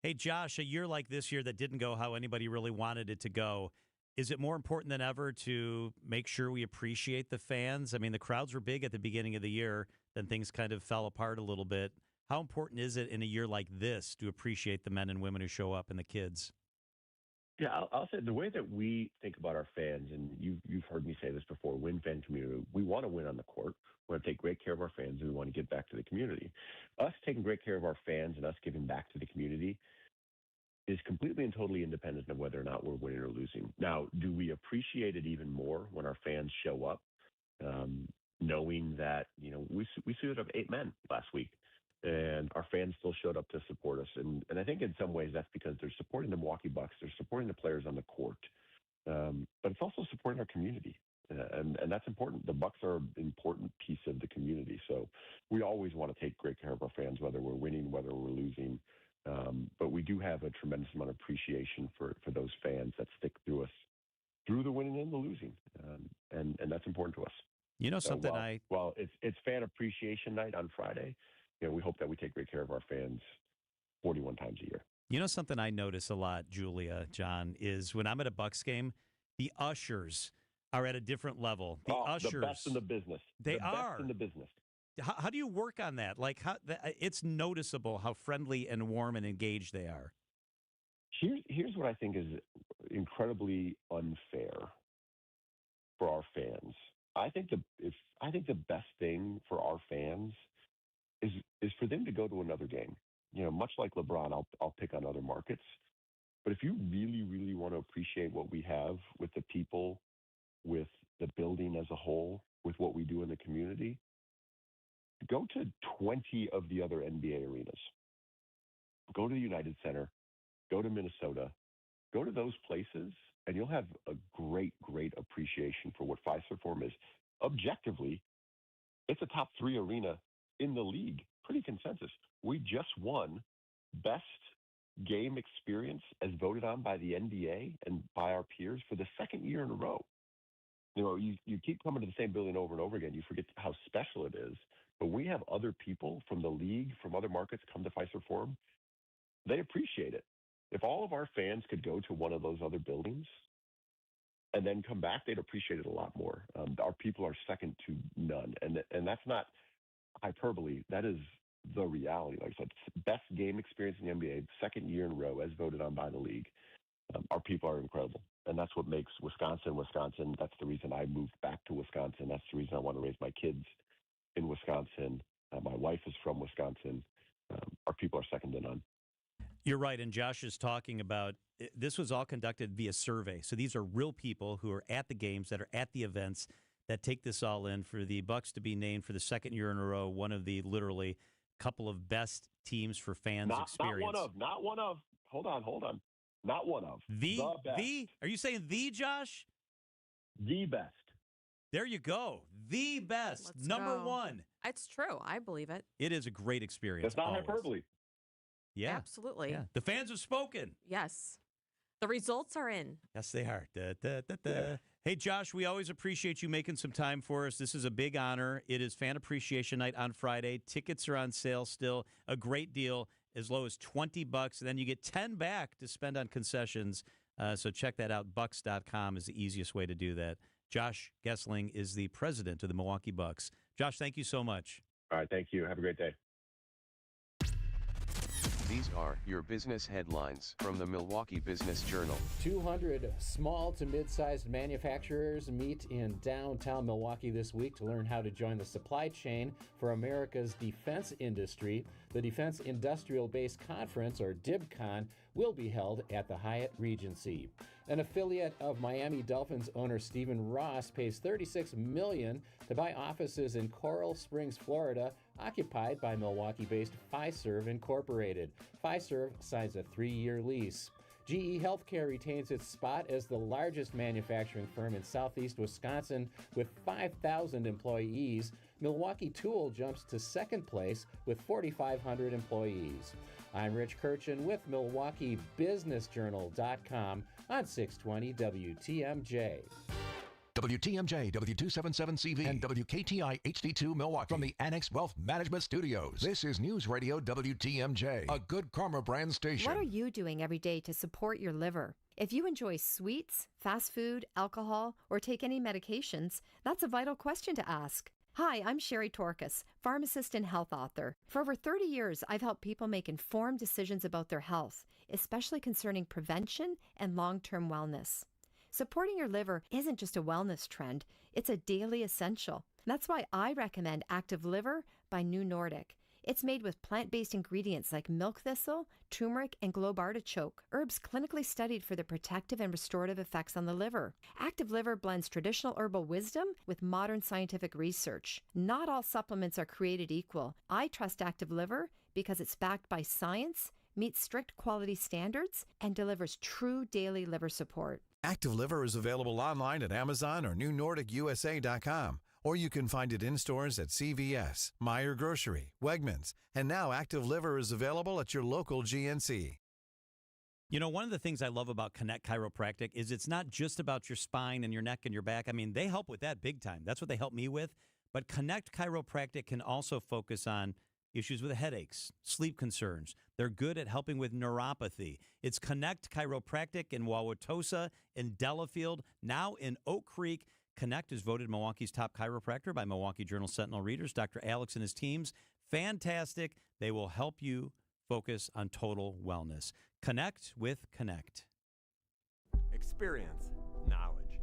Hey, Josh, a year like this year that didn't go how anybody really wanted it to go, is it more important than ever to make sure we appreciate the fans? I mean, the crowds were big at the beginning of the year, then things kind of fell apart a little bit. How important is it in a year like this to appreciate the men and women who show up and the kids? Yeah, I'll say the way that we think about our fans, and you've heard me say this before, win fan community, we want to win on the court. We want to take great care of our fans, and we want to give back to the community. Us taking great care of our fans and us giving back to the community is completely and totally independent of whether or not we're winning or losing. Now, do we appreciate it even more when our fans show up, knowing that, we suited up 8 men last week, and our fans still showed up to support us. And I think in some ways that's because they're supporting the Milwaukee Bucks. They're supporting the players on the court. But it's also supporting our community. And that's important. The Bucks are an important piece of the community. So we always want to take great care of our fans, whether we're winning, whether we're losing. But we do have a tremendous amount of appreciation for those fans that stick through us through the winning and the losing. And that's important to us. Something Well, it's fan appreciation night on Friday. We hope that we take great care of our fans 41 times a year. Something I notice a lot, Julia, John, is when I'm at a Bucks game, the ushers are at a different level. The ushers, the best in the business. They are best in the business. How do you work on that? Like, it's noticeable how friendly and warm and engaged they are. Here's what I think is incredibly unfair for our fans. I think the best thing for our fans is for them to go to another game. You know, much like LeBron, I'll pick on other markets. But if you really, really want to appreciate what we have with the people, with the building as a whole, with what we do in the community, go to 20 of the other NBA arenas. Go to the United Center. Go to Minnesota. Go to those places, and you'll have a great, great appreciation for what Fiserv Forum is. Objectively, it's a top 3 arena in the league. Pretty consensus. We just won best game experience as voted on by the NBA and by our peers for the second year in a row. You know, you keep coming to the same building over and over again. You forget how special it is. But we have other people from the league, from other markets come to Fiserv Forum. They appreciate it. If all of our fans could go to one of those other buildings and then come back, they'd appreciate it a lot more. Our people are second to none. And that's not hyperbole. That is the reality. Like I said, best game experience in the NBA, second year in a row as voted on by the league. Our people are incredible. And that's what makes Wisconsin, Wisconsin. That's the reason I moved back to Wisconsin. That's the reason I want to raise my kids in Wisconsin. My wife is from Wisconsin. Our people are second to none. You're right, and Josh is talking about this was all conducted via survey. So these are real people who are at the games, that are at the events, that take this all in. For the Bucks to be named for the second year in a row, one of the literally couple of best teams for fans experience. Not one of. Hold on. Not one of. The best. Are you saying the, Josh? The best. There you go. The best. Number one. It's true. I believe it. It is a great experience. It's not always. hyperbole. Yeah. Absolutely. Yeah. The fans have spoken. Yes. The results are in. Yes, they are. Yeah. Hey, Josh, we always appreciate you making some time for us. This is a big honor. It is Fan Appreciation Night on Friday. Tickets are on sale still. A great deal, as low as $20. And then you get 10 back to spend on concessions. So check that out. Bucks.com is the easiest way to do that. Josh Gessling is the president of the Milwaukee Bucks. Josh, thank you so much. All right, thank you. Have a great day. These are your business headlines from the Milwaukee Business Journal. 200 small to mid-sized manufacturers meet in downtown Milwaukee this week to learn how to join the supply chain for America's defense industry. The Defense Industrial Base Conference, or DIBCON, will be held at the Hyatt Regency. An affiliate of Miami Dolphins owner Stephen Ross pays $36 million to buy offices in Coral Springs, Florida, occupied by Milwaukee-based Fiserv Incorporated. Fiserv signs a 3-year lease. GE Healthcare retains its spot as the largest manufacturing firm in southeast Wisconsin with 5,000 employees. Milwaukee Tool jumps to second place with 4,500 employees. I'm Rich Kirchen with MilwaukeeBusinessJournal.com on 620 WTMJ. WTMJ, W277CV, and WKTI HD2 Milwaukee. From the Annex Wealth Management Studios, this is News Radio WTMJ, a Good Karma brand station. What are you doing every day to support your liver? If you enjoy sweets, fast food, alcohol, or take any medications, that's a vital question to ask. Hi, I'm Sherry Torkas, pharmacist and health author. For over 30 years, I've helped people make informed decisions about their health, especially concerning prevention and long-term wellness. Supporting your liver isn't just a wellness trend, it's a daily essential. That's why I recommend Active Liver by New Nordic. It's made with plant-based ingredients like milk thistle, turmeric, and globe artichoke, herbs clinically studied for their protective and restorative effects on the liver. Active Liver blends traditional herbal wisdom with modern scientific research. Not all supplements are created equal. I trust Active Liver because it's backed by science, meets strict quality standards, and delivers true daily liver support. Active Liver is available online at Amazon or NewNordicUSA.com, or you can find it in stores at CVS, Meijer Grocery, Wegmans, and now Active Liver is available at your local GNC. You know, one of the things I love about Connect Chiropractic is it's not just about your spine and your neck and your back. I mean, they help with that big time. That's what they help me with. But Connect Chiropractic can also focus on issues with headaches, sleep concerns. They're good at helping with neuropathy. It's Connect Chiropractic in Wauwatosa, in Delafield, now in Oak Creek. Connect is voted Milwaukee's top chiropractor by Milwaukee Journal Sentinel readers. Dr. Alex and his teams, fantastic. They will help you focus on total wellness. Connect with Connect. Experience, knowledge,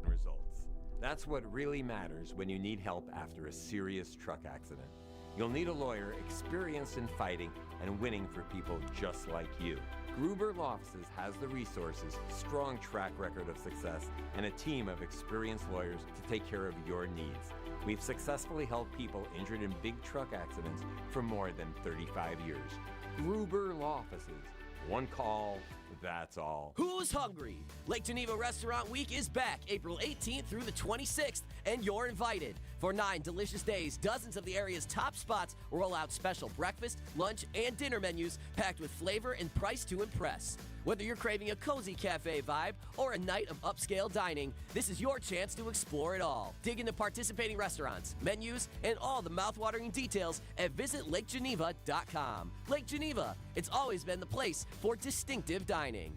results. That's what really matters when you need help after a serious truck accident. You'll need a lawyer experienced in fighting and winning for people just like you. Gruber Law Offices has the resources, strong track record of success, and a team of experienced lawyers to take care of your needs. We've successfully helped people injured in big truck accidents for more than 35 years. Gruber Law Offices. One call, that's all. Who's hungry? Lake Geneva Restaurant Week is back April 18th through the 26th, and you're invited. For 9 delicious days, dozens of the area's top spots roll out special breakfast, lunch, and dinner menus packed with flavor and price to impress. Whether you're craving a cozy cafe vibe or a night of upscale dining, this is your chance to explore it all. Dig into participating restaurants, menus, and all the mouthwatering details at visitlakegeneva.com. Lake Geneva, it's always been the place for distinctive dining.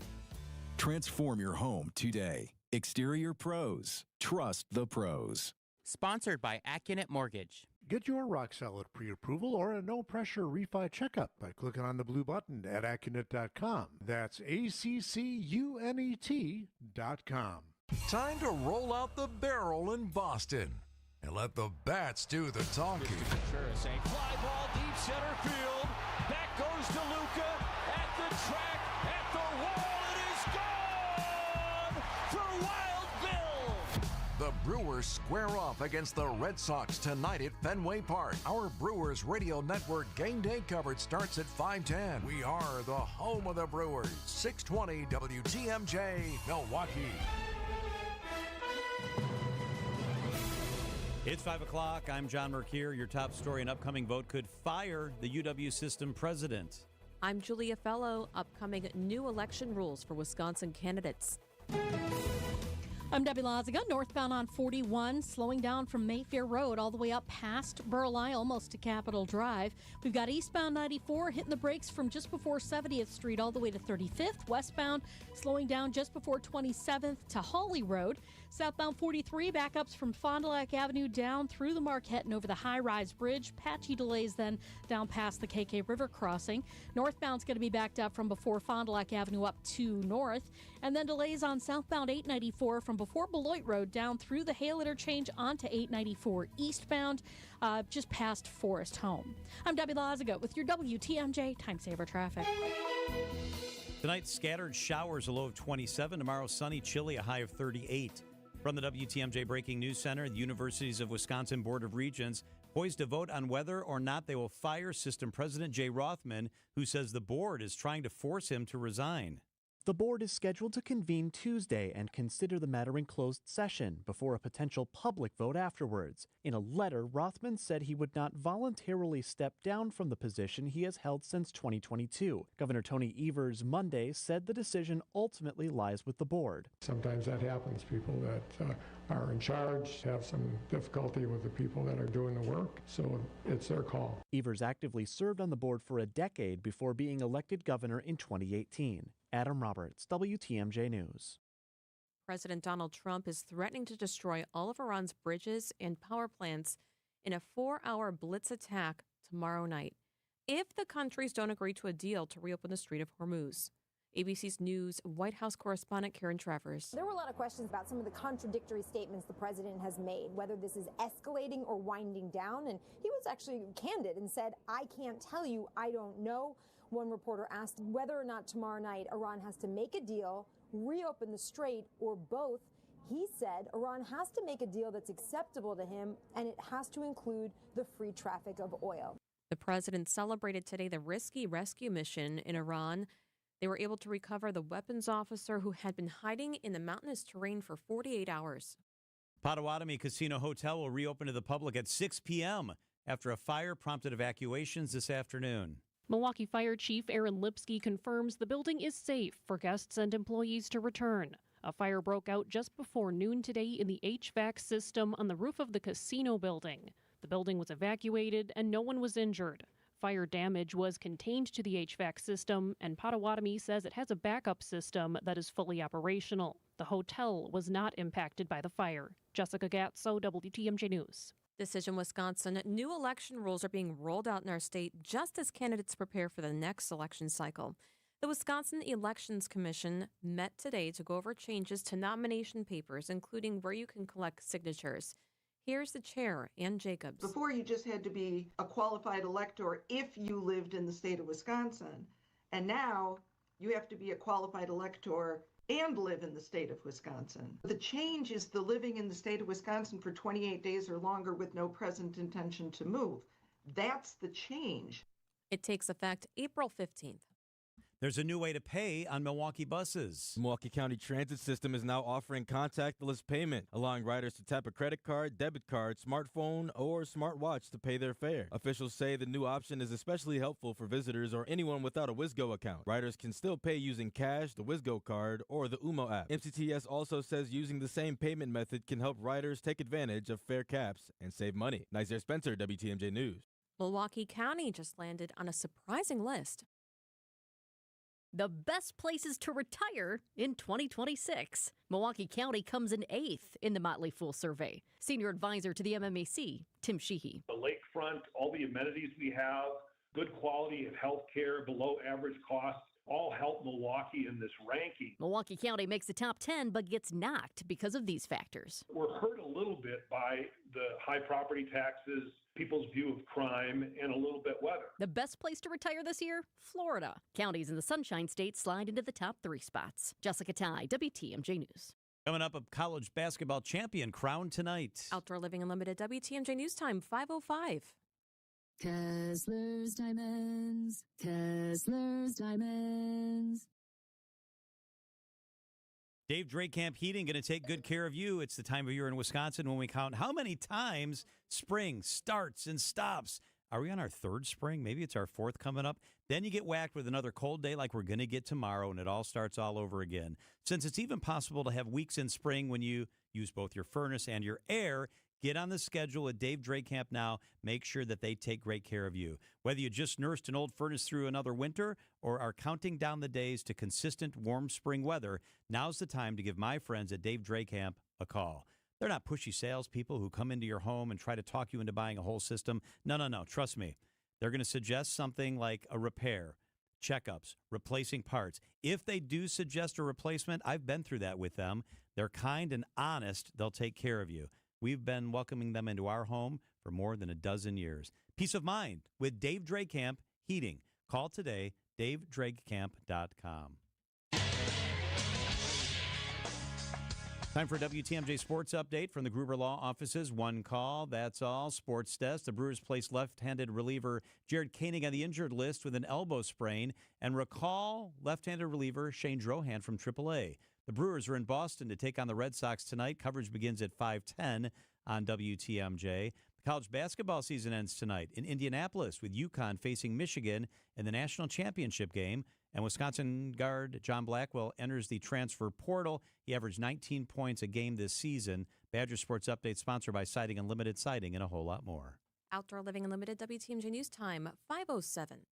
Transform your home today. Exterior Pros. Trust the pros. Sponsored by AccuNet Mortgage. Get your rock solid pre-approval or a no-pressure refi checkup by clicking on the blue button at AccuNet.com. That's AccuNet.com. Time to roll out the barrel in Boston and let the bats do the talking. Contreras, a fly ball deep center field. Back goes to Luca at the track, at the wall. It is gone for Wild Bill. The Brewers square off against the Red Sox tonight at Fenway Park. Our Brewers Radio Network game day coverage starts at 5:10. We are the home of the Brewers. 620 WTMJ, Milwaukee. It's 5 o'clock. I'm John Mercure. Your top story: an upcoming vote could fire the UW system president. I'm Julia Fellow. Upcoming new election rules for Wisconsin candidates. I'm Debbie Laziga. Northbound on 41, slowing down from Mayfair Road all the way up past Burleigh, almost to Capitol Drive. We've got eastbound 94 hitting the brakes from just before 70th Street all the way to 35th. Westbound slowing down just before 27th to Hawley Road. Southbound 43, backups from Fond du Lac Avenue down through the Marquette and over the high-rise bridge. Patchy delays then down past the KK River crossing. Northbound's going to be backed up from before Fond du Lac Avenue up to north. And then delays on southbound 894 from before Beloit Road down through the Hale interchange onto 894 eastbound, just past Forest Home. I'm Debbie Laziga with your WTMJ Time Saver Traffic. Tonight, scattered showers, a low of 27. Tomorrow, sunny, chilly, a high of 38. From the WTMJ Breaking News Center, the Universities of Wisconsin Board of Regents poised to vote on whether or not they will fire System President Jay Rothman, who says the board is trying to force him to resign. The board is scheduled to convene Tuesday and consider the matter in closed session before a potential public vote afterwards. In a letter, Rothman said he would not voluntarily step down from the position he has held since 2022. Governor Tony Evers Monday said the decision ultimately lies with the board. Sometimes that happens. People that are in charge have some difficulty with the people that are doing the work, so it's their call. Evers actively served on the board for a decade before being elected governor in 2018. Adam Roberts, WTMJ News. President Donald Trump is threatening to destroy all of Iran's bridges and power plants in a 4-hour blitz attack tomorrow night if the countries don't agree to a deal to reopen the Strait of Hormuz. ABC's News White House correspondent Karen Travers. There were a lot of questions about some of the contradictory statements the president has made, whether this is escalating or winding down. And he was actually candid and said, I can't tell you, I don't know. One reporter asked whether or not tomorrow night Iran has to make a deal, reopen the strait, or both. He said Iran has to make a deal that's acceptable to him, and it has to include the free traffic of oil. The president celebrated today the risky rescue mission in Iran. They were able to recover the weapons officer who had been hiding in the mountainous terrain for 48 hours. Potawatomi Casino Hotel will reopen to the public at 6 p.m. after a fire prompted evacuations this afternoon. Milwaukee Fire Chief Aaron Lipsky confirms the building is safe for guests and employees to return. A fire broke out just before noon today in the HVAC system on the roof of the casino building. The building was evacuated and no one was injured. Fire damage was contained to the HVAC system, and Potawatomi says it has a backup system that is fully operational. The hotel was not impacted by the fire. Jessica Gatso, WTMJ News. Decision Wisconsin. New election rules are being rolled out in our state just as candidates prepare for the next election cycle. The Wisconsin Elections Commission met today to go over changes to nomination papers, including where you can collect signatures. Here's the chair, Ann Jacobs. Before, you just had to be a qualified elector if you lived in the state of Wisconsin. And now you have to be a qualified elector and live in the state of Wisconsin. The change is the living in the state of Wisconsin for 28 days or longer with no present intention to move. That's the change. It takes effect April 15th. There's a new way to pay on Milwaukee buses. Milwaukee County Transit System is now offering contactless payment, allowing riders to tap a credit card, debit card, smartphone, or smartwatch to pay their fare. Officials say the new option is especially helpful for visitors or anyone without a WizGo account. Riders can still pay using cash, the WizGo card, or the UMO app. MCTS also says using the same payment method can help riders take advantage of fare caps and save money. Nizer Spencer, WTMJ News. Milwaukee County just landed on a surprising list. The best places to retire in 2026. Milwaukee County comes in 8th in the Motley Fool survey. Senior advisor to the MMAC, Tim Sheehy. The lakefront, all the amenities we have, good quality of health care, below average costs, all help Milwaukee in this ranking. Milwaukee County makes the top 10 but gets knocked because of these factors. We're hurt a little bit by the high property taxes, people's view of crime, and a little bit weather. The best place to retire this year? Florida. Counties in the Sunshine State slide into the top 3 spots. Jessica Ty, WTMJ News. Coming up, a college basketball champion crowned tonight. Outdoor Living Unlimited, WTMJ News Time, 5:05. Kessler's Diamonds. Kessler's Diamonds. Dave Drakamp Heating going to take good care of you. It's the time of year in Wisconsin when we count how many times spring starts and stops. Are we on our 3rd spring? Maybe it's our 4th coming up. Then you get whacked with another cold day like we're going to get tomorrow, and it all starts all over again. Since it's even possible to have weeks in spring when you use both your furnace and your air, get on the schedule at Dave Drakamp now. Make sure that they take great care of you. Whether you just nursed an old furnace through another winter or are counting down the days to consistent warm spring weather, now's the time to give my friends at Dave Drakamp a call. They're not pushy salespeople who come into your home and try to talk you into buying a whole system. No. Trust me. They're going to suggest something like a repair, checkups, replacing parts. If they do suggest a replacement, I've been through that with them. They're kind and honest. They'll take care of you. We've been welcoming them into our home for more than a dozen years. Peace of mind with Dave Drakamp Heating. Call today, davedrakamp.com. Time for a WTMJ Sports Update from the Gruber Law Offices. One call, that's all. Sports Desk. The Brewers placed left-handed reliever Jared Koenig on the injured list with an elbow sprain. And recall left-handed reliever Shane Drohan from AAA. The Brewers are in Boston to take on the Red Sox tonight. Coverage begins at 5:10 on WTMJ. The college basketball season ends tonight in Indianapolis with UConn facing Michigan in the national championship game. And Wisconsin guard John Blackwell enters the transfer portal. He averaged 19 points a game this season. Badger Sports Update sponsored by Siding Unlimited Siding and a whole lot more. Outdoor Living Unlimited, WTMJ News Time, 5:07.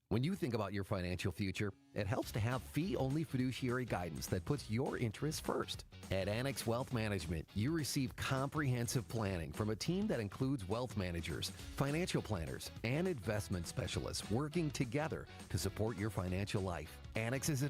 When you think about your financial future, it helps to have fee-only fiduciary guidance that puts your interests first. At Annex Wealth Management, you receive comprehensive planning from a team that includes wealth managers, financial planners, and investment specialists working together to support your financial life. Annex's